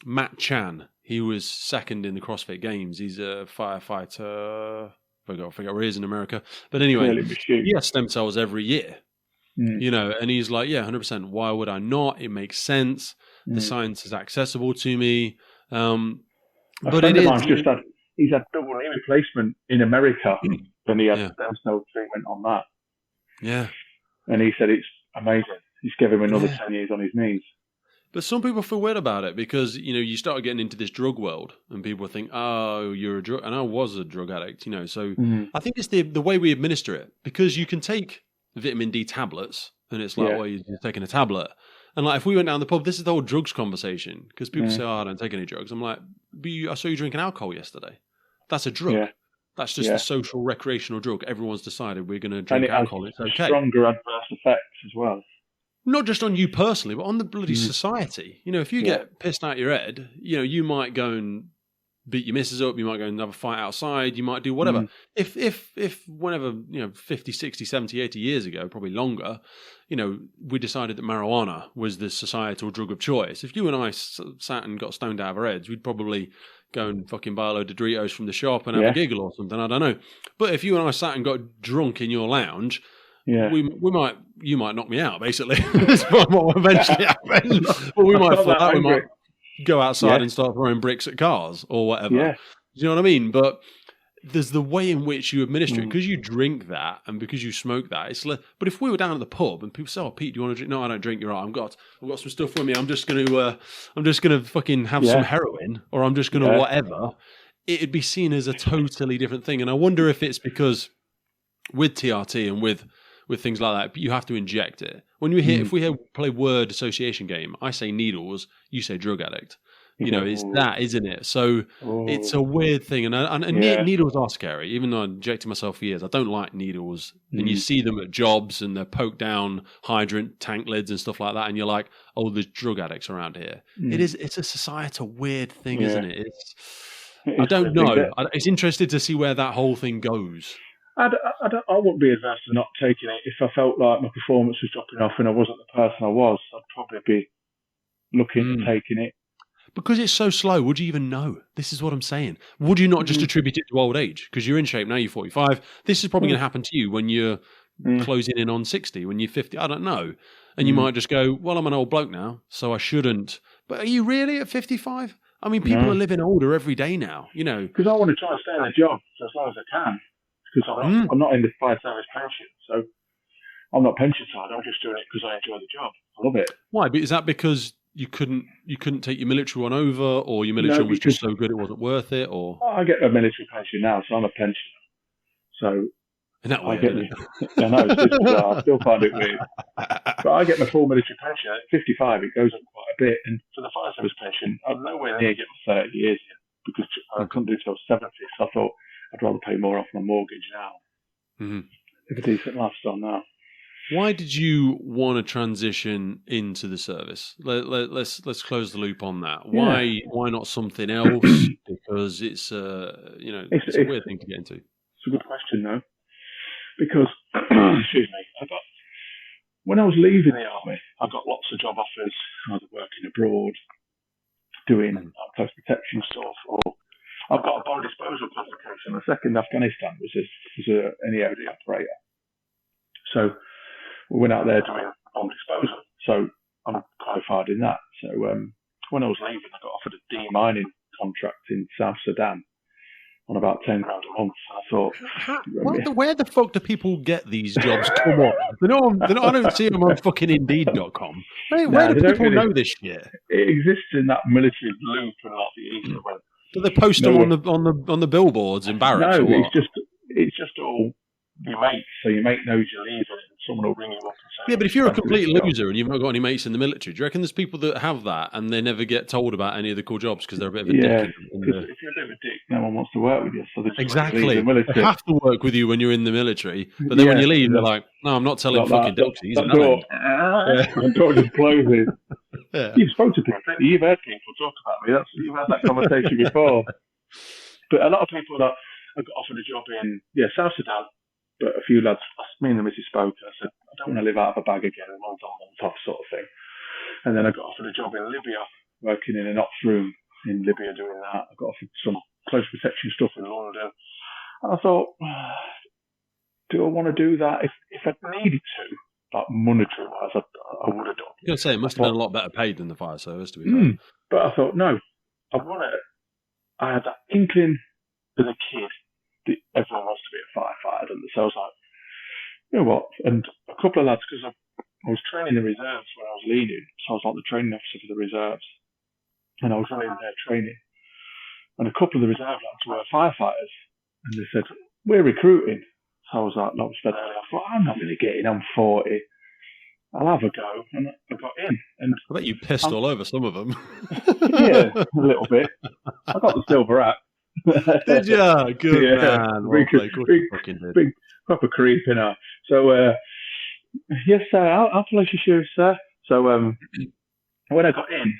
Matt Chan. He was second in the CrossFit Games. He's a firefighter. I forgot where he is in America. But anyway, he has stem cells every year. And he's like, 100%. Why would I not? It makes sense. The science is accessible to me. But it is. He's had double knee replacement in America, and he had stem cell treatment on that. Yeah. And he said it's amazing. He's given him another 10 years on his knees. But some people feel weird about it because, you start getting into this drug world and people think, oh, you're a drug, and I was a drug addict, so I think it's the way we administer it, because you can take vitamin D tablets and it's like, well, you're taking a tablet. And like, if we went down the pub, this is the whole drugs conversation, because people say, oh, I don't take any drugs. I'm like, but I saw you drinking alcohol yesterday. That's a drug. Yeah. That's just a social recreational drug. Everyone's decided we're going to drink alcohol. It's okay. Stronger adverse effects as well. Not just on you personally, but on the bloody society. If you get pissed out your head, you might go and beat your missus up. You might go and have a fight outside. You might do whatever. If whenever, 50, 60, 70, 80 years ago, probably longer, we decided that marijuana was the societal drug of choice. If you and I sat and got stoned out of our heads, we'd probably go and fucking buy a load of Doritos from the shop and have a giggle or something. I don't know. But if you and I sat and got drunk in your lounge, you might knock me out, basically. That's what will eventually happen. But we might fly, we might go outside and start throwing bricks at cars or whatever. Yeah. Do you know what I mean? But there's the way in which you administer it, because you drink that and because you smoke that. But if we were down at the pub and people say, "Oh, Pete, do you want to drink?" No, I don't drink. You're right. I've got some stuff with me. I'm just gonna fucking have some heroin, or I'm just gonna whatever. It'd be seen as a totally different thing. And I wonder if it's because with TRT and with things like that, you have to inject it. When we hear, if we play word association game, I say needles, you say drug addict. It's that, isn't it? So it's a weird thing. And needles are scary. Even though I injected myself for years, I don't like needles. And you see them at jobs and they're poked down hydrant tank lids and stuff like that. And you're like, oh, there's drug addicts around here. It's a societal weird thing, isn't it? I don't know. It's interesting to see where that whole thing goes. I wouldn't be adverse to not taking it. If I felt like my performance was dropping off and I wasn't the person I was, I'd probably be looking at taking it. Because it's so slow, would you even know? This is what I'm saying. Would you not just attribute it to old age? Because you're in shape now, you're 45. This is probably going to happen to you when you're closing in on 60, when you're 50. I don't know. And you might just go, well, I'm an old bloke now, so I shouldn't. But are you really at 55? I mean, people are living older every day now, Because I want to try and stay in a job for as long as I can. Because I'm not in the fire service pension, so I'm not pension side. I'm just doing it because I enjoy the job. I love it. Why? Is that because you couldn't take your military one over, or your military was just so good it wasn't worth it, or? I get a military pension now, so I'm a pensioner. So in that way, I know, it's bizarre. I still find it weird. But I get my full military pension at 55. It goes up quite a bit, and for the fire service pension, I'm nowhere near getting 30 years yet because I couldn't do till 70. So I thought I'd rather pay more off my mortgage now. If a decent lifestyle now. Why did you want to transition into the service? Let's close the loop on that. Why not something else? Because it's it's a weird thing to get into. It's a good question, though, because excuse me, when I was leaving the army, I got lots of job offers, either working abroad, doing close protection stuff, or I've got a bomb disposal qualification. The second Afghanistan was an EOD operator. So we went out there doing bomb disposal. So I'm qualified in that. So when I was leaving, I got offered a demining contract in South Sudan on about $10,000 a month. I thought, where the fuck do people get these jobs? Come on, I don't see them on fucking Indeed.com. Where do people know this shit? It exists in that military loop and like the East. Do they post them on the billboards in barracks? No, it's just all your mates. So your mate knows you're leaving, and someone will ring you up and say, yeah, but if you're a complete loser and you've not got any mates in the military, do you reckon there's people that have that and they never get told about any of the cool jobs because they're a bit of a dick? Yeah, because if you're a bit of a dick, no one wants to work with you. So exactly. They have to work with you when you're in the military, but then when you leave, they're like, no, I'm not telling fucking Dilksy. The door just closes. Yeah. You've spoken to people. You've heard people talk about me. You've had that conversation before. But a lot of people that I got offered a job in South Sudan, but a few lads, me and the missus spoke, I said, I don't want to live out of a bag again, month on, month off sort of thing. And then I got offered a job in Libya, working in an ops room in Libya doing that. I got offered some close protection stuff in London. And I thought, do I want to do that? If I needed to, like monetary-wise, I would have done. I was going to say, it must have been a lot better paid than the fire service, to be fair. But I thought, no, I had that inkling as a kid that everyone wants to be a firefighter. And so I was like, you know what? And a couple of lads, because I was training the reserves when I was leading, so I was like the training officer for the reserves. And I was running their training. And a couple of the reserve lads were firefighters. And they said, we're recruiting. So I was like, I thought, I'm not really getting, I'm 40. I'll have a go. And I got in. And I bet you pissed all over some of them. Yeah, a little bit. I got the silver hat. Did you? Good man. Big proper creep in her. So, yes, sir, I'll polish your shoes, sir. So, when I got in,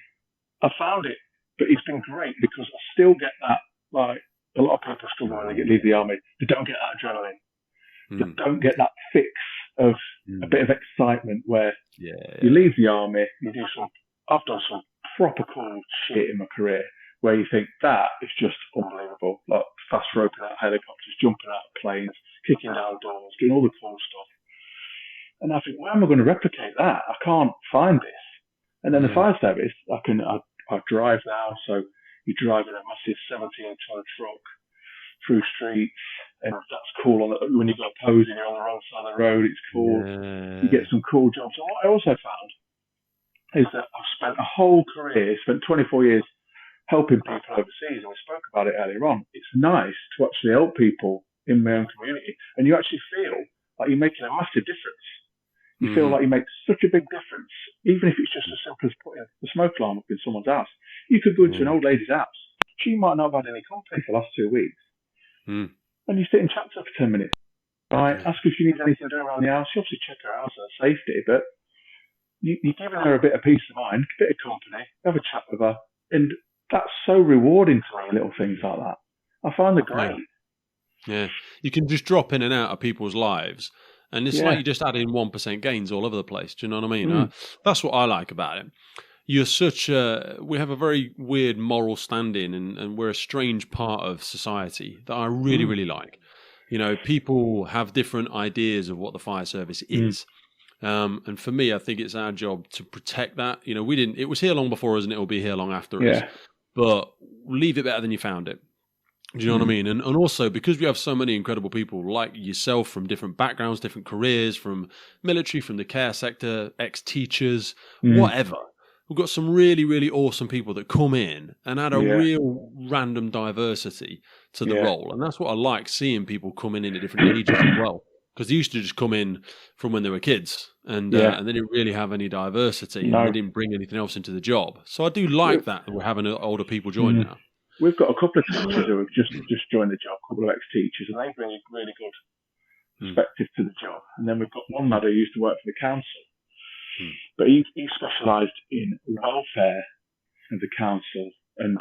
I found it. But it's been great because I still get that, like, a lot of people struggle when they leave the army. They don't get that adrenaline. They don't get that fix of a bit of excitement where you leave the army, I've done some proper cool shit in my career where you think that is just unbelievable. Like fast roping out helicopters, jumping out of planes, kicking down doors, doing all the cool stuff. And I think, where am I going to replicate that? I can't find this. And then the fire service, I drive now, so you drive in a massive 17-ton truck through streets, and that's cool. When you go posing, you're on the wrong side of the road, it's cool. Yeah. You get some cool jobs. And what I also found is that I've spent a whole career, spent 24 years helping people overseas, and we spoke about it earlier on. It's nice to actually help people in my own community, and you actually feel like you're making a massive difference. You feel like you make such a big difference, even if it's just as simple as putting the smoke alarm up in someone's house. You could go into an old lady's house. She might not have had any company for the last 2 weeks. And you sit and chat to her for 10 minutes. Right? Ask her if she needs anything to do around the house. You obviously check her house and her safety, but you're giving her a bit of peace of mind, a bit of company, have a chat with her. And that's so rewarding to me, little things like that. I find it great. Yeah. You can just drop in and out of people's lives. And it's like you're just adding 1% gains all over the place. Do you know what I mean? That's what I like about it. You're we have a very weird moral standing, and we're a strange part of society that I really, really like. You know, people have different ideas of what the fire service is. And for me, I think it's our job to protect that. You know, it was here long before us and it will be here long after us. But leave it better than you found it. Do you know what I mean? And also, because we have so many incredible people like yourself from different backgrounds, different careers, from military, from the care sector, ex-teachers, whatever. We've got some really, really awesome people that come in and add a real random diversity to the role. And that's what I like, seeing people coming in at different ages as well. Because they used to just come in from when they were kids and they didn't really have any diversity and they didn't bring anything else into the job. So I do like that we're having older people join now. We've got a couple of teachers who have just joined the job, a couple of ex-teachers, and they bring a really good perspective to the job. And then we've got one lad who used to work for the council, but he specialised in welfare of the council and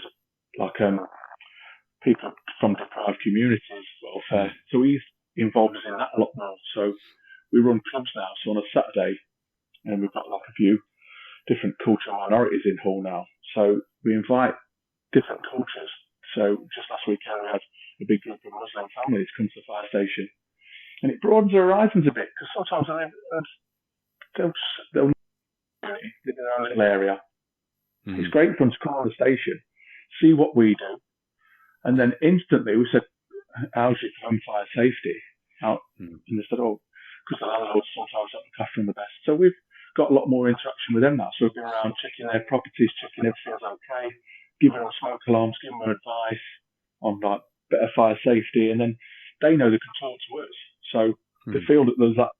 people from deprived communities welfare. So he's involved us in that a lot more. So we run clubs now. So on a Saturday, and we've got a few different cultural minorities in Hull now. So we invite different cultures. So just last weekend we had a big group of Muslim families come to the fire station, and it broadens their horizons a bit because sometimes they'll live in their own little area. Mm-hmm. It's great for them to come on the station, see what we do, and then instantly we said, how's it for home fire safety? And they said, because the landlords sometimes don't look after them the best. So we've got a lot more interaction with them now. So we've been around checking their properties, checking everything's okay, giving them smoke alarms, giving them advice on better fire safety, and then they know they can talk to us. So they feel that there's that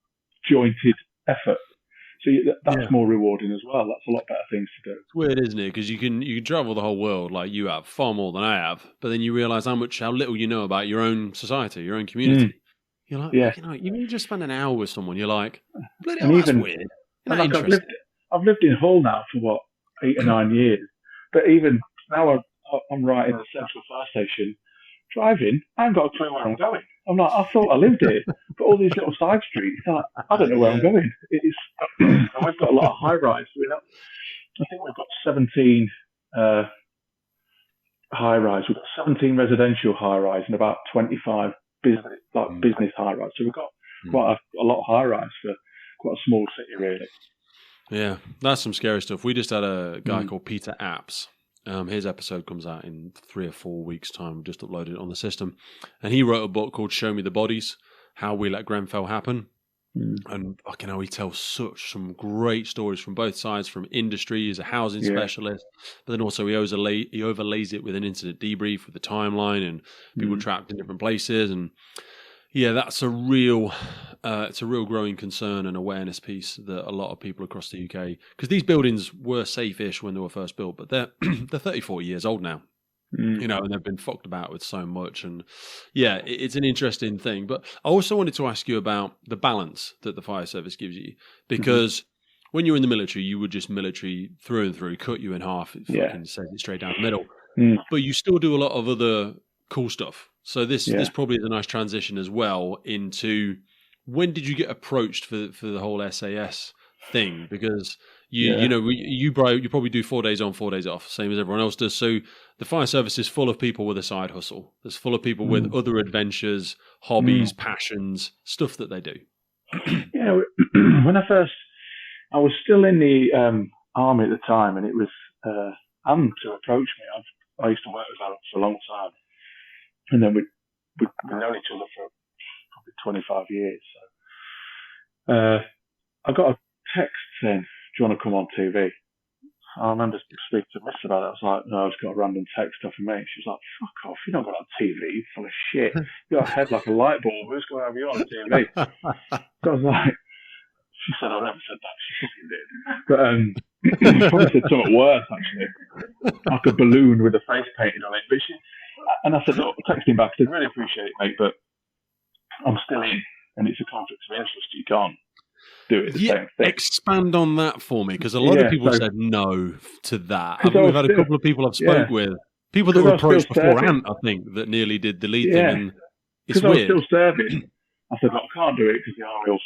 jointed effort. So that's more rewarding as well. That's a lot better things to do. It's weird, isn't it? Because you can travel the whole world like you have, far more than I have, but then you realise how little you know about your own society, your own community. You're like, you just spend an hour with someone, you're like, bloody hell, that's weird. I've lived in Hull now for 8 or 9 years, but even now I'm right in the central fire station. Driving, I haven't got a clue where I'm going. I'm like, I thought I lived here, but all these little side streets, I don't know where I'm going. And we've got a lot of high rise. I think we've got 17 high rise. We've got 17 residential high rise and about 25 business high rise. So we've got quite a lot of high rise for quite a small city, really. Yeah, that's some scary stuff. We just had a guy called Peter Apps. His episode comes out in 3 or 4 weeks' time. We just uploaded it on the system. And he wrote a book called Show Me the Bodies, How We Let Grenfell Happen. And fucking hell, he tells some great stories from both sides, from industry, he's a housing specialist, but then also he overlays it with an incident debrief with the timeline and people trapped in different places. And yeah, that's a real growing concern and awareness piece that a lot of people across the UK, because these buildings were safe-ish when they were first built, but they're 30, 40 years old now, and they've been fucked about with so much. And yeah, it's an interesting thing. But I also wanted to ask you about the balance that the fire service gives you, because when you're in the military, you were just military through and through, cut you in half, it fucking says it straight down the middle. But you still do a lot of other cool stuff. So this probably is a nice transition as well into, when did you get approached for the whole SAS thing? Because you probably do 4 days on, 4 days off, same as everyone else does. So the fire service is full of people with a side hustle. There's full of people with other adventures, hobbies, passions, stuff that they do. Yeah, when I was still in the army at the time, and it was Anne to approach me. I used to work with Anne for a long time. And then we've known each other for probably 25 years. So I got a text saying, do you want to come on TV? I remember speaking to Miss about it. I was like, no, I just got a random text off of me. She was like, fuck off, you're not going on TV, you're full of shit. You got a head like a light bulb, who's going to have you on TV? So I was like, she said, I never said that, she fucking did. But she probably said something worse, actually. Like a balloon with a face painted on it. But and I said, look, I texted him back, I said, really appreciate it, mate, but I'm still in, and it's a conflict of interest. You can't do it the same thing. Expand on that for me, because a lot of people said no to that. We've had a couple of people I've spoke with, people that were approached beforehand, I think, that nearly did the lead thing, and it's weird. I was still serving. I said, look, I can't do it because the army will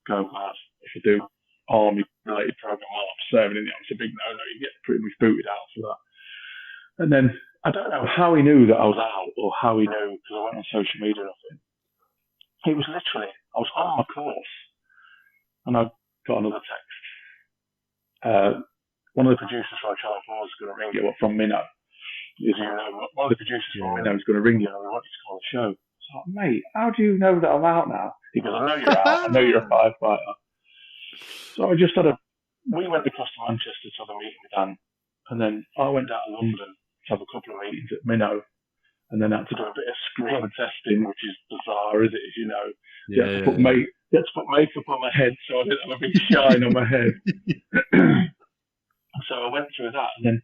go mad if I do army-related program while I'm serving in the army. It's a big no-no. You get pretty much booted out for that. And then I don't know how he knew that I was out, or how he knew, because I went on social media or nothing. It was literally, I was on my course, and I got another text. One of the producers from Channel 4 is going to ring you from Minnow. As you know, one of the producers from Minnow is going to ring you, and we want you to call the show. I was like, mate, how do you know that I'm out now? He goes, I know you're out. I know you're a firefighter. So we went across to Manchester to have a meeting with Dan, and then I went down to London to have a couple of meetings at Minnow, and then had to do a bit of screen testing, which is bizarre, is it? As you know, you had to put makeup on my head so I didn't have a big shine on my head. So I went through that, and then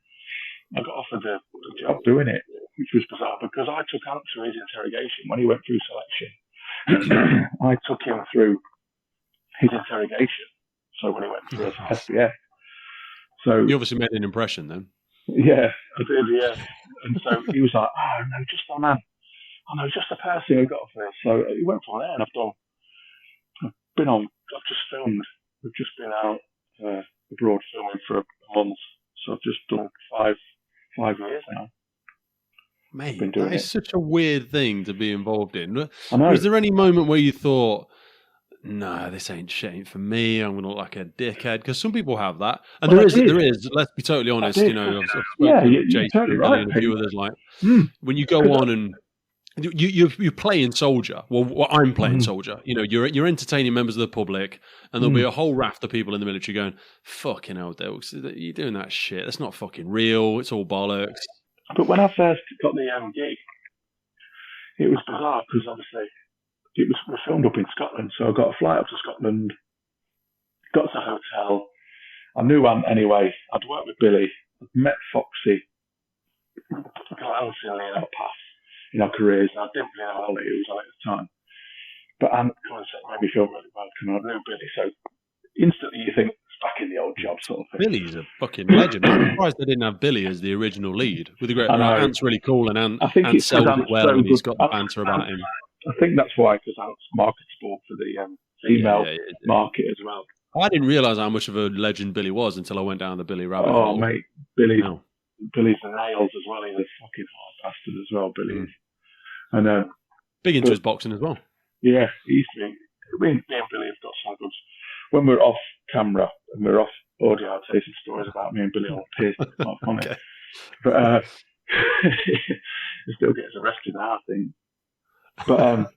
I got offered the job doing it, which was bizarre because I took Ant through his interrogation when he went through selection. I took him through his interrogation. So when he went for SBF. So You obviously made an impression then. yeah, I did, yeah. And so he was like, oh no, just a man. Oh no, just a person who got off this. So he went from there, and I've just filmed. We've just been out abroad filming for a month. So I've just done five years now. Mate, Been doing that is it. such a weird thing to be involved in. I know. Was there any moment where you thought, no, this ain't shit for me, I'm going to look like a dickhead? Because some people have that. And Well, there is, let's be totally honest, did. you know, I've spoken Yeah, to you're Jason totally and right, a few others, like, Mm. when you go on and you're playing soldier. Well, I'm playing soldier. You know, you're entertaining members of the public, and there'll be a whole raft of people in the military going, fucking hell, Dilks, you're doing that shit. That's not fucking real. It's all bollocks. But when I first got the gig, it was bizarre because obviously we filmed up in Scotland, so I got a flight up to Scotland, got to the hotel. I knew Ant anyway. I'd worked with Billy, I'd met Foxy, glancing in our path in our careers, and I didn't really know how late it was on at the time. But Ant made me feel really welcome. I knew Billy, so instantly you think it's back in the old job sort of thing. Billy's a fucking legend. I'm surprised they didn't have Billy as the original lead. With the great, Ant's really cool, and Ant sells it well, and he's got the banter about him. I think that's why, because Ant's marketable for the female market as well. I didn't realise how much of a legend Billy was until I went down the Billy rabbit hole. Oh, mate, Billy's nails as well. He's a fucking hard bastard as well, Billy is. And big into his boxing as well. Yeah, he used to be. Me and Billy have got some good. When we're off camera and we're off audio, I'll tell you some stories about me and Billy on piss. It's quite funny. Okay. But he still gets arrested now, I think. But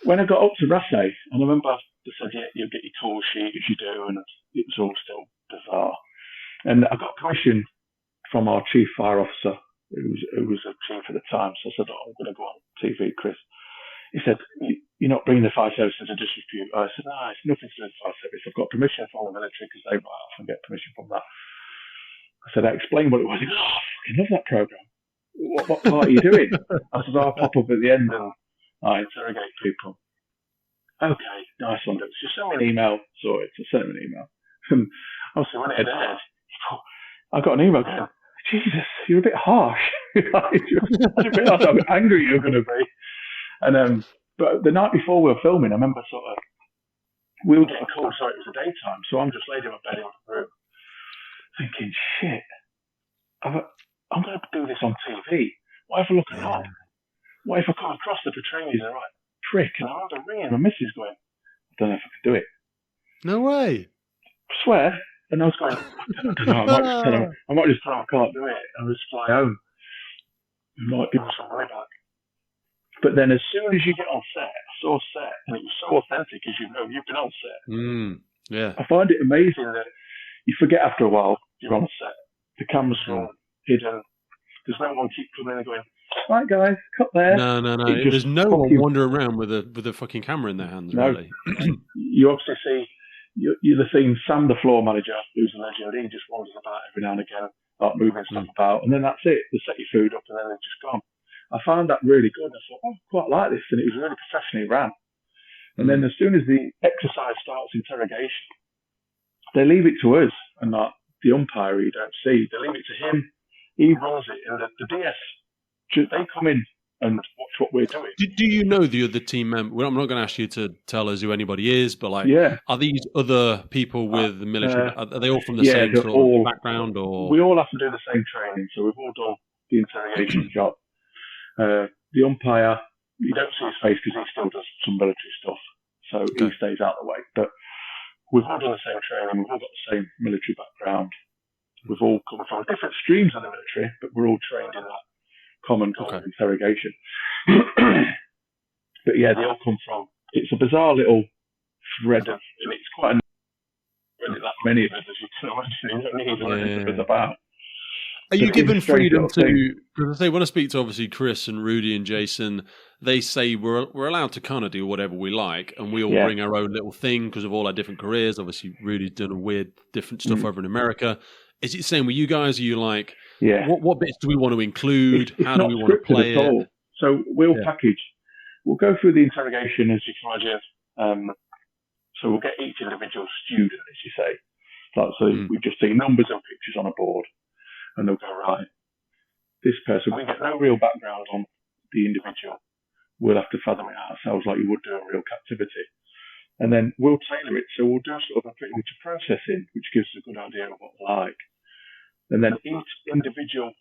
when I got up to Rassay, and I remember they said, yeah, you'll get your call sheet as you do, and it was all still bizarre. And I got permission from our chief fire officer, who was a chief at the time. So I said, I'm going to go on TV, Chris. He said, you're not bringing the fire service into dispute. I said, no, it's nothing to do with the fire service. I've got permission from the military because they might often get permission from that. I said, I explained what it was. He goes, oh, I fucking love that programme. What part are you doing? I said, I'll pop up at the end and I interrogate people. Okay, nice one. Just send me an email. Sorry, just send me an email. And obviously when it had aired, I got an email going, Jesus, you're a bit harsh. I didn't realise how angry you were going to be. And but the night before we were filming, I remember we were getting called, so it was the daytime. So I'm just laid in my bed in the room, thinking, shit, I'm going to do this on TV. What if I look it up? What if I come across the trainees the right prick? And I remember ringing my missus going, I don't know if I can do it. No way. I swear. And I was going, I don't know, I might just tell them I can't do it. And I'll just fly home. I might give them some money back. But then as soon as you get on set, I saw set, and it was so authentic, as you know, you've been on set. Yeah. I find it amazing that you forget after a while you're on a set. The camera's hidden. There's no one keep coming in and going, right guys, cut there. No. There's no one wandering around with a fucking camera in their hands, really. You obviously see, you're seeing Sam, the floor manager, who's a legend. He just wanders about every now and again, like moving stuff about, and then that's it. They set your food up and then they're just gone. I found that really good. I thought, I quite like this, and it was really professionally ran. And then as soon as the exercise starts, interrogation, they leave it to us, and not the umpire you don't see. They leave it to him. He runs it, and the DS, they come in and watch what we're doing. Do you know the other team member? Well, I'm not going to ask you to tell us who anybody is, but are these other people with the military? Are they all from the same sort of background? Or we all have to do the same training, so we've all done the interrogation job. The umpire, you don't see his face because he still does some military stuff, so he stays out of the way. But we've all done the same training, we've all got the same military background. We've all come from different streams of the military, but we're all trained in that common interrogation. But yeah, they all come from. It's a bizarre little thread of, and it's quite really that many of us, as you can imagine. You don't need a bit about. Are you given freedom to? Because I say when I speak to obviously Chris and Rudy and Jason, they say we're allowed to kind of do whatever we like, and we all bring our own little thing because of all our different careers. Obviously, Rudy's done a weird different stuff over in America. Is it the same with you guys? Are you like, what bits do we want to include? How do we want to play it? So we'll package. We'll go through the interrogation as you can imagine. So we'll get each individual student, as you say. So we just see numbers and pictures on a board, and they'll go, right, this person, we get no real background on the individual. We'll have to fathom it ourselves like you would do a real captivity. And then we'll tailor it. So we'll do sort of a pretty much a processing, which gives us a good idea of what they like. And then each individual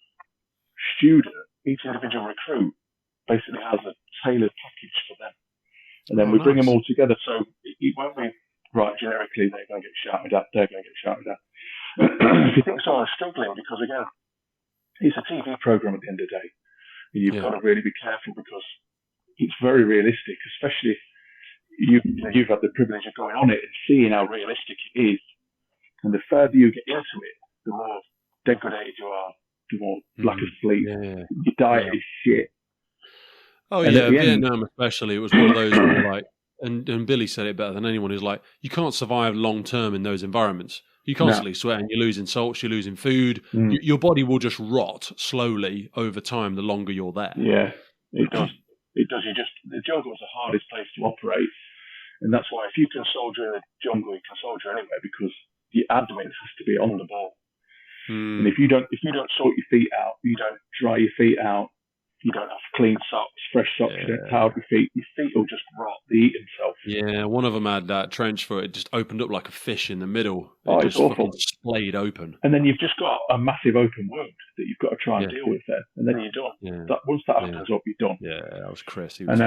student, each individual recruit basically has a tailored package for them. And then we bring them all together. So it won't be, right, generically, they're going to get shouted at, they're going to get shouted at. If you think someone's struggling, because again, it's a TV program at the end of the day. And you've got to really be careful because it's very realistic, especially you've had the privilege of going on it and seeing how realistic it is. And the further you get into it, the more degraded you are, the more lack of sleep. Your diet is shit. Oh, and yeah, Vietnam especially, it was one of those where like, and Billy said it better than anyone, who's like, you can't survive long term in those environments. You're constantly sweating, you're losing salts, you're losing food. Your body will just rot slowly over time the longer you're there. Yeah, it does. It does. The jungle is the hardest place to operate. And that's why if you can soldier in the jungle, you can soldier anywhere because your abdomen has to be on the ball. And if you don't sort your feet out, you don't dry your feet out, you don't have clean socks, fresh socks, you don't towel your feet will just rot, they eat themselves. Yeah, one of them had that trench foot, it just opened up like a fish in the middle. It's awful. Splayed open. And then you've just got a massive open wound that you've got to try and deal with then. And then you're done. Yeah. Once that opens up, you're done. Yeah, that was Chris. And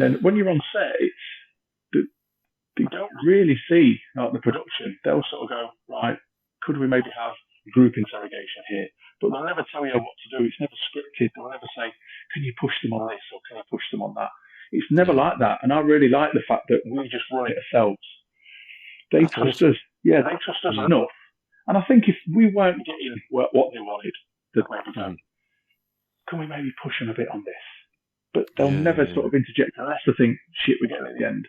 then when you're on set, they don't really see the production. They'll sort of go, right, could we maybe have group interrogation here? But they'll never tell you what to do. It's never scripted. They'll never say, can you push them on this or can you push them on that? It's never like that. And I really like the fact that we just run it ourselves. They trust us. Yeah, they trust us enough. And I think if we weren't getting what they wanted, they'd maybe go, can we maybe push them a bit on this? But they'll never sort of interject unless they think, shit, we're getting at the end.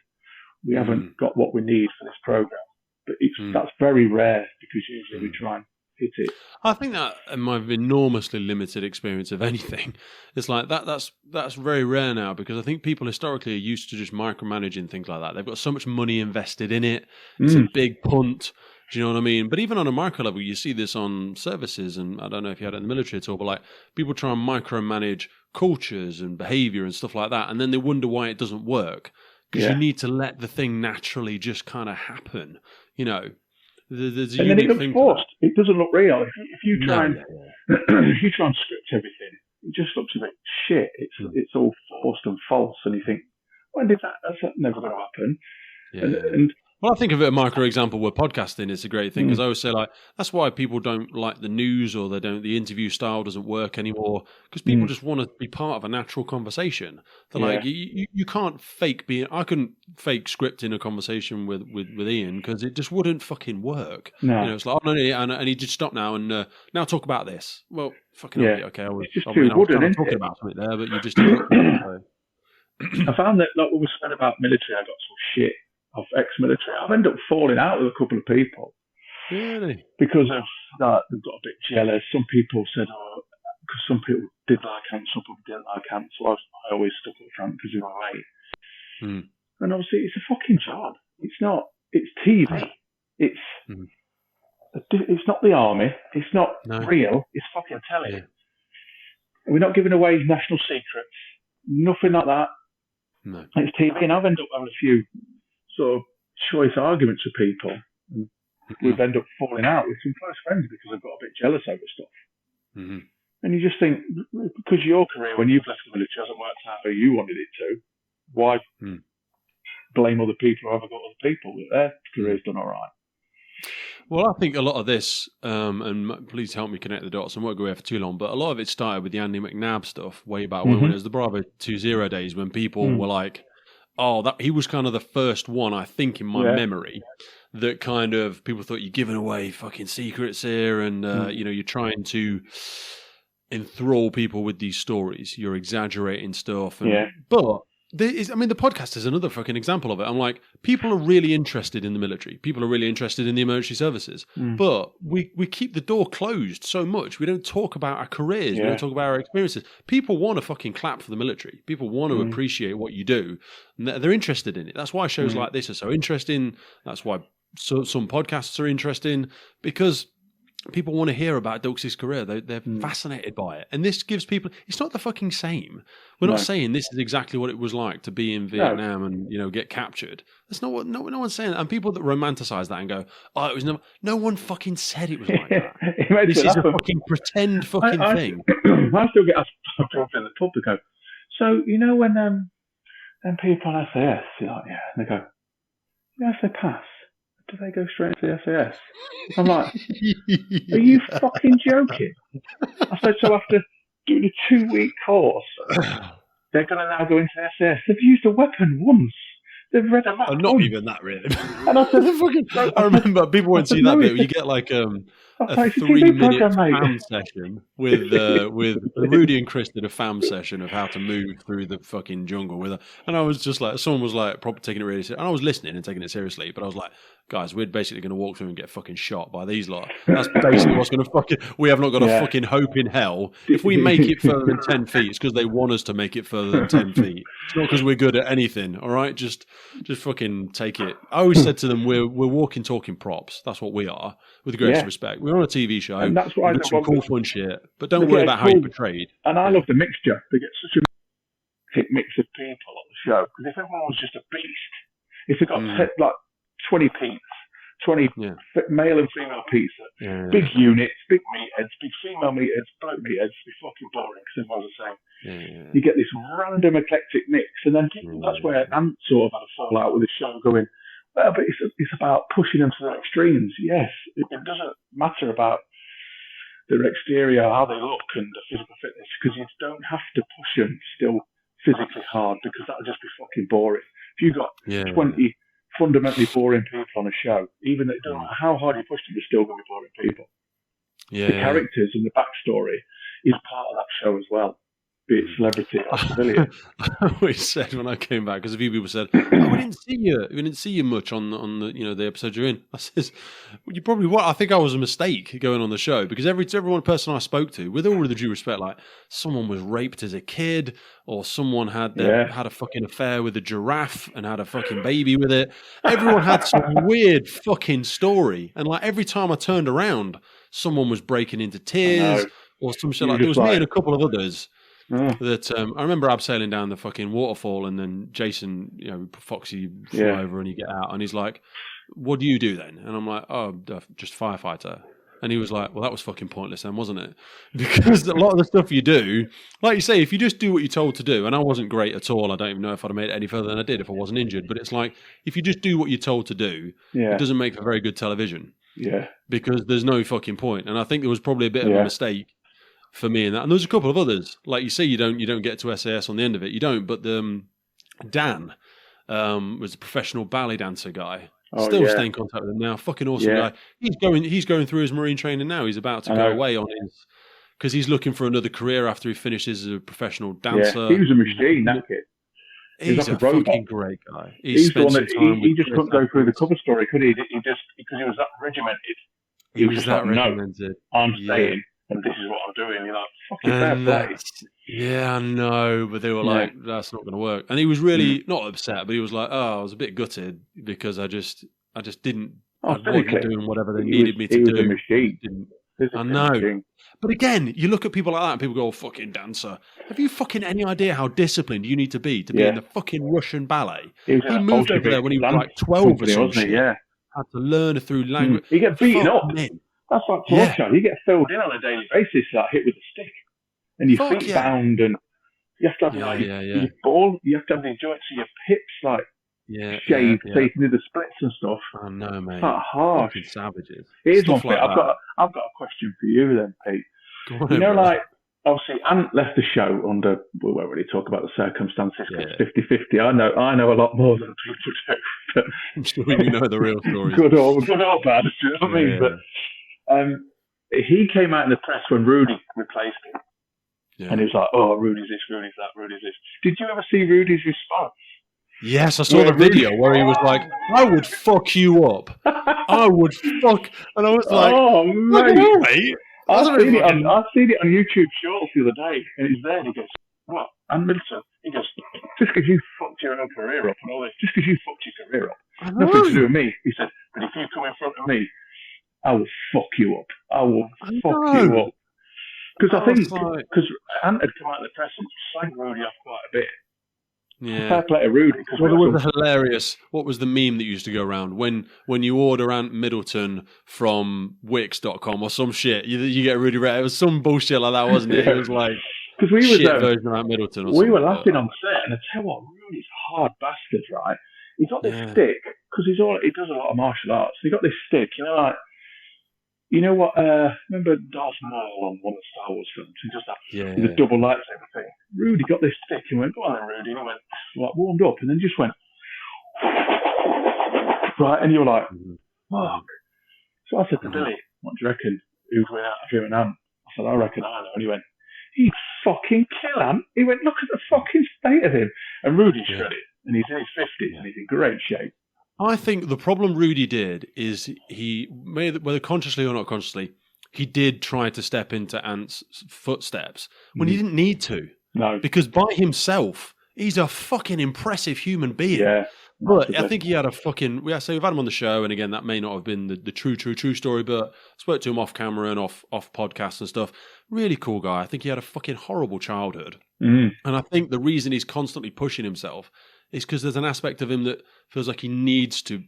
We haven't got what we need for this program. But that's very rare because usually we try and hit it. I think that in my enormously limited experience of anything, it's like that's very rare now because I think people historically are used to just micromanaging things like that. They've got so much money invested in it. It's a big punt. Do you know what I mean? But even on a micro level, you see this on services, and I don't know if you had it in the military at all, but like people try and micromanage cultures and behavior and stuff like that, and then they wonder why it doesn't work. Because you need to let the thing naturally just kind of happen, you know. There's a and then it looks forced. It doesn't look real. If you try and if you try and script everything, it just looks a bit shit. It's all forced and false, and you think, when did that? That's never going to happen. Yeah. And well, I think of it a micro example where podcasting is a great thing because I always say like that's why people don't like the news or the interview style doesn't work anymore because people just want to be part of a natural conversation. They're like you can't fake being. I couldn't fake scripting a conversation with Ian because it just wouldn't fucking work. No. You know, it's like I need you to stop now and now talk about this. Well, fucking okay. I was talking about something there, but you just. I found that like what was said about military, I got some shit of ex-military. I've ended up falling out with a couple of people. Really? Because of that, they've got a bit jealous. Some people said, because some people did like ants, some people didn't like ants. So I always stuck up front because of my mate. And obviously, it's a fucking job. It's not. It's TV. It's not the army. It's not real. It's fucking telly. Yeah. We're not giving away national secrets. Nothing like that. No. It's TV, and I've ended up having a few sort of choice arguments with people. And we've ended up falling out with some close friends because I've got a bit jealous over stuff. And you just think, because your career, when you've left the military, hasn't worked out how you wanted it to, why blame other people or have got other people that their career's done all right? Well, I think a lot of this, and please help me connect the dots, I won't go away for too long, but a lot of it started with the Andy McNabb stuff way back when it was the Bravo 2-0 days when people were like, he was kind of the first one, I think, in my memory, that kind of people thought you're giving away fucking secrets here and, you're trying to enthrall people with these stories. You're exaggerating stuff. But the podcast is another fucking example of it. I'm like, people are really interested in the military. People are really interested in the emergency services. But we keep the door closed so much. We don't talk about our careers. We don't talk about our experiences. People want to fucking clap for the military. People want to appreciate what you do. And they're interested in it. That's why shows like this are so interesting. That's why some podcasts are interesting, because people want to hear about Dilksy's career. They're fascinated by it. And this gives people... It's not the fucking same. We're not saying this is exactly what it was like to be in Vietnam and, get captured. That's not what... No one's saying that. And people that romanticize that and go, it was never... No one fucking said it was like that. This is a fucking pretend fucking thing. I still get asked in the pub to go, so, when people on SAS, you're like, yeah, and they go, if they pass, do they go straight into the SAS? I'm like, are you fucking joking? I said, so after doing a 2-week course, they're going to now go into the SAS. They've used a weapon once. They've read a map. Not even that, really. And I said, I remember people won't see that bit, but you get like a 3-minute FAM session with Rudy and Chris did a FAM session of how to move through the fucking jungle with her. And I was just like, someone was like probably taking it really seriously. And I was listening and taking it seriously, but I was like, guys, we're basically going to walk through and get fucking shot by these lot. That's basically what's going to fucking... We have not got a fucking hope in hell. If we make it further than 10 feet, it's because they want us to make it further than 10 feet. It's not because we're good at anything, all right? Just fucking take it. I always said to them, we're walking, talking props. That's what we are, with the greatest respect. We're on a TV show. And that's why I some cool, fun shit. But don't worry about how you're portrayed. And I love the mixture. They get such a mix of people on the show. Because if everyone was just a beast, if they got like 20 Pete's, 20 male and female pizza, big units, big meatheads, big female meatheads, bloke meatheads, it'd be fucking boring because everyone's the same. You get this random eclectic mix, and then that's where Ant sort of had a fallout with the show going, well, but it's about pushing them to their extremes. Yes, it doesn't matter about their exterior, how they look, and the physical fitness, because you don't have to push them still physically hard, because that'll just be fucking boring. If you've got 20 fundamentally boring people on a show, even it doesn't matter how hard you push them, they're still going to be boring people. The characters and the backstory is part of that show as well, be it celebrity or civilian. I always said when I came back, because a few people said, we didn't see you much on the the episode you're in. I says, well, you probably what I think I was a mistake going on the show, because every one person I spoke to, with all the due respect, like someone was raped as a kid, or someone had a fucking affair with a giraffe and had a fucking baby with it. Everyone had some weird fucking story, and like every time I turned around, someone was breaking into tears or some shit like. There was me and a couple of others. That I remember abseiling down the fucking waterfall, and then Jason, Foxy flew over, and you get out, and he's like, "What do you do then?" And I'm like, "Oh, just firefighter." And he was like, "Well, that was fucking pointless then, wasn't it?" Because a lot of the stuff you do, like you say, if you just do what you're told to do, and I wasn't great at all. I don't even know if I'd have made it any further than I did if I wasn't injured. But it's like, if you just do what you're told to do, it doesn't make for very good television. Yeah. Because there's no fucking point. And I think there was probably a bit of a mistake for me in that. And there's a couple of others. Like you say, you don't get to SAS on the end of it. You don't. But Dan was a professional ballet dancer guy. Still stay in contact with him now. Fucking awesome guy. He's going through his marine training now. He's about to go away on his, because he's looking for another career after he finishes as a professional dancer. Yeah. He was a machine, that kid. He's a fucking great guy. He's the one that he just couldn't go through the cover story, could he? He just, because he was that regimented. He was that regimented. No, I'm staying, and this is what I'm doing. You're like, fucking fair play. Yeah, I know, but they were like, that's not going to work. And he was really not upset, but he was like, I was a bit gutted because I just didn't. I wasn't doing whatever they needed me to do. He was a machine. I know. But again, you look at people like that and people go, fucking dancer. Have you fucking any idea how disciplined you need to be in the fucking Russian ballet? He moved over there when he was like 12 or something. Had to learn through language. He gets beaten up. That's like torture. You get filled in on a daily basis, like hit with a stick. And your feet bound, and you have to have your ball, you have to have the joints of your hips shaved so you can do the splits and stuff. I know, mate. Quite harsh. Fucking savages. Here's one thing. I've got a question for you then, Pete. Like, obviously, Ant left the show under, we won't really talk about the circumstances, because 50-50. I know a lot more than people do. I'm sure you know the real story. Good or bad, do you know what I mean? But he came out in the press when Rudy replaced him. Yeah. And it was like, oh, Rudy's this, Rudy's that, Rudy's this. Did you ever see Rudy's response? Yes, I saw Where the video Rudy- where he was like, I would fuck you up. I would fuck. And I was like, oh, look at mate. him, mate. I've seen it on YouTube Shorts the other day, and it's there, and he goes, what? And Middleton, he goes, just because you fucked your own career up and all this, just because you fucked your career up, nothing to do with me. He said, but if you come in front of me, I will fuck you up. I will fuck you up. Because I think, because Ant had come out of the press and slagged Rudy off quite a bit. Yeah. Fair play to Rudy. Well, there was a hilarious. What was the meme that used to go around when you order Ant Middleton from Wix.com or some shit? You get Rudy Ray. It was some bullshit like that, wasn't it? Yeah. It was like shit version of Ant Middleton. Or we were something. laughing on set, and I tell you what, Rudy's a hard bastard, right? He's got this stick because he does a lot of martial arts. He got this stick, you know what? Remember Darth Maul on one of the Star Wars films? He does that. With a double lightsaber thing. Rudy got this stick and went, go on then, Rudy. And he went, like, warmed up, and then just went, right, and you were like, fuck. So I said to Billy, what do you reckon? Who's winning out of him and Ant? I said, I reckon I know. And he went, he'd fucking kill Ant. He went, look at the fucking state of him. And Rudy's shredded, and he's in his 50s, and he's in great shape. I think the problem Rudy did is he, whether consciously or not consciously, he did try to step into Ant's footsteps when he didn't need to. No. Because by himself, he's a fucking impressive human being. Yeah. But I think he had a fucking... we've had him on the show, and again, that may not have been the true story, but I spoke to him off camera and off podcasts and stuff. Really cool guy. I think he had a fucking horrible childhood. And I think the reason he's constantly pushing himself is because there's an aspect of him that feels like he needs to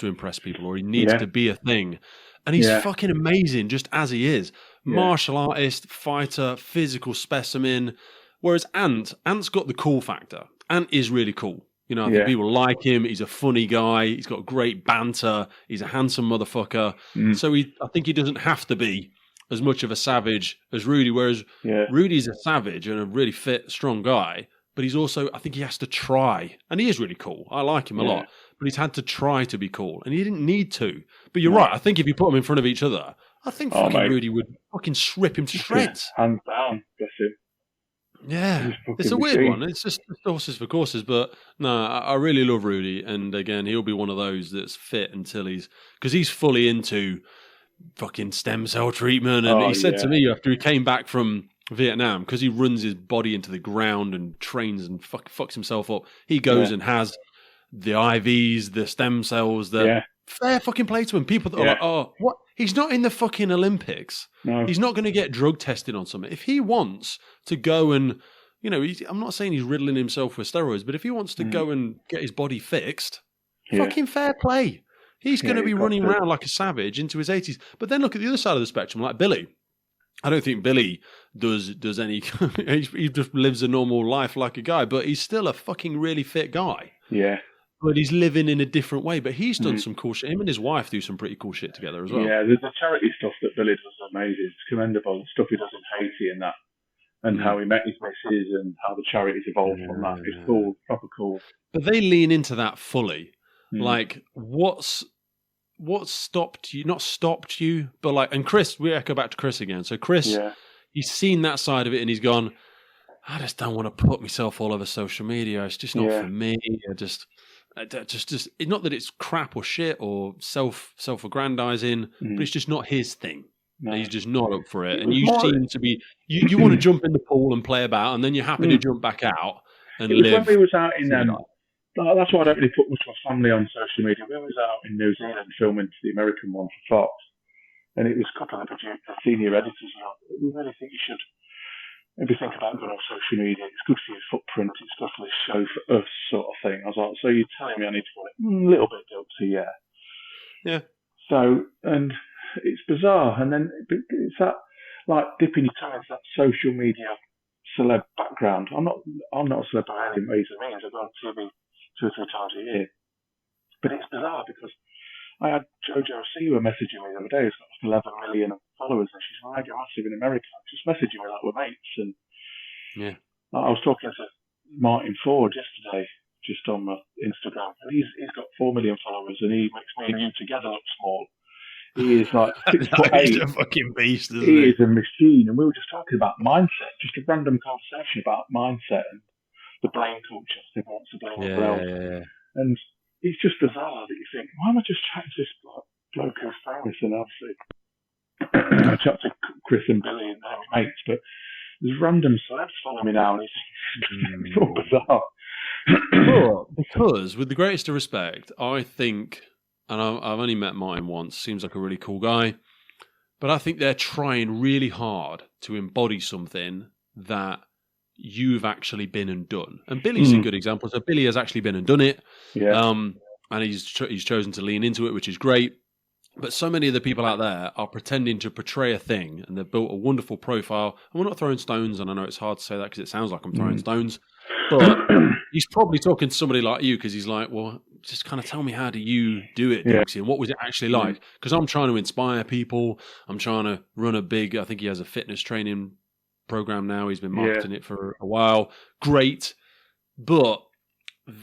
impress people, or he needs to be a thing. And he's fucking amazing just as he is. Martial artist, fighter, physical specimen. Whereas Ant's got the cool factor. Ant is really cool. I think people like him. He's a funny guy. He's got great banter. He's a handsome motherfucker. So I think he doesn't have to be as much of a savage as Rudy, whereas Rudy's a savage and a really fit, strong guy. But he's also, I think he has to try. And he is really cool. I like him a lot. But he's had to try to be cool. And he didn't need to. But you're right. I think if you put them in front of each other, I think Rudy would fucking rip him to shreds. Hands down, bless him. Yeah. It's a weird one. It's just horses for courses. But no, I really love Rudy. And again, he'll be one of those that's fit until because he's fully into fucking stem cell treatment. And he said to me after he came back from Vietnam, because he runs his body into the ground and trains and fucks himself up, he goes and has the IVs, the stem cells, fair fucking play to him. People that are like, oh, what? He's not in the fucking Olympics. No. He's not going to get drug tested on something. If he wants to go and, I'm not saying he's riddling himself with steroids, but if he wants to go and get his body fixed, fucking fair play. He's going to be running around like a savage into his 80s. But then look at the other side of the spectrum, like Billy. I don't think Billy does any... he just lives a normal life like a guy, but he's still a fucking really fit guy. Yeah. But he's living in a different way. But he's done some cool shit. Him and his wife do some pretty cool shit together as well. Yeah, the charity stuff that Billy does is amazing. It's commendable. The stuff he does in Haiti and that, and how he met his missus and how the charity's evolved from that. It's cool, proper cool. But they lean into that fully. Like, what's stopped you? Not stopped you, but like, and Chris, we echo back to Chris again. So Chris, he's seen that side of it and he's gone, I just don't want to put myself all over social media. It's just not for me. Just it's not that it's crap or shit or self-aggrandizing, but it's just not his thing. No. He's just not up for it. And you seem to be, you want to jump in the pool and play about, and then you're happy to jump back out and live. When we was out in that's why I don't really put much of my family on social media. We was out in New Zealand filming the American one for Fox, and it was a couple of the senior editors. We really think you should maybe think about going on social media. It's good for your footprint. It's good for this show for us, sort of thing. I was like, so you're telling me I need to put it a little bit Dilksy, yeah. So, and it's bizarre, and then it's that like dipping your toe into that social media celeb background. I'm not a celeb by any ways or means. I go on TV 2 or 3 times a year, but it's bizarre because I had Jojo Siwa messaging me the other day. Who's got 11 million followers, and she's mega massive in America. Just messaging me like we're mates, and I was talking to Martin Ford yesterday, just on my Instagram, and he's got 4 million followers, and he makes me and you together look small. He is like 6'8". He's a fucking beast, isn't he? He is a machine. And we were just talking about mindset, just a random conversation about mindset and the blame culture. Everyone wants to blame everyone else. Yeah. And it's just bizarre that you think, why am I just chatting to this bloke who's famous? And obviously, I chat to Chris and Billy and their mates, but there's random celebs following me now, and it's all bizarre. But because, with the greatest of respect, I think, and I've only met Martin once, seems like a really cool guy, but I think they're trying really hard to embody something that you've actually been and done. And Billy's a good example. So Billy has actually been and done it. Yeah. And he's chosen to lean into it, which is great. But so many of the people out there are pretending to portray a thing, and they've built a wonderful profile. And we're not throwing stones, and I know it's hard to say that because it sounds like I'm throwing stones. But he's probably talking to somebody like you because he's like, well, just kind of tell me, how do you do it, Dilksy? And what was it actually like? Because I'm trying to inspire people. I'm trying to run a big, I think he has a fitness training program now. He's been marketing it for a while. Great. But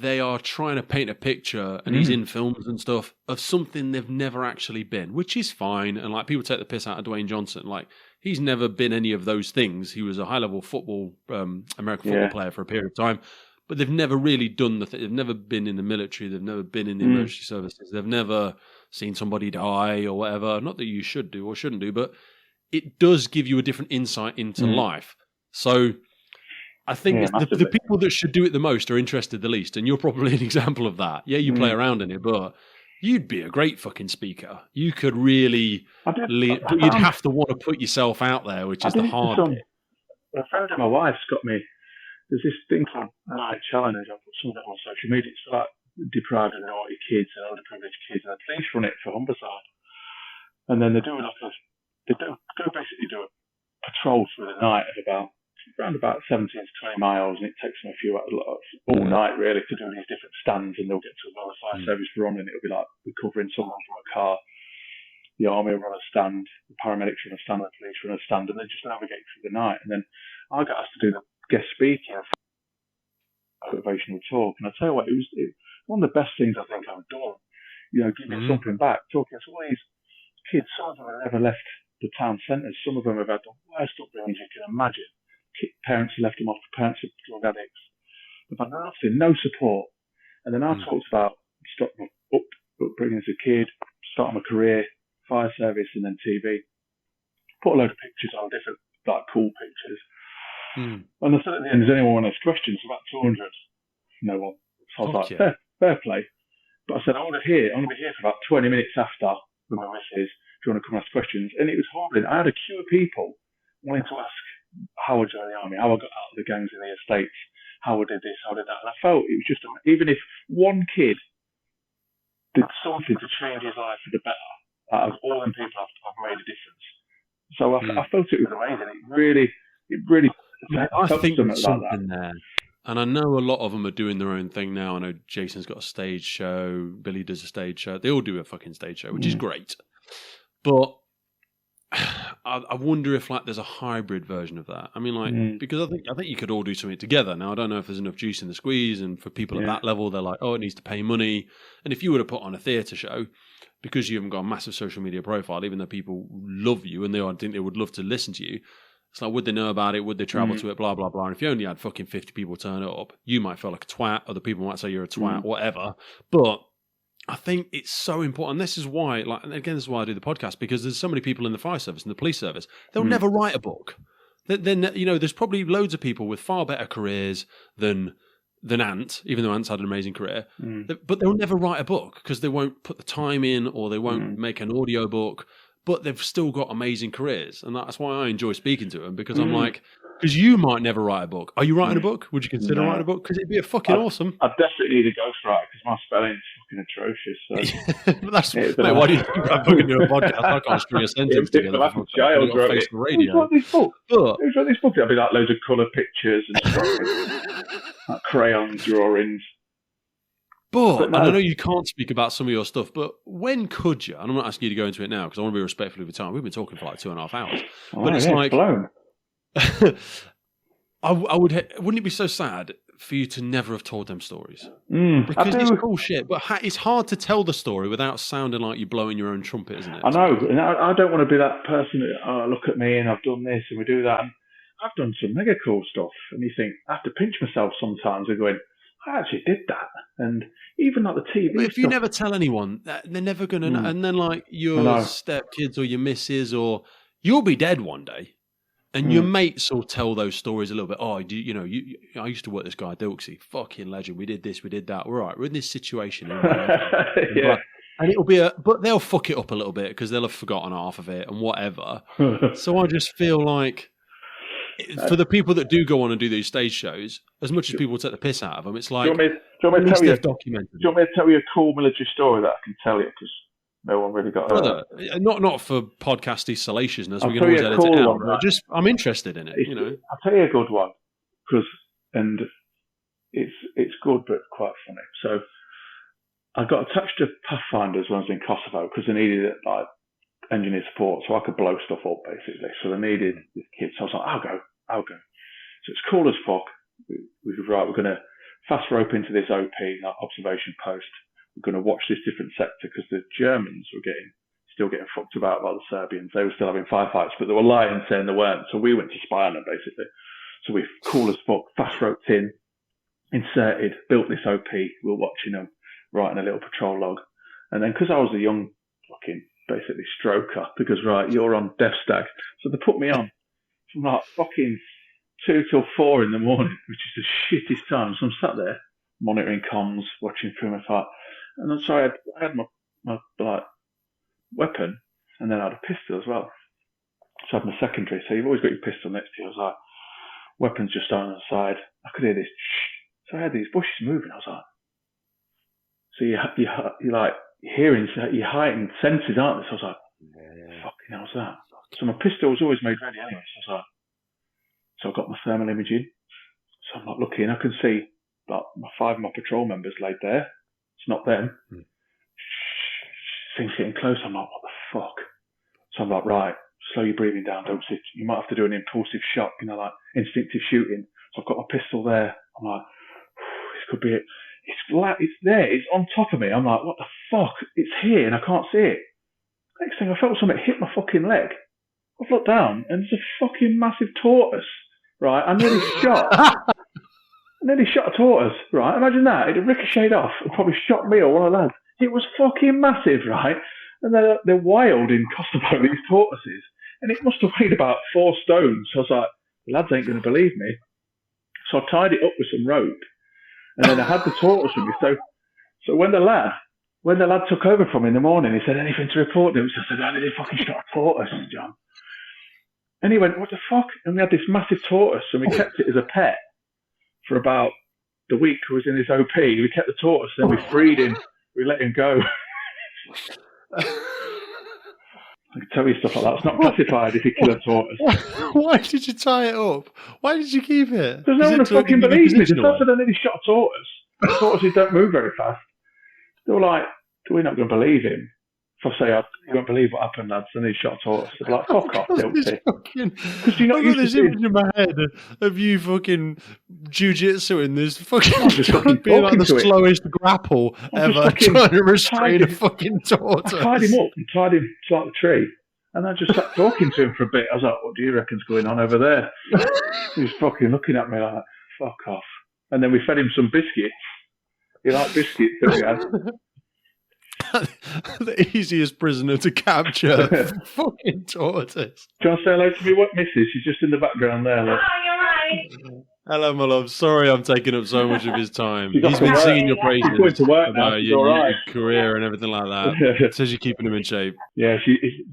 they are trying to paint a picture, and he's in films and stuff, of something they've never actually been, which is fine. And like, people take the piss out of Dwayne Johnson. Like, he's never been any of those things. He was a high-level football, American football player for a period of time, but they've never really done the thing. They've never been in the military. They've never been in the emergency services. They've never seen somebody die or whatever. Not that you should do or shouldn't do, but it does give you a different insight into life. So I think the people that should do it the most are interested the least, and you're probably an example of that. Yeah, you play around in it, but you'd be a great fucking speaker. You could really, but you'd have to want to put yourself out there, which is the hard bit. A friend of my wife's got me, there's this thing called Night Challenge. I put some of it on social media. It's like deprived and naughty kids and underprivileged kids, and the police run it for Humberside. And then they do basically do a patrol through the night of around about 17 to 20 miles, and it takes them a few hours, all night really, to do these different stands, and they'll get to where the fire service run, and it'll be like recovering someone from a car. The army will run a stand, the paramedics run a stand, the police run a stand, and they just navigate through the night. And then I got asked to do the guest speaking, motivational talk, and I tell you what, it was one of the best things I think I've done. You know, giving something back, talking to all these kids. Some of them have never left the town centres. Some of them have had the worst upbringings you can imagine. Parents have left them off. Parents are drug addicts. They've had nothing, no support. And then I talked about upbringing as a kid, starting my career, fire service, and then TV. Put a load of pictures on, different like cool pictures. And I said at the end, does anyone want to ask questions? About 200. No one. So I was like, fair play. But I said, I'm going to be here for about 20 minutes after with my missus. Do you want to come ask questions? And it was humbling. I had a queue of people wanting to ask how I joined the army, how I got out of the gangs in the estates, how I did this, how I did that. And I felt it was just, even if one kid did something to change his life for the better, out of all them people, I've made a difference. So I felt it was amazing. It really I think there's something there. And I know a lot of them are doing their own thing now. I know Jason's got a stage show. Billy does a stage show. They all do a fucking stage show, which is great. But I wonder if like there's a hybrid version of that. I mean, like because I think you could all do something together. Now I don't know if there's enough juice in the squeeze, and for people at that level, they're like, oh, it needs to pay money. And if you were to put on a theatre show, because you haven't got a massive social media profile, even though people love you and I think they would love to listen to you. It's like, would they know about it? Would they travel to it? Blah, blah, blah. And if you only had fucking 50 people turn up, you might feel like a twat. Other people might say you're a twat, whatever. But I think it's so important. This is why, like, and again, this is why I do the podcast, because there's so many people in the fire service and the police service. They'll never write a book. Then you know, there's probably loads of people with far better careers than Ant, even though Ant's had an amazing career. But they'll never write a book because they won't put the time in, or they won't make an audio book. But they've still got amazing careers. And that's why I enjoy speaking to them, because I'm like, because you might never write a book. Are you writing a book? Would you consider writing a book? Because it'd be fucking awesome. I definitely need a ghostwriter because my spelling's fucking atrocious. So. That's mate, why do you think I'm fucking doing a podcast? I can't string a sentence together. Who's got this book? Who's got this book? There'll be like loads of colour pictures and like crayon drawings. But and I know you can't speak about some of your stuff, but when could you? And I'm not asking you to go into it now because I want to be respectful of your time. We've been talking for like 2.5 hours. But it's like, blown. I would. Wouldn't it be so sad for you to never have told them stories? Mm, Because it's bullshit, but it's hard to tell the story without sounding like you're blowing your own trumpet, isn't it? I know, and I don't want to be that person that, look at me and I've done this and we do that. And I've done some mega cool stuff, and you think, I have to pinch myself sometimes and going, I actually did that. And even like the TV But if stuff, you never tell anyone, they're never going to know. And then like your stepkids or your missus, or you'll be dead one day. And your mates will tell those stories a little bit. Oh, I used to work this guy, Dilksy, fucking legend. We did this, we did that. All right, we're in this situation. Yeah. And it'll be but they'll fuck it up a little bit because they'll have forgotten half of it and whatever. So I just feel like for the people that do go on and do these stage shows, as much as people take the piss out of them, it's like, do you want me to tell you a cool military story that I can tell you? Because no one really got it. Not for podcasty salaciousness. We can always edit it out. Right? I'm interested in it. I'll tell you a good one, and it's good but quite funny. So I got attached to Pathfinders when I was in Kosovo because they needed like engineer support, so I could blow stuff up basically. So they needed this kid. So I was like, I'll go. So it's cool as fuck. We were right. We're going to fast rope into this OP, that observation post. We're going to watch this different sector because the Germans were still getting fucked about by the Serbians. They were still having firefights, but they were lying saying they weren't. So we went to spy on them basically. So we cool as fuck, fast roped in, inserted, built this OP. We were watching them, writing a little patrol log. And then because I was a young fucking basically stroker, because you're on Death Stag. So they put me on from like fucking 2 till 4 in the morning, which is the shittest time. So I'm sat there monitoring comms, watching through my fight. And then so I had my like weapon, and then I had a pistol as well. So I had my secondary. So you've always got your pistol next to you. I was like, weapons just on the side. I could hear this. So I had these bushes moving. I was like, so you like hearing your heightened senses, aren't they? So I was like, fucking hell's that? So my pistol was always made ready anyway. So I was like, so I got my thermal imaging. So I'm like looking. I can see like 5 of my patrol members laid there. It's not them. Things getting close. I'm like, what the fuck? So I'm like, right, slow your breathing down, don't sit. You might have to do an impulsive shot, like instinctive shooting. So I've got my pistol there. I'm like, this could be it. It's flat. It's there. It's on top of me. I'm like, what the fuck? It's here and I can't see it. Next thing I felt something hit my fucking leg. I've looked down and there's a fucking massive tortoise. Right, I nearly shot a tortoise, right? Imagine that. It ricocheted off and probably shot me or one of the lads. It was fucking massive, right? And they're wild in Kosovo, these tortoises. And it must have weighed about 4 stones. So I was like, the lads ain't going to believe me. So I tied it up with some rope. And then I had the tortoise with me. So when the lad took over from me in the morning, he said, anything to report? I said, oh, they fucking shot a tortoise, John. And he went, what the fuck? And we had this massive tortoise, and we kept it as a pet for about the week I was in this OP. We kept the tortoise, then we freed him. We let him go. I can tell you stuff like that. It's not classified if you kill a tortoise. Why did you tie it up? Why did you keep it? Because no one fucking believes me. The fact that I nearly shot a tortoise. The tortoises don't move very fast. They were like, we're not going to believe him. If I say, you won't believe what happened, lads, and he shot a tortoise. They're like, fuck off, Dilksy. Because you're not used to this image in my head of you fucking jiu-jitsuing this fucking being like the slowest grapple ever, trying to restrain a fucking tortoise. I tied him up and tied him to like the tree, and I just sat talking to him for a bit. I was like, what do you reckon's going on over there? He was fucking looking at me like, fuck off. And then we fed him some biscuits. He liked biscuits that we had. The easiest prisoner to capture. Fucking tortoise. Do you want to say hello to me? What missus? She's just in the background there. Look. Oh, you're right. Hello, my love. Sorry I'm taking up so much of his time. He's been singing your praises going to work now. Your career and everything like that. Says you're keeping him in shape. Yeah,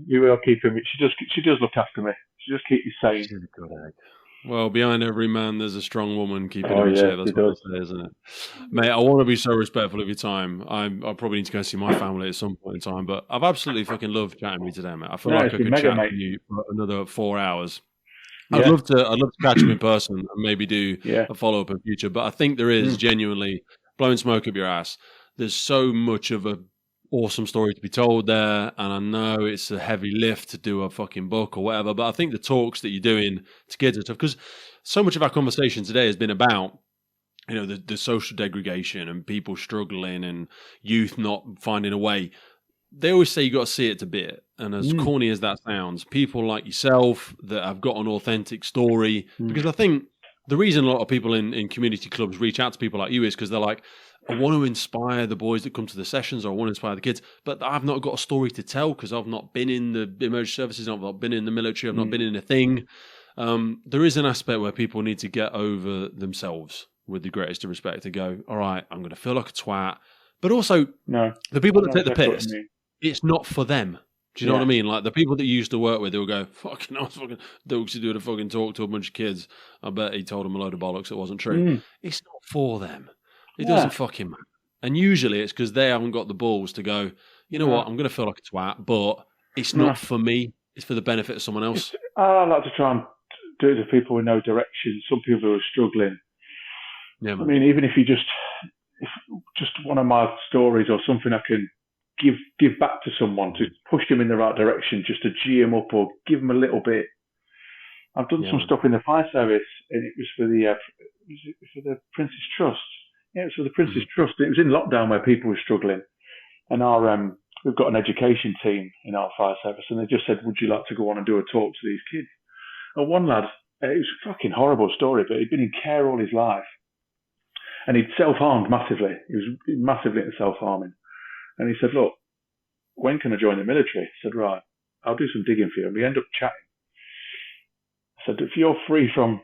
you will keep him. She does look after me. She just keeps me sane. Well, behind every man, there's a strong woman keeping him in shape. That's what they say, isn't it? Mate, I want to be so respectful of your time. I probably need to go see my family at some point in time, but I've absolutely fucking loved chatting with you today, mate. I feel like I could chat with you for another 4 hours. I'd love to catch him in person and maybe do a follow-up in future, but I think there is genuinely blowing smoke up your ass. There's so much of a awesome story to be told there, and I know it's a heavy lift to do a fucking book or whatever, but I think the talks that you're doing to kids and stuff, because so much of our conversation today has been about the social degradation and people struggling and youth not finding a way. They always say you got to see it to be it. And as corny as that sounds, people like yourself that have got an authentic story, because I think the reason a lot of people in community clubs reach out to people like you is because they're like, I want to inspire the boys that come to the sessions, or I want to inspire the kids, but I've not got a story to tell because I've not been in the emergency services, I've not been in the military, I've not been in a thing. There is an aspect where people need to get over themselves with the greatest of respect to go, all right, I'm going to feel like a twat. But also, the people that take the piss, it's not for them. Do you know what I mean? Like the people that you used to work with, they'll go, fucking, I was fucking Dilksy doing a fucking talk to a bunch of kids. I bet he told them a load of bollocks that wasn't true. It's not for them. It doesn't fucking matter. And usually it's because they haven't got the balls to go, you know what, I'm going to feel like a twat, but it's not for me. It's for the benefit of someone else. I like to try and do it to people with no direction. Some people who are struggling. Yeah, man. I mean, even if just one of my stories or something I can give back to someone to push them in the right direction, just to G them up or give them a little bit. I've done some stuff in the fire service, and it was for the Prince's Trust. Yeah, it was for the Prince's Trust. It was in lockdown where people were struggling, and we've got an education team in our fire service, and they just said, "Would you like to go on and do a talk to these kids?" And one lad, it was a fucking horrible story, but he'd been in care all his life, and he'd self-harmed massively. He was massively into self-harming. And he said, look, when can I join the military? I said, right, I'll do some digging for you. And we end up chatting. I said, if you're free from,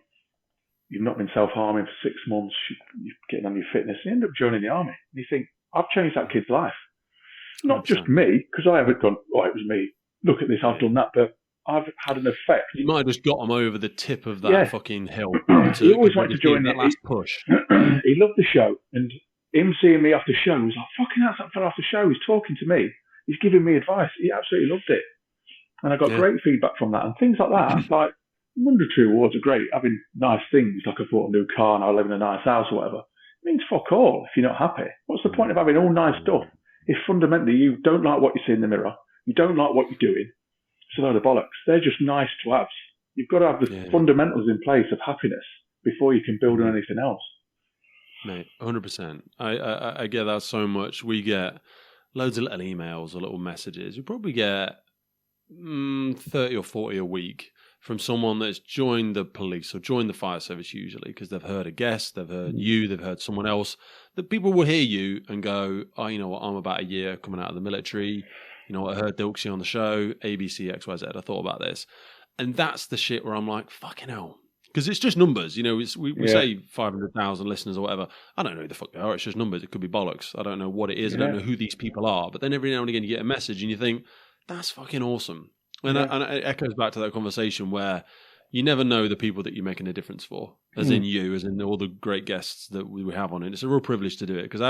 you've not been self-harming for 6 months, you're getting on your fitness, you end up joining the army. And you think, I've changed that kid's life. Not 100%. Just me, because I haven't gone, oh, it was me. Look at this, I've done that. But I've had an effect. You might have just got him over the tip of that fucking hill. He always wanted to join that last push. He loved the show. And him seeing me after show, he was like, fucking that's that fella after show. He's talking to me. He's giving me advice. He absolutely loved it. And I got great feedback from that. And things like that, like monetary rewards are great. Having nice things, like I bought a new car and I live in a nice house or whatever, it means fuck all if you're not happy. What's the point of having all nice stuff if fundamentally you don't like what you see in the mirror, you don't like what you're doing? It's a load of bollocks. They're just nice to have. You've got to have the fundamentals in place of happiness before you can build on anything else. Mate, 100%. I get that so much. We get loads of little emails or little messages. We probably get 30 or 40 a week from someone that's joined the police or joined the fire service usually because they've heard a guest, they've heard you, they've heard someone else. That people will hear you and go, oh, you know what, I'm about a year coming out of the military. You know what, I heard Dilksy on the show, ABC, XYZ. I thought about this. And that's the shit where I'm like, fucking hell. Because it's just numbers, you know. We say 500,000 listeners or whatever. I don't know who the fuck they are. It's just numbers. It could be bollocks. I don't know what it is. I don't know who these people are. But then every now and again you get a message and you think, that's fucking awesome. And it echoes back to that conversation where you never know the people that you're making a difference for, as in you, as in all the great guests that we have on it. It's a real privilege to do it because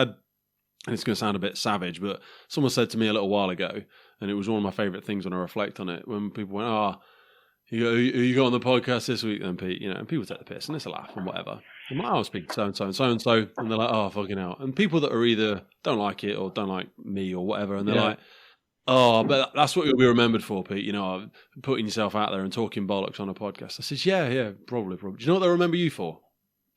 and it's going to sound a bit savage, but someone said to me a little while ago, and it was one of my favourite things when I reflect on it, when people went, you got on the podcast this week then, Pete? You know, and people take the piss and it's a laugh and whatever. I'm like, I'll speak to so-and-so and so-and-so. And they're like, oh, fucking hell. And people that are either don't like it or don't like me or whatever. And they're like, oh, but that's what you'll be remembered for, Pete. You know, putting yourself out there and talking bollocks on a podcast. I said, yeah, probably. Do you know what they'll remember you for?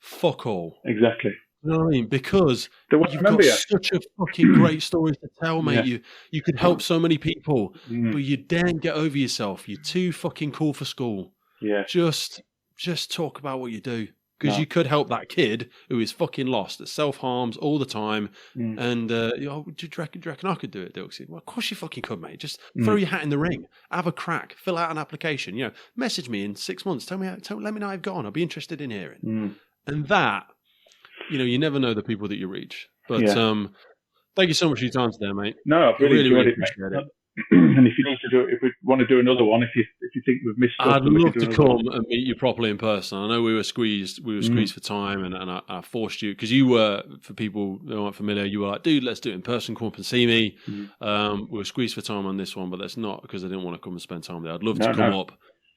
Fuck all. Exactly. You know what I mean? Because you've got such a fucking great story to tell, mate. Yeah. You could help so many people, but you daren't get over yourself. You're too fucking cool for school. Yeah. Just talk about what you do. Because you could help that kid who is fucking lost, that self-harms all the time. And do you reckon I could do it, Dilksy? Well, of course you fucking could, mate. Just throw your hat in the ring. Have a crack. Fill out an application. You know, message me in 6 months. Let me know how you've gone. I'll be interested in hearing. And that... You know, you never know the people that you reach. But thank you so much for your time today, mate. No, I've really appreciate it. And if you need to do it, if we want to do another one, if you think we've missed stuff, I'd love to come and meet you properly in person. I know we were squeezed for time, and I forced you because you were, for people who aren't familiar, you were like, dude, let's do it in person. Come up and see me. We were squeezed for time on this one, but that's not because I didn't want to come and spend time there. I'd love to come up.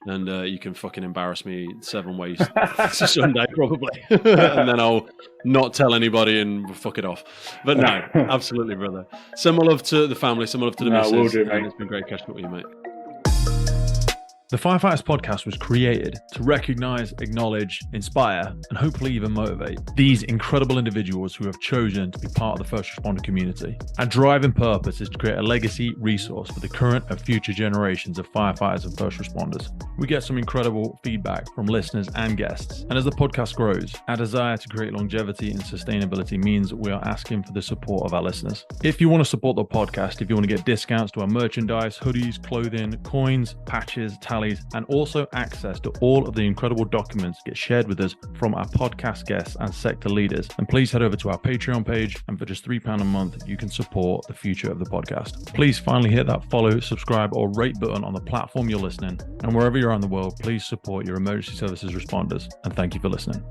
And you can fucking embarrass me 7 ways to Sunday, probably. And then I'll not tell anybody and fuck it off. But no, absolutely, brother. Send my love to the family, send my love to the missus. Will do, mate. It's been great catching up with you, mate. The Firefighters podcast was created to recognize, acknowledge, inspire, and hopefully even motivate these incredible individuals who have chosen to be part of the first responder community. Our driving purpose is to create a legacy resource for the current and future generations of firefighters and first responders. We get some incredible feedback from listeners and guests, and as the podcast grows, our desire to create longevity and sustainability means we are asking for the support of our listeners. If you want to support the podcast, if you want to get discounts to our merchandise, hoodies, clothing, coins, patches, tallies, and also access to all of the incredible documents get shared with us from our podcast guests and sector leaders, then please head over to our Patreon page, and for just £3 a month, you can support the future of the podcast. Please finally hit that follow, subscribe, or rate button on the platform you're listening, and wherever you're around the world, please support your emergency services responders, and thank you for listening.